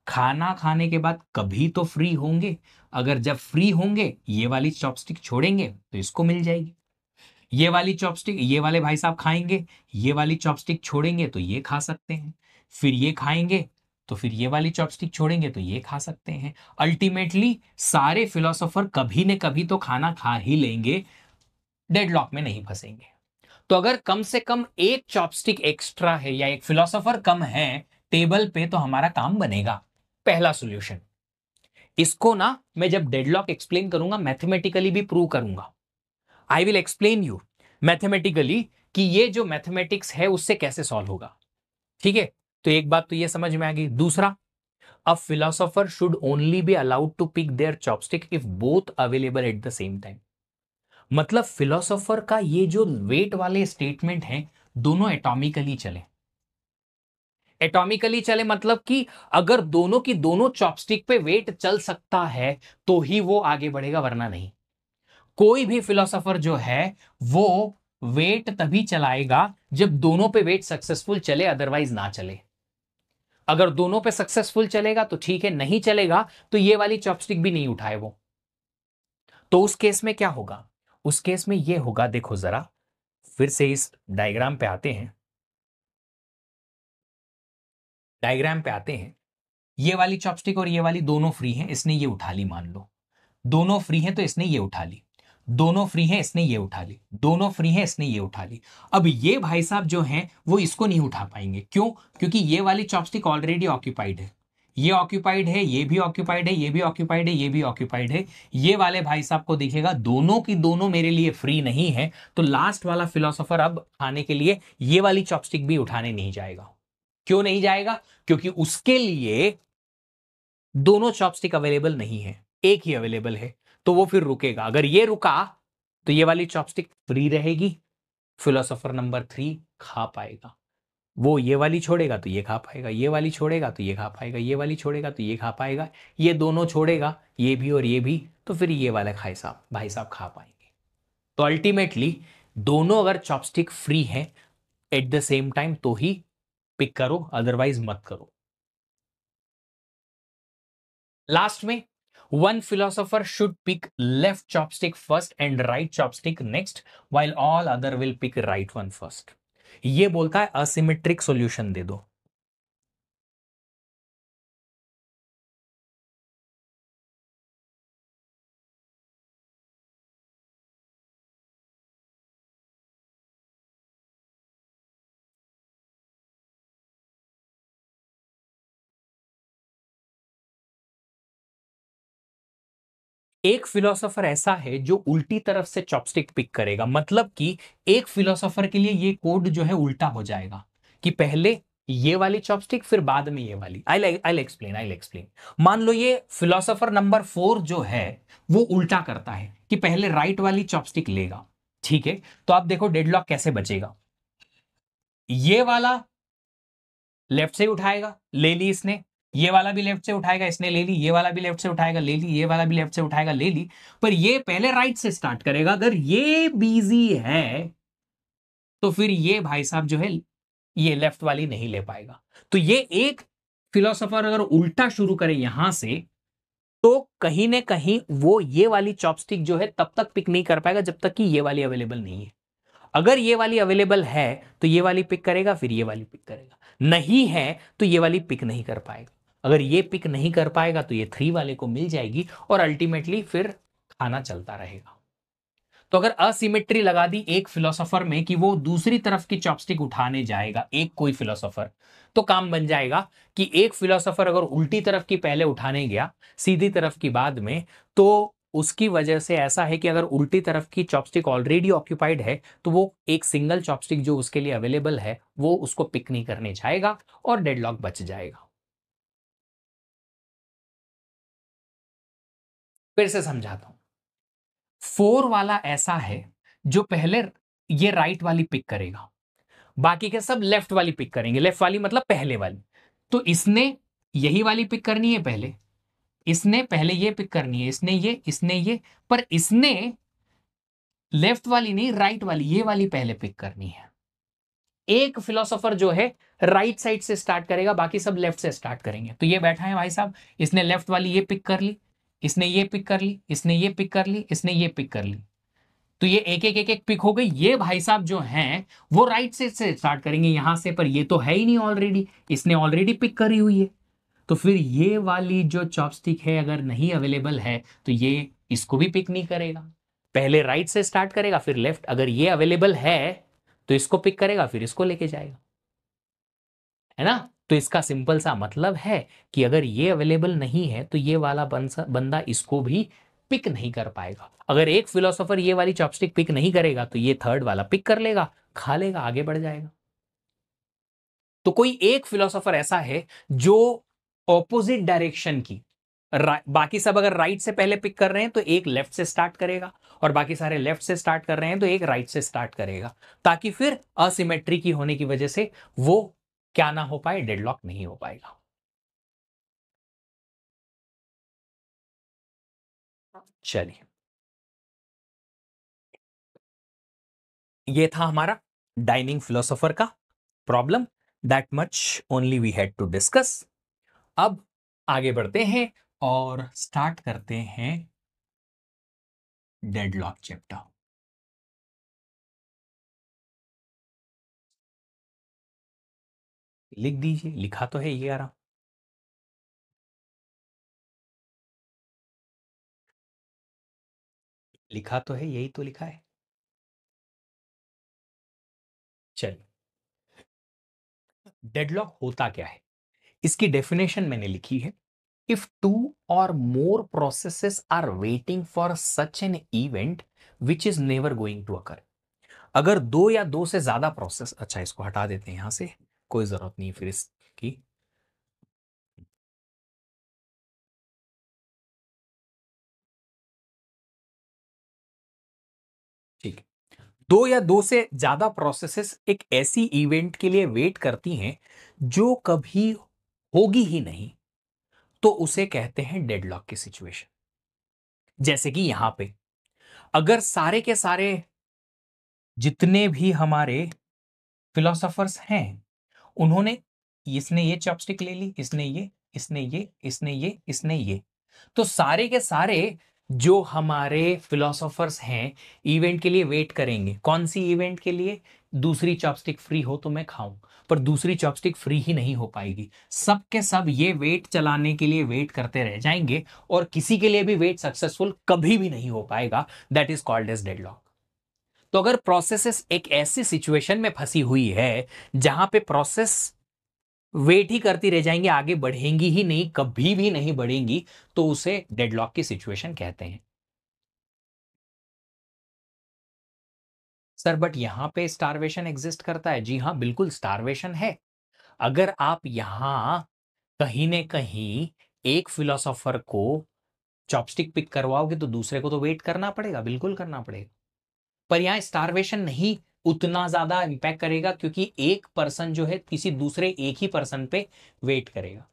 [SPEAKER 1] खाना खाने के बाद कभी तो फ्री होंगे। अगर जब फ्री होंगे ये वाली चॉपस्टिक छोड़ेंगे तो इसको मिल जाएगी। ये वाली चॉपस्टिक ये वाले भाई साहब खाएंगे, ये वाली चॉपस्टिक छोड़ेंगे तो ये खा सकते हैं, फिर ये खाएंगे तो फिर ये वाली चॉपस्टिक छोड़ेंगे तो ये खा सकते हैं। अल्टीमेटली सारे फिलोसोफर कभी न कभी तो खाना खा ही लेंगे, डेडलॉक में नहीं फंसेंगे। तो अगर कम से कम एक चॉपस्टिक एक्स्ट्रा है या एक फिलोसोफर कम है टेबल पे तो हमारा काम बनेगा। पहला सॉल्यूशन। इसको ना मैं जब डेडलॉक एक्सप्लेन करूंगा मैथमेटिकली भी प्रूव करूंगा। I will explain you mathematically कि ये जो मैथमेटिक्स है उससे कैसे सॉल्व होगा। ठीक है, तो एक बात तो ये समझ में आ गई। दूसरा, a philosopher should only be allowed to pick their chopstick if both available at the same time. मतलब फिलोसोफर का ये जो वेट वाले स्टेटमेंट हैं दोनों एटॉमिकली चले। एटॉमिकली चले मतलब कि अगर दोनों की दोनों चॉपस्टिक पे वेट चल सकता है तो ही वो आगे बढ़ेगा, वरना नहीं। कोई भी फिलोसोफर जो है वो वेट तभी चलाएगा जब दोनों पे वेट सक्सेसफुल चले, अदरवाइज ना चले। अगर दोनों पे सक्सेसफुल चलेगा तो ठीक है, नहीं चलेगा तो ये वाली चॉपस्टिक भी नहीं उठाए वो। तो उस केस में क्या होगा? उस केस में ये होगा, देखो जरा फिर से इस डायग्राम पे आते हैं। डायग्राम पे आते हैं। ये वाली चॉपस्टिक और ये वाली दोनों फ्री हैं, इसने ये उठा ली। मान लो दोनों फ्री हैं तो इसने ये उठा ली, दोनों फ्री हैं इसने ये उठा ली, दोनों फ्री हैं इसने ये उठा ली। अब ये भाई साहब जो हैं वो इसको नहीं उठा पाएंगे। क्यों? क्योंकि ये वाली चॉपस्टिक ऑलरेडी ऑक्यूपाइड है, ये ऑक्यूपाइड है, ये भी ऑक्यूपाइड है, ये भी ऑक्यूपाइड है, ये भी ऑक्यूपाइड है। ये वाले भाई साहब को दिखेगा दोनों की दोनों मेरे लिए फ्री नहीं है, तो लास्ट वाला फिलोसोफर अब खाने के लिए ये वाली चॉपस्टिक भी उठाने नहीं जाएगा। क्यों नहीं जाएगा? क्योंकि उसके लिए दोनों चॉपस्टिक अवेलेबल नहीं है, एक ही अवेलेबल है, तो वो फिर रुकेगा। अगर ये रुका तो ये वाली चॉपस्टिक फ्री रहेगी, फिलोसोफर नंबर 3 खा पाएगा। वो ये वाली छोड़ेगा तो ये खा पाएगा, ये वाली छोड़ेगा तो ये खा पाएगा, ये वाली छोड़ेगा तो ये खा पाएगा, ये दोनों छोड़ेगा, ये भी और ये भी, तो फिर ये वाले भाई साहब खा पाएंगे। तो अल्टीमेटली दोनों अगर चॉपस्टिक फ्री है एट द सेम टाइम तो ही पिक करो, अदरवाइज मत करो। लास्ट में, one philosopher should pick left chopstick first and right chopstick next, while all other will pick right one first. ये बोलता है असिमेट्रिक सॉल्यूशन दे दो। एक फिलोसोफर ऐसा है जो उल्टी तरफ से चॉपस्टिक पिक करेगा, मतलब कि एक फिलोसोफर के लिए ये कोड जो है उल्टा हो जाएगा कि पहले ये वाली चॉपस्टिक फिर बाद में ये वाली। I explain. मान लो ये फिलोसोफर नंबर 4 जो है वो उल्टा करता है कि पहले राइट वाली चॉपस्टिक लेगा। ठीक है, तो आप देखो डेडलॉक कैसे बचेगा। ये वाला लेफ्ट से उठाएगा, ले ली इसने, ये वाला भी लेफ्ट से उठाएगा, इसने ले ली, ये वाला भी लेफ्ट से उठाएगा, ले ली, ये वाला भी लेफ्ट से उठाएगा, ले ली, पर ये पहले राइट से स्टार्ट करेगा। अगर ये बिजी है तो फिर ये भाई साहब जो है ये लेफ्ट वाली नहीं ले पाएगा। तो ये एक फिलोसोफर अगर उल्टा शुरू करे यहां से, तो कहीं ना कहीं वो ये वाली चॉपस्टिक जो है तब तक पिक नहीं कर पाएगा जब तक कि ये वाली अवेलेबल नहीं है। अगर ये वाली अवेलेबल है तो ये वाली पिक करेगा, फिर ये वाली पिक करेगा, नहीं है तो ये वाली पिक नहीं कर पाएगा। अगर ये पिक नहीं कर पाएगा तो ये 3 वाले को मिल जाएगी और अल्टीमेटली फिर खाना चलता रहेगा। तो अगर असिमेट्री लगा दी एक फिलोसोफर में कि वो दूसरी तरफ की चॉपस्टिक उठाने जाएगा, एक कोई फिलोसोफर, तो काम बन जाएगा कि एक फिलोसोफर अगर उल्टी तरफ की पहले उठाने गया, सीधी तरफ की बाद में, तो उसकी वजह से ऐसा है कि अगर उल्टी तरफ की चॉपस्टिक ऑलरेडी ऑक्यूपाइड है तो वो एक सिंगल चॉपस्टिक जो उसके लिए अवेलेबल है वो उसको पिक नहीं करने जाएगा और डेडलॉक बच जाएगा। फिर से समझाता हूं। 4 वाला ऐसा है जो पहले ये राइट वाली पिक करेगा, बाकी के सब लेफ्ट वाली पिक करेंगे। लेफ्ट वाली मतलब पहले वाली। तो इसने यही वाली पिक करनी है पहले, इसने पहले ये पिक करनी है, इसने ये, पर इसने लेफ्ट वाली नहीं, राइट वाली, ये वाली पहले पिक करनी है। एक फिलोसोफर जो है राइट साइड से स्टार्ट करेगा, बाकी सब लेफ्ट से स्टार्ट करेंगे। तो ये बैठा है भाई साहब, इसने लेफ्ट वाली ये पिक कर ली, इसने ये पिक कर ली, इसने ये पिक कर ली, इसने ये पिक कर ली। तो ये एक एक पिक हो गई। ये भाई साहब जो हैं वो राइट से स्टार्ट करेंगे यहां से, पर ये तो है ही नहीं ऑलरेडी, इसने ऑलरेडी पिक करी हुई है। तो फिर ये वाली जो चॉपस्टिक है अगर नहीं अवेलेबल है तो ये इसको भी पिक नहीं करेगा। पहले राइट से स्टार्ट करेगा फिर लेफ्ट। अगर ये अवेलेबल है तो इसको पिक करेगा, फिर इसको लेके जाएगा, है ना। तो इसका सिंपल सा मतलब है कि अगर ये अवेलेबल नहीं है तो ये वाला बंदा इसको भी पिक नहीं कर पाएगा। अगर एक फिलोसोफर ये वाली चॉपस्टिक पिक नहीं करेगा तो ये थर्ड वाला पिक कर लेगा, खा लेगा, आगे बढ़ जाएगा। तो कोई एक फिलोसोफर ऐसा है जो ऑपोजिट डायरेक्शन की, बाकी सब अगर राइट से पहले पिक कर रहे हैं तो एक लेफ्ट से स्टार्ट करेगा, और बाकी सारे लेफ्ट से स्टार्ट कर रहे हैं तो एक राइट से स्टार्ट करेगा, ताकि फिर असिमेट्री की होने की वजह से वो क्या ना हो पाए, डेडलॉक नहीं हो पाएगा। चलिए, ये था हमारा डाइनिंग फिलोसोफर का problem. That much only we had to discuss. अब आगे बढ़ते हैं और स्टार्ट करते हैं डेडलॉक चैप्टर। लिख दीजिए, लिखा तो है ये आ रहा, लिखा तो है, यही तो लिखा है। चलिए, डेडलॉक होता क्या है, इसकी डेफिनेशन मैंने लिखी है। If two or more processes are waiting for such an event which is never going to occur. अगर दो या दो से ज्यादा प्रोसेस, अच्छा इसको हटा देते हैं यहां से, कोई जरूरत नहीं फिर इसकी। ठीक है, दो या दो से ज्यादा प्रोसेसेस एक ऐसी इवेंट के लिए वेट करती हैं जो कभी होगी ही नहीं, तो उसे कहते हैं डेडलॉक की सिचुएशन। जैसे कि यहां पे अगर सारे के सारे जितने भी हमारे फिलोसोफर्स हैं उन्होंने, इसने ये चॉपस्टिक ले ली, इसने ये, इसने ये, इसने ये, इसने ये, तो सारे के सारे जो हमारे फिलोसोफर्स हैं इवेंट के लिए वेट करेंगे। कौन सी इवेंट के लिए? दूसरी चॉपस्टिक फ्री हो तो मैं खाऊं, पर दूसरी चॉपस्टिक फ्री ही नहीं हो पाएगी। सब के सब ये वेट चलाने के लिए वेट करते रह जाएंगे और किसी के लिए भी वेट सक्सेसफुल कभी भी नहीं हो पाएगा। That is called as deadlock. तो अगर प्रोसेसेस एक ऐसी सिचुएशन में फंसी हुई है जहां पे प्रोसेस वेट ही करती रह जाएंगी, आगे बढ़ेंगी ही नहीं, कभी भी नहीं बढ़ेंगी, तो उसे डेडलॉक की सिचुएशन कहते हैं। सर बट यहां पे स्टारवेशन एग्जिस्ट करता है। जी हां, बिल्कुल स्टारवेशन है। अगर आप यहां कहीं न कहीं एक फिलोसोफर को चॉपस्टिक पिक करवाओगे तो दूसरे को तो वेट करना पड़ेगा, बिल्कुल करना पड़ेगा। पर यहां स्टारवेशन नहीं उतना ज्यादा इंपैक्ट करेगा, क्योंकि एक पर्सन जो है किसी दूसरे एक ही पर्सन पे वेट करेगा।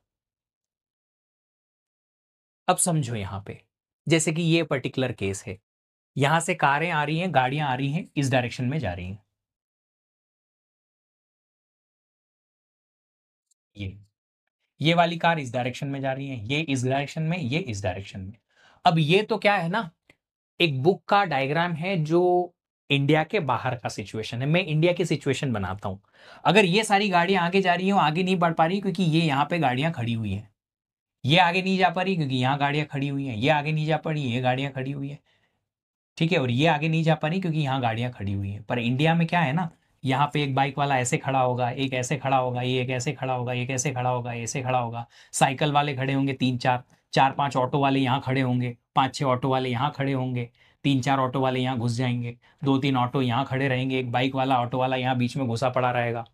[SPEAKER 1] अब समझो यहां पे, जैसे कि ये पर्टिकुलर केस है, यहां से कारें आ रही हैं, गाड़ियां आ रही हैं, इस डायरेक्शन में जा रही हैं, ये वाली कार इस डायरेक्शन में जा रही है, ये इस डायरेक्शन में, ये इस डायरेक्शन में। अब ये तो क्या है ना, एक बुक का डायग्राम है जो इंडिया के बाहर का सिचुएशन है। मैं इंडिया की सिचुएशन बनाता हूं। अगर ये सारी गाड़ियां आगे जा रही हैं, वो आगे नहीं बढ़ पा रही क्योंकि ये यहाँ पे गाड़ियां खड़ी हुई हैं। ये आगे नहीं जा पा रही क्योंकि यहाँ गाड़ियां खड़ी हुई हैं। ये आगे नहीं जा पा रही, ये गाड़ियां खड़ी हुई है। ठीक है, और ये आगे नहीं जा पा रही क्योंकि यहाँ गाड़ियां खड़ी हुई हैं। पर इंडिया में क्या है ना, यहाँ पे एक बाइक वाला ऐसे खड़ा होगा, एक ऐसे खड़ा होगा, ये एक ऐसे खड़ा होगा, एक ऐसे खड़ा होगा, ऐसे खड़ा होगा। साइकिल वाले खड़े होंगे तीन चार, चार पांच ऑटो वाले यहाँ खड़े होंगे, पांच छह ऑटो वाले यहाँ खड़े होंगे, तीन चार ऑटो वाले यहाँ घुस जाएंगे, दो तीन ऑटो यहाँ खड़े रहेंगे, एक बाइक वाला ऑटो वाला यहाँ बीच में घुसा पड़ा रहेगा।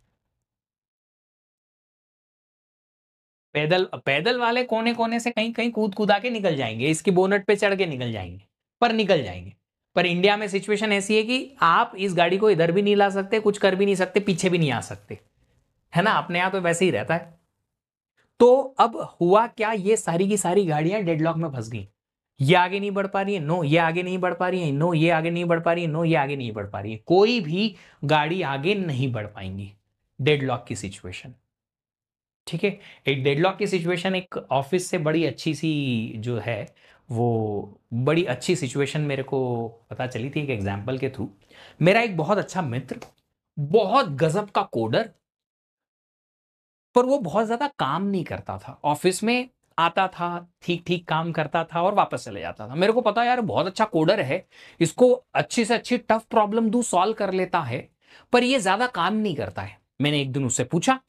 [SPEAKER 1] पैदल पैदल वाले कोने कोने से कहीं कहीं कूद कूदा के निकल जाएंगे, इसकी बोनट पे चढ़ के निकल जाएंगे, पर निकल जाएंगे। पर इंडिया में सिचुएशन ऐसी है कि आप इस गाड़ी को इधर भी नहीं ला सकते, कुछ कर भी नहीं सकते, पीछे भी नहीं आ सकते, है ना, अपने यहाँ तो वैसे ही रहता है। तो अब हुआ क्या, ये सारी की सारी गाड़ियां डेडलॉक में फंस गई। ये आगे नहीं बढ़ पा रही है, नो, ये आगे नहीं बढ़ पा रही है, नो, ये आगे नहीं बढ़ पा रही है, नो, ये आगे नहीं बढ़ पा रही है, कोई भी गाड़ी आगे नहीं बढ़ पाएंगी। डेडलॉक की सिचुएशन। ठीक है, एक डेडलॉक की सिचुएशन एक ऑफिस से बड़ी अच्छी सी जो है, वो बड़ी अच्छी सिचुएशन मेरे को पता चली थी एक एग्जाम्पल के थ्रू। मेरा एक बहुत अच्छा मित्र, बहुत गजब का कोडर, पर वो बहुत ज्यादा काम नहीं करता था ऑफिस में। आता था, ठीक ठीक काम करता था और वापस चले जाता था। मेरे को पता यार बहुत अच्छा कोडर है, इसको अच्छी से अच्छी टफ प्रॉब्लम दू सॉल्व कर लेता है, पर ये ज्यादा काम नहीं करता है। मैंने एक दिन उससे पूछा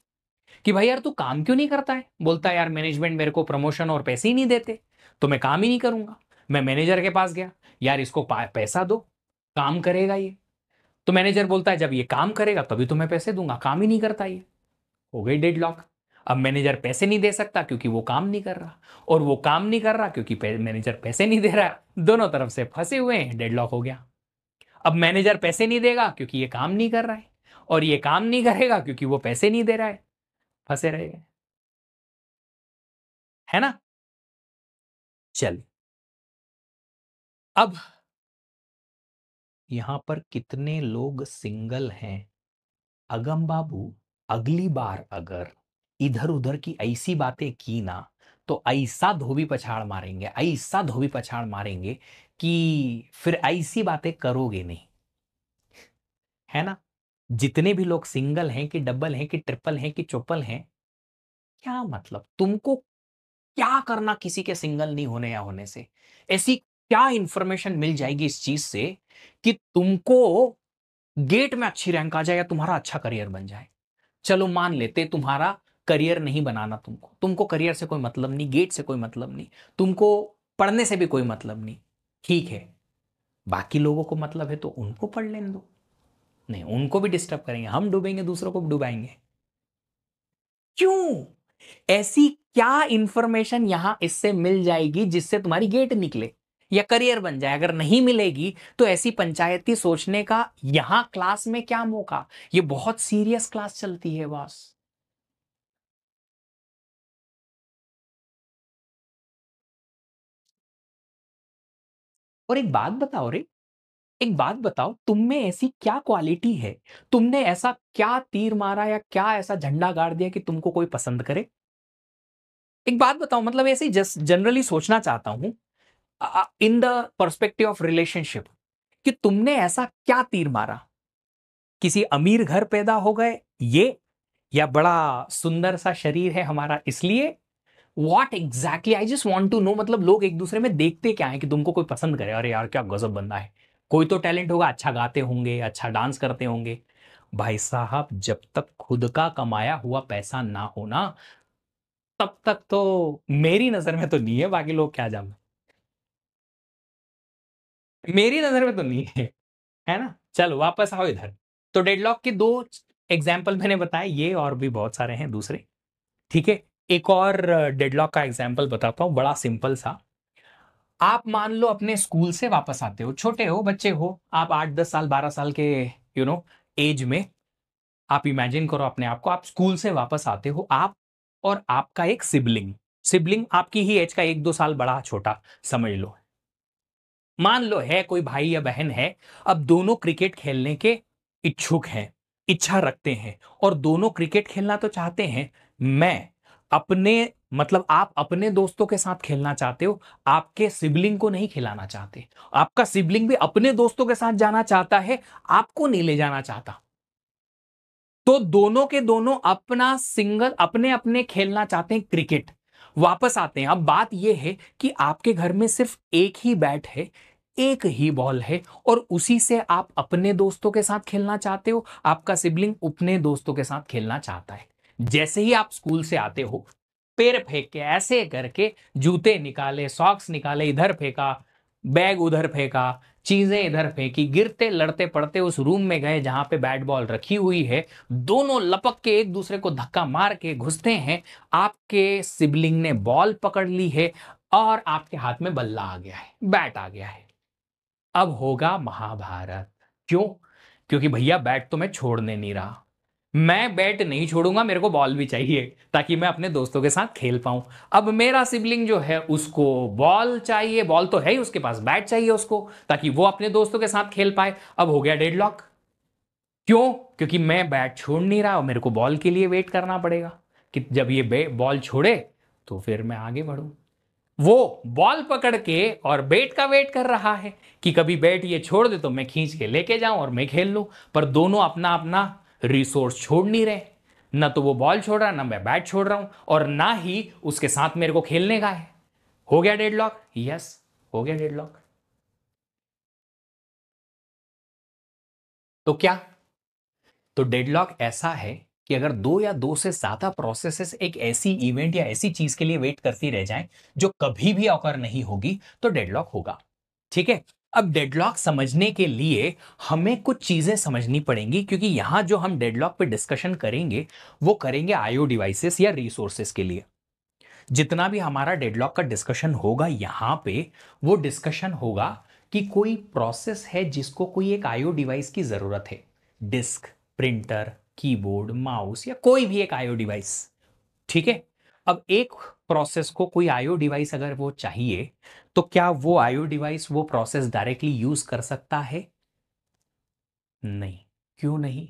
[SPEAKER 1] कि भाई यार तू काम क्यों नहीं करता है? बोलता है यार मैनेजमेंट मेरे को प्रमोशन और पैसे ही नहीं देते, तो मैं काम ही नहीं करूंगा। मैं मैनेजर के पास गया, यार इसको पैसा दो, काम करेगा ये। तो मैनेजर बोलता है जब ये काम करेगा तभी तो मैं पैसे दूंगा, काम ही नहीं करता ये। हो गई डेडलॉक। अब मैनेजर पैसे नहीं दे सकता क्योंकि वो काम नहीं कर रहा, और वो काम नहीं कर रहा क्योंकि मैनेजर पैसे नहीं दे रहा है। दोनों तरफ से फंसे हुए हैं, डेडलॉक हो गया। अब मैनेजर पैसे नहीं देगा क्योंकि ये काम नहीं कर रहा है, और ये काम नहीं करेगा क्योंकि वो पैसे नहीं दे रहा है, फंसे रहेगा, है ना। चल, अब यहां पर कितने लोग सिंगल हैं? अगम बाबू, अगली बार अगर इधर उधर की ऐसी बातें की ना, तो ऐसा धोबी पछाड़ मारेंगे, ऐसा धोबी पछाड़ मारेंगे कि फिर ऐसी बातें करोगे नहीं, है ना। जितने भी लोग सिंगल हैं कि डबल हैं कि ट्रिपल हैं कि चौपल हैं, क्या मतलब तुमको क्या करना किसी के सिंगल नहीं होने या होने से? ऐसी क्या इंफॉर्मेशन मिल जाएगी इस चीज से कि तुमको गेट में अच्छी रैंक आ जाए या तुम्हारा अच्छा करियर बन जाए? चलो मान लेते तुम्हारा करियर नहीं बनाना, तुमको तुमको करियर से कोई मतलब नहीं, गेट से कोई मतलब नहीं, तुमको पढ़ने से भी कोई मतलब नहीं, ठीक है। बाकी लोगों को मतलब है तो उनको पढ़ लेने दो, नहीं उनको भी डिस्टर्ब करेंगे, हम डूबेंगे दूसरों को भी डुबाएंगे। क्यों? ऐसी क्या इंफॉर्मेशन यहां इससे मिल जाएगी जिससे तुम्हारी गेट निकले या करियर बन जाए? अगर नहीं मिलेगी तो ऐसी पंचायती सोचने का यहां क्लास में क्या मौका? ये बहुत सीरियस क्लास चलती है बॉस। और एक बात बताओ रे, एक बात बताओ, तुम में ऐसी क्या क्वालिटी है, तुमने ऐसा क्या तीर मारा या क्या ऐसा झंडा गाड़ दिया कि तुमको कोई पसंद करे? एक बात बताओ, मतलब ऐसे ही जस्ट जनरली सोचना चाहता हूं, in the perspective of relationship, कि तुमने ऐसा क्या तीर मारा? किसी अमीर घर पैदा हो गए ये, या बड़ा सुंदर सा शरीर है हमारा इसलिए? What exactly, I just want to know. मतलब लोग एक दूसरे में देखते क्या है कि तुमको कोई पसंद करे? अरे यार क्या गजब बंदा है, कोई तो टैलेंट होगा, अच्छा गाते होंगे, अच्छा डांस करते होंगे। भाई साहब जब तक खुद का कमाया हुआ पैसा ना हो ना, तब तक तो मेरी नजर में तो नहीं है, बाकी लोग क्या जाने, मेरी नजर में तो नहीं है, है ना। चलो वापस आओ इधर। तो डेडलॉक के दो एग्जाम्पल मैंने बताए, ये और भी बहुत सारे हैं दूसरे। ठीक है, एक और डेडलॉक का एग्जाम्पल बताता हूं, बड़ा सिंपल सा। आप मान लो अपने स्कूल से वापस आते हो, छोटे हो, बच्चे हो आप, 8 10 साल 12 साल के एज में। आप इमेजिन करो अपने आप को, आप स्कूल से वापस आते हो, आप और आपका एक सिबलिंग, सिबलिंग आपकी ही एज का 1-2 साल बड़ा छोटा समझ लो, मान लो है कोई भाई या बहन है, अब दोनों क्रिकेट खेलने के इच्छुक हैं, इच्छा रखते हैं और दोनों क्रिकेट खेलना तो चाहते हैं। मैं अपने मतलब आप अपने दोस्तों के साथ खेलना चाहते हो, आपके सिबलिंग को नहीं खिलाना चाहते। आपका सिबलिंग भी अपने दोस्तों के साथ जाना चाहता है, आपको नहीं ले जाना चाहता। तो दोनों के दोनों अपना सिंगल अपने अपने खेलना चाहते हैं क्रिकेट। वापस आते हैं, अब बात यह है कि आपके घर में सिर्फ एक ही बैट है, एक ही बॉल है और उसी से आप अपने दोस्तों के साथ खेलना चाहते हो, आपका सिबलिंग अपने दोस्तों के साथ खेलना चाहता है। जैसे ही आप स्कूल से आते हो, पैर फेंक के ऐसे करके जूते निकाले, सॉक्स निकाले, इधर फेंका, बैग उधर फेंका, चीजें इधर फेंकी, गिरते लड़ते पड़ते उस रूम में गए जहां पे बैट बॉल रखी हुई है, दोनों लपक के एक दूसरे को धक्का मार के घुसते हैं। आपके सिबलिंग ने बॉल पकड़ ली है और आपके हाथ में बल्ला आ गया है, बैट आ गया है। अब होगा महाभारत। क्यों? क्योंकि भैया बैट तो मैं छोड़ने नहीं रहा, मैं बैट नहीं छोड़ूंगा, मेरे को बॉल भी चाहिए ताकि मैं अपने दोस्तों के साथ खेल पाऊं। अब मेरा सिबलिंग जो है उसको बॉल चाहिए, बॉल तो है ही उसके पास, बैट चाहिए उसको ताकि वो अपने दोस्तों के साथ खेल पाए। अब हो गया डेडलॉक। क्यों? क्योंकि मैं बैट छोड़ नहीं रहा और मेरे को बॉल के लिए वेट करना पड़ेगा कि जब ये बॉल छोड़े तो फिर मैं आगे बढ़ूं। वो बॉल पकड़ के और बैट का वेट कर रहा है कि कभी बैट ये छोड़ दे तो मैं खींच के लेके जाऊं और मैं खेल लूं। पर दोनों अपना अपना रिसोर्स छोड़ नहीं रहे, ना तो वो बॉल छोड़ रहा, ना मैं बैट छोड़ रहा हूं और ना ही उसके साथ मेरे को खेलने का है। हो गया डेडलॉक। यस, हो गया डेडलॉक। तो क्या? तो डेडलॉक ऐसा है कि अगर दो या दो से ज्यादा प्रोसेसेस एक ऐसी इवेंट या ऐसी चीज के लिए वेट करती रह जाएं जो कभी भी ऑकर नहीं होगी, तो डेडलॉक होगा। ठीक है। अब डेडलॉक समझने के लिए हमें कुछ चीजें समझनी पड़ेंगी, क्योंकि यहां जो हम डेडलॉक पे डिस्कशन करेंगे वो करेंगे आईओ डिवाइसेस या रिसोर्सेस के लिए। जितना भी हमारा डेडलॉक का डिस्कशन होगा यहां पे, वो डिस्कशन होगा कि कोई प्रोसेस है जिसको कोई एक आईओ डिवाइस की जरूरत है, डिस्क, प्रिंटर, कीबोर्ड, माउस या कोई भी एक आईओ डिवाइस। ठीक है। अब एक प्रोसेस को कोई आईओ डिवाइस अगर वो चाहिए, तो क्या वो आईओ डिवाइस वो प्रोसेस डायरेक्टली यूज कर सकता है? नहीं। क्यों नहीं?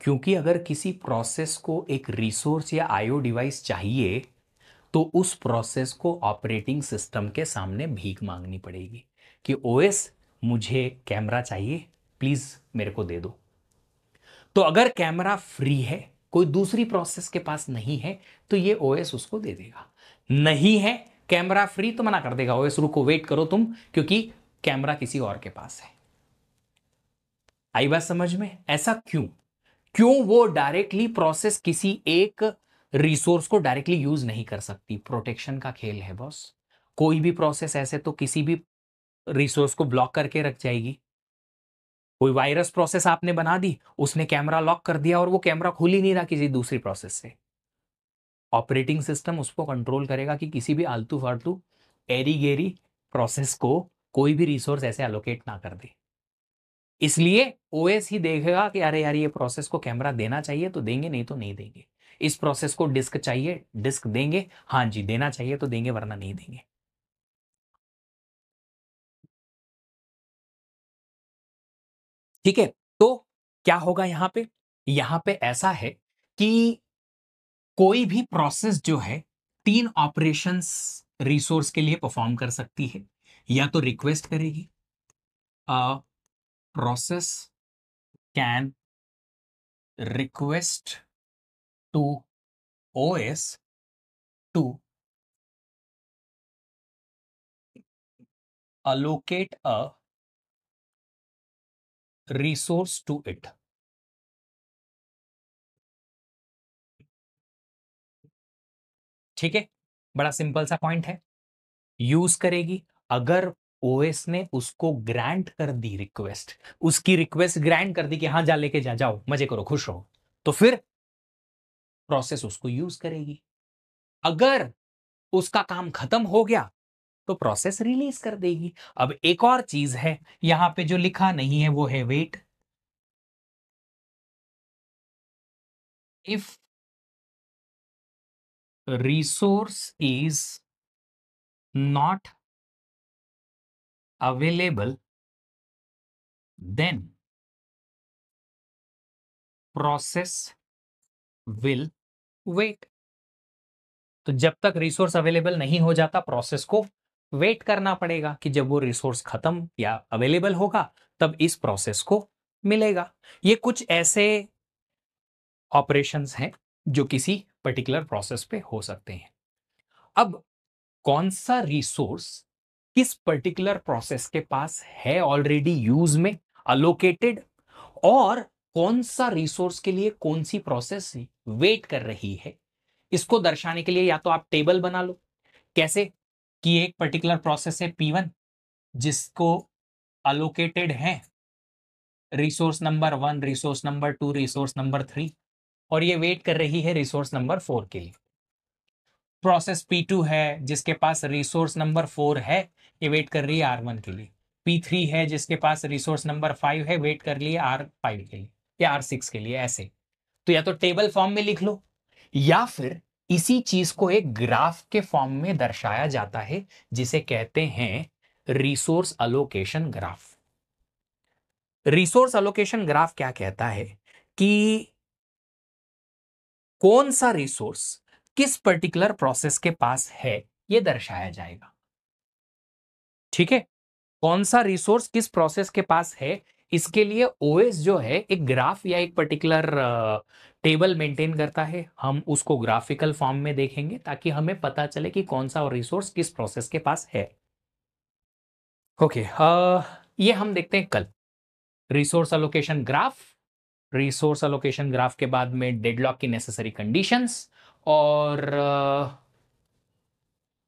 [SPEAKER 1] क्योंकि अगर किसी प्रोसेस को एक रिसोर्स या आईओ डिवाइस चाहिए तो उस प्रोसेस को ऑपरेटिंग सिस्टम के सामने भीख मांगनी पड़ेगी कि ओएस मुझे कैमरा चाहिए, प्लीज मेरे को दे दो। तो अगर कैमरा फ्री है, कोई दूसरी प्रोसेस के पास नहीं है, तो ये ओएस उसको दे देगा। नहीं है कैमरा फ्री तो मना कर देगा, ओएस रुको, वेट करो तुम, क्योंकि कैमरा किसी और के पास है। आई बात समझ में? ऐसा क्यों? क्यों वो डायरेक्टली प्रोसेस किसी एक रिसोर्स को डायरेक्टली यूज नहीं कर सकती? प्रोटेक्शन का खेल है बॉस। कोई भी प्रोसेस ऐसे तो किसी भी रिसोर्स को ब्लॉक करके रख जाएगी। कोई वायरस प्रोसेस आपने बना दी, उसने कैमरा लॉक कर दिया और वो कैमरा खुल ही नहीं रहा किसी दूसरी प्रोसेस से। ऑपरेटिंग सिस्टम उसको कंट्रोल करेगा कि किसी भी आलतू फालतू एरी गेरी प्रोसेस को कोई भी रिसोर्स ऐसे एलोकेट ना कर दे। इसलिए ओएस ही देखेगा कि अरे यार ये प्रोसेस को कैमरा देना चाहिए तो देंगे, नहीं तो नहीं देंगे। इस प्रोसेस को डिस्क चाहिए, डिस्क देंगे, हाँ जी देना चाहिए तो देंगे वरना नहीं देंगे। ठीक है। तो क्या होगा यहां पे? यहां पे ऐसा है कि कोई भी प्रोसेस जो है तीन ऑपरेशंस रिसोर्स के लिए परफॉर्म कर सकती है। या तो रिक्वेस्ट करेगी, a process can request to OS to allocate a resource to it। ठीक है। बड़ा सिंपल सा पॉइंट है। यूज करेगी, अगर ओएस ने उसको ग्रांट कर दी रिक्वेस्ट, उसकी रिक्वेस्ट ग्रांट कर दी कि हाँ जा लेके जा, जाओ मजे करो खुश रहो, तो फिर प्रोसेस उसको यूज करेगी। अगर उसका काम खत्म हो गया तो प्रोसेस रिलीज कर देगी। अब एक और चीज है यहां पे जो लिखा नहीं है, वो है wait. If resource is not available, then process will wait. तो जब तक रिसोर्स अवेलेबल नहीं हो जाता प्रोसेस को वेट करना पड़ेगा कि जब वो रिसोर्स खत्म या अवेलेबल होगा तब इस प्रोसेस को मिलेगा. ये कुछ ऐसे ऑपरेशंस हैं जो किसी पर्टिकुलर प्रोसेस पे हो सकते हैं. अब कौन सा रिसोर्स किस पर्टिकुलर प्रोसेस के पास है ऑलरेडी यूज में अलोकेटेड, और कौन सा रिसोर्स के लिए कौन सी प्रोसेस वेट कर रही है, इसको दर्शाने के लिए या तो आप टेबल बना लो. कैसे कि एक पर्टिकुलर प्रोसेस है P1 जिसको अलोकेटेड है resource number 1, resource number 2, resource number 3, और ये वेट कर रही है रिसोर्स नंबर 4 के लिए. प्रोसेस P2 है जिसके पास रिसोर्स नंबर 4 है, ये वेट कर रही है R1 के लिए. P3 है जिसके पास रिसोर्स नंबर 5 है, वेट कर रही है R5 के लिए या R6 के लिए. ऐसे तो या तो टेबल फॉर्म में लिख लो या फिर इसी चीज को एक ग्राफ के फॉर्म में दर्शाया जाता है जिसे कहते हैं resource allocation graph. Resource allocation graph क्या कहता है कि कौन सा रिसोर्स किस पर्टिकुलर प्रोसेस के पास है यह दर्शाया जाएगा. ठीक है, कौन सा रिसोर्स किस प्रोसेस के पास है, इसके लिए ओएस जो है एक ग्राफ या एक पर्टिकुलर टेबल मेंटेन करता है. हम उसको ग्राफिकल फॉर्म में देखेंगे ताकि हमें पता चले कि कौन सा रिसोर्स किस प्रोसेस के पास है. ओके, ये हम देखते हैं कल. Resource allocation graph, resource allocation graph के बाद में डेडलॉक की नेसेसरी कंडीशंस और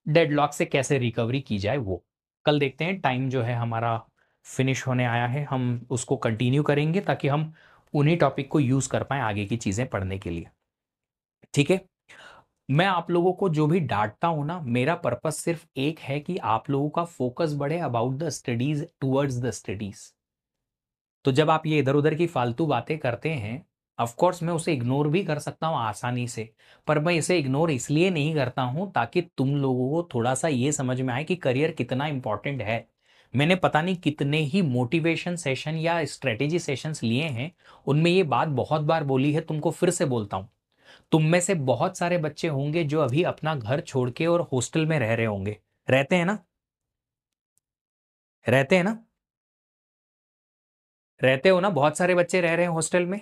[SPEAKER 1] डेडलॉक से कैसे रिकवरी की जाए वो कल देखते हैं. टाइम जो है हमारा फिनिश होने आया है, हम उसको कंटिन्यू करेंगे ताकि हम उन्हीं टॉपिक को यूज कर पाए आगे की चीजें पढ़ने के लिए. ठीक है, मैं आप लोगों को जो भी डांटता हूं ना, मेरा पर्पस सिर्फ एक है कि आप लोगों का फोकस बढ़े about the studies, towards the studies. तो जब आप ये इधर उधर की फालतू बातें करते हैं, ऑफ कोर्स मैं उसे इग्नोर भी कर सकता हूं आसानी से, पर मैं इसे इग्नोर इसलिए नहीं करता हूं ताकि तुम लोगों को थोड़ा सा ये समझ में आए कि करियर कितना इंपॉर्टेंट है. मैंने पता नहीं कितने ही मोटिवेशन सेशन या स्ट्रेटेजी सेशंस लिए हैं, उनमें ये बात बहुत बार बोली है, तुमको फिर से बोलता हूं. तुम में से बहुत सारे बच्चे होंगे जो अभी अपना घर छोड़ के और हॉस्टल में रह रहे होंगे. रहते हैं ना, रहते हैं ना, रहते हो ना, बहुत सारे बच्चे रह रहे हैं हॉस्टल में.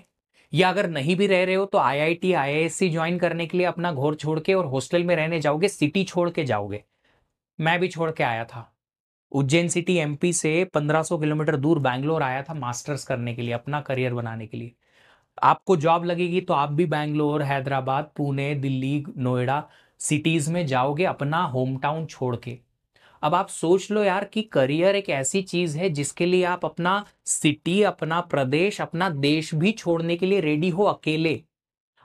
[SPEAKER 1] या अगर नहीं भी रह रहे हो तो आईआईटी आईआईएससी ज्वाइन करने के लिए अपना घर छोड़ के और हॉस्टल में रहने जाओगे, सिटी छोड़ के जाओगे. मैं भी छोड़ के आया था. उज्जैन सिटी एमपी से 1500 किलोमीटर दूर बैंगलोर आया था मास्टर्स करने के लिए, अपना करियर बनाने के लिए. आपको जॉब लगेगी तो आप भी बैंगलोर, हैदराबाद, पुणे, दिल्ली, नोएडा सिटीज में जाओगे अपना होम टाउन छोड़ के. अब आप सोच लो यार कि करियर एक ऐसी चीज है जिसके लिए आप अपना सिटी, अपना प्रदेश, अपना देश भी छोड़ने के लिए रेडी हो अकेले.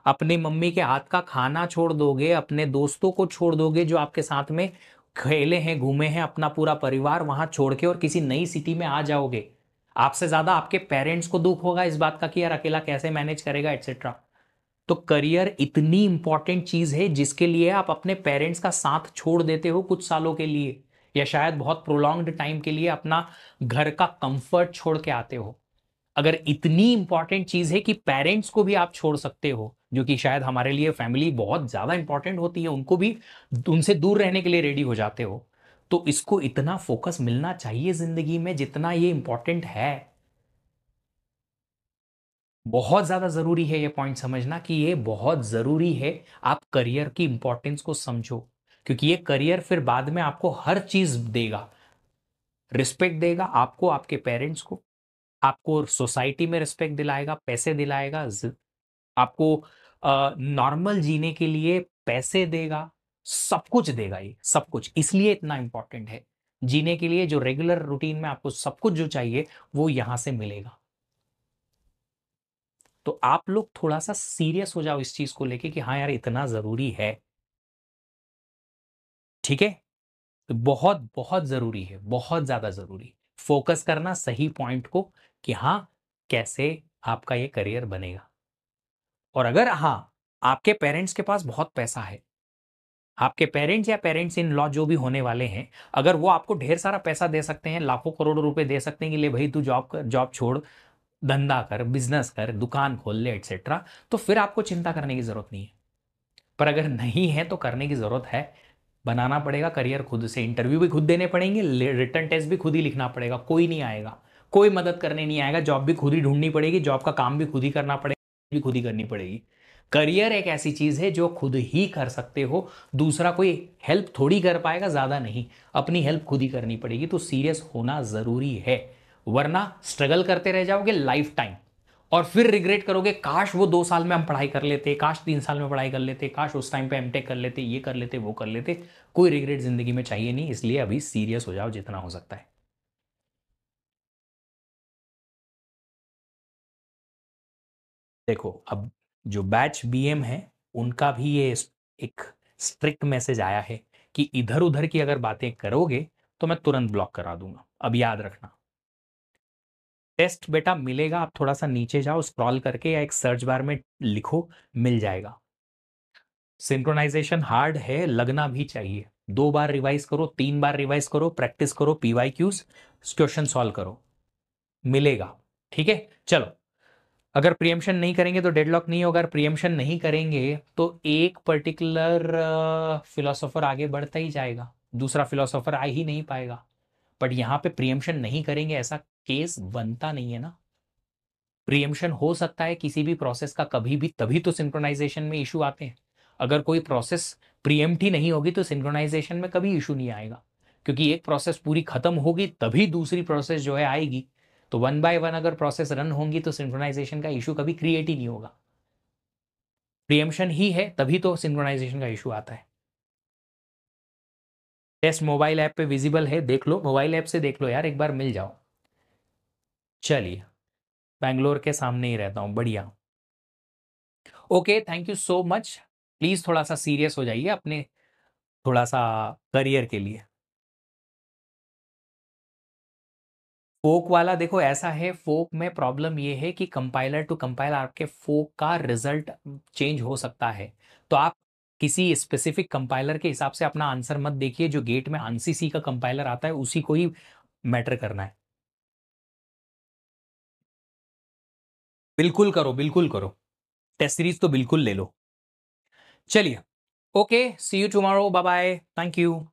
[SPEAKER 1] अपने मम्मी के हाथ का खाना छोड़ दोगे, अपने दोस्तों को छोड़ दोगे जो आपके साथ में खेले हैं, घूमे हैं, अपना पूरा परिवार वहां छोड़ के और किसी नई सिटी में आ जाओगे. आपसे ज्यादा आपके पेरेंट्स को दुख होगा इस बात का कि यार अकेला कैसे मैनेज करेगा एटसेट्रा. तो करियर इतनी इंपॉर्टेंट चीज है जिसके लिए आप अपने पेरेंट्स का साथ छोड़ देते हो कुछ सालों के लिए, या शायद बहुत प्रोलॉन्ग्ड टाइम के लिए अपना घर का कंफर्ट छोड़ के आते हो. अगर इतनी इंपॉर्टेंट चीज है कि पेरेंट्स को भी आप छोड़ सकते हो, जो कि शायद हमारे लिए फैमिली बहुत ज्यादा इंपॉर्टेंट होती है, उनको भी उनसे दूर रहने के लिए रेडी हो जाते हो, तो इसको इतना फोकस मिलना चाहिए जिंदगी में जितना ये इंपॉर्टेंट है. बहुत ज्यादा जरूरी है ये पॉइंट समझना कि ये बहुत जरूरी है. आप करियर की इंपॉर्टेंस को समझो, क्योंकि ये करियर फिर बाद में आपको हर चीज देगा. रिस्पेक्ट देगा आपको, आपके पेरेंट्स को, आपको सोसाइटी में रिस्पेक्ट दिलाएगा, पैसे दिलाएगा, आपको नॉर्मल जीने के लिए पैसे देगा, सब कुछ देगा. ये सब कुछ इसलिए इतना इंपॉर्टेंट है. जीने के लिए जो रेगुलर रूटीन में आपको सब कुछ जो चाहिए वो यहां से मिलेगा. तो आप लोग थोड़ा सा सीरियस हो जाओ इस चीज को लेके कि हाँ यार इतना जरूरी है. ठीक है, तो बहुत बहुत जरूरी है, बहुत ज्यादा जरूरी. फोकस करना सही पॉइंट को कि हाँ कैसे आपका ये करियर बनेगा. और अगर हाँ आपके पेरेंट्स के पास बहुत पैसा है आपके पेरेंट्स या पेरेंट्स इन लॉ जो भी होने वाले हैं, अगर वो आपको ढेर सारा पैसा दे सकते हैं, लाखों करोड़ों रुपए दे सकते हैं कि ले भाई तू जॉब कर, जॉब छोड़, धंधा कर, बिजनेस कर, दुकान खोल ले एटसेट्रा, तो फिर आपको चिंता करने की जरूरत नहीं है। पर अगर नहीं है तो करने की जरूरत है। बनाना पड़ेगा करियर खुद से, इंटरव्यू भी खुद देने पड़ेंगे, रिटर्न टेस्ट भी खुद ही लिखना पड़ेगा, कोई नहीं आएगा, कोई मदद करने नहीं आएगा, जॉब भी खुद ही ढूंढनी पड़ेगी, जॉब का काम भी खुद ही करना पड़ेगा, भी खुद ही करनी पड़ेगी। करियर एक ऐसी चीज है जो खुद ही कर सकते हो, दूसरा कोई हेल्प थोड़ी कर पाएगा, ज्यादा नहीं, अपनी हेल्प खुद ही करनी पड़ेगी। तो सीरियस होना जरूरी है, वरना स्ट्रगल करते रह जाओगे लाइफ टाइम, और फिर रिग्रेट करोगे काश वो 2 साल में हम पढ़ाई कर लेते, काश 3 साल में पढ़ाई कर लेते, काश उस टाइम पे एमटेक कर लेते, ये कर लेते, वो कर लेते। कोई रिग्रेट जिंदगी में चाहिए नहीं, इसलिए अभी सीरियस हो जाओ जितना हो सकता है। देखो अब जो बैच बीएम है उनका भी ये एक स्ट्रिक्ट मैसेज आया है कि इधर उधर की अगर बातें करोगे तो मैं तुरंत ब्लॉक करा दूंगा। अब याद रखना, टेस्ट बेटा मिलेगा, आप थोड़ा सा नीचे जाओ, स्क्रॉल करके या एक सर्च बार में लिखो, मिल जाएगा। सिंक्रोनाइजेशन हार्ड है, लगना भी चाहिए। 2 बार रिवाइज करो, 3 बार रिवाइज करो, प्रैक्टिस करो, पीवाई क्यूज क्वेश्चन सॉल्व करो, मिलेगा। ठीक है चलो, अगर प्रियम्पशन नहीं करेंगे तो डेडलॉक नहीं होगा, अगर प्रियम्पशन नहीं करेंगे तो एक पर्टिकुलर फिलोसोफर आगे बढ़ता ही जाएगा, दूसरा फिलोसोफर आ ही नहीं पाएगा। बट यहाँ पे प्रियम्पशन नहीं करेंगे ऐसा केस बनता नहीं है ना। प्रियम्पशन हो सकता है किसी भी प्रोसेस का कभी भी, तभी तो सिंक्रोनाइजेशन में इशू आते हैं। अगर कोई प्रोसेस प्रीएम्प्ट ही नहीं होगी तो सिंक्रोनाइजेशन में कभी इशू नहीं आएगा, क्योंकि एक प्रोसेस पूरी खत्म होगी तभी दूसरी प्रोसेस जो है आएगी। तो 1 बाय 1 अगर प्रोसेस रन होंगी तो सिंक्रोनाइजेशन का इशू कभी क्रिएट ही नहीं होगा। प्रियम्पशन ही है तभी तो सिंक्रोनाइजेशन का इशू आता है। टेस्ट मोबाइल ऐप पे विजिबल है, देख लो, मोबाइल ऐप से देख लो यार, एक बार मिल जाओ। चलिए, बैंगलोर के सामने ही रहता हूँ, बढ़िया। Okay, thank you so much. Please थोड़ा सा सीरियस हो जाइए अपने थोड़ा सा करियर के लिए। फोक वाला देखो ऐसा है, फोक में प्रॉब्लम ये है कि कंपाइलर टू कंपाइलर आपके फोक का रिजल्ट चेंज हो सकता है। तो आप किसी स्पेसिफिक कंपाइलर के हिसाब से अपना आंसर मत देखिए, जो गेट में आंसीसी का कंपाइलर आता है उसी को ही मैटर करना है। बिल्कुल करो, बिल्कुल करो, टेस्ट सीरीज तो बिल्कुल ले लो। चलिए, okay, see you tomorrow, bye bye, thank you.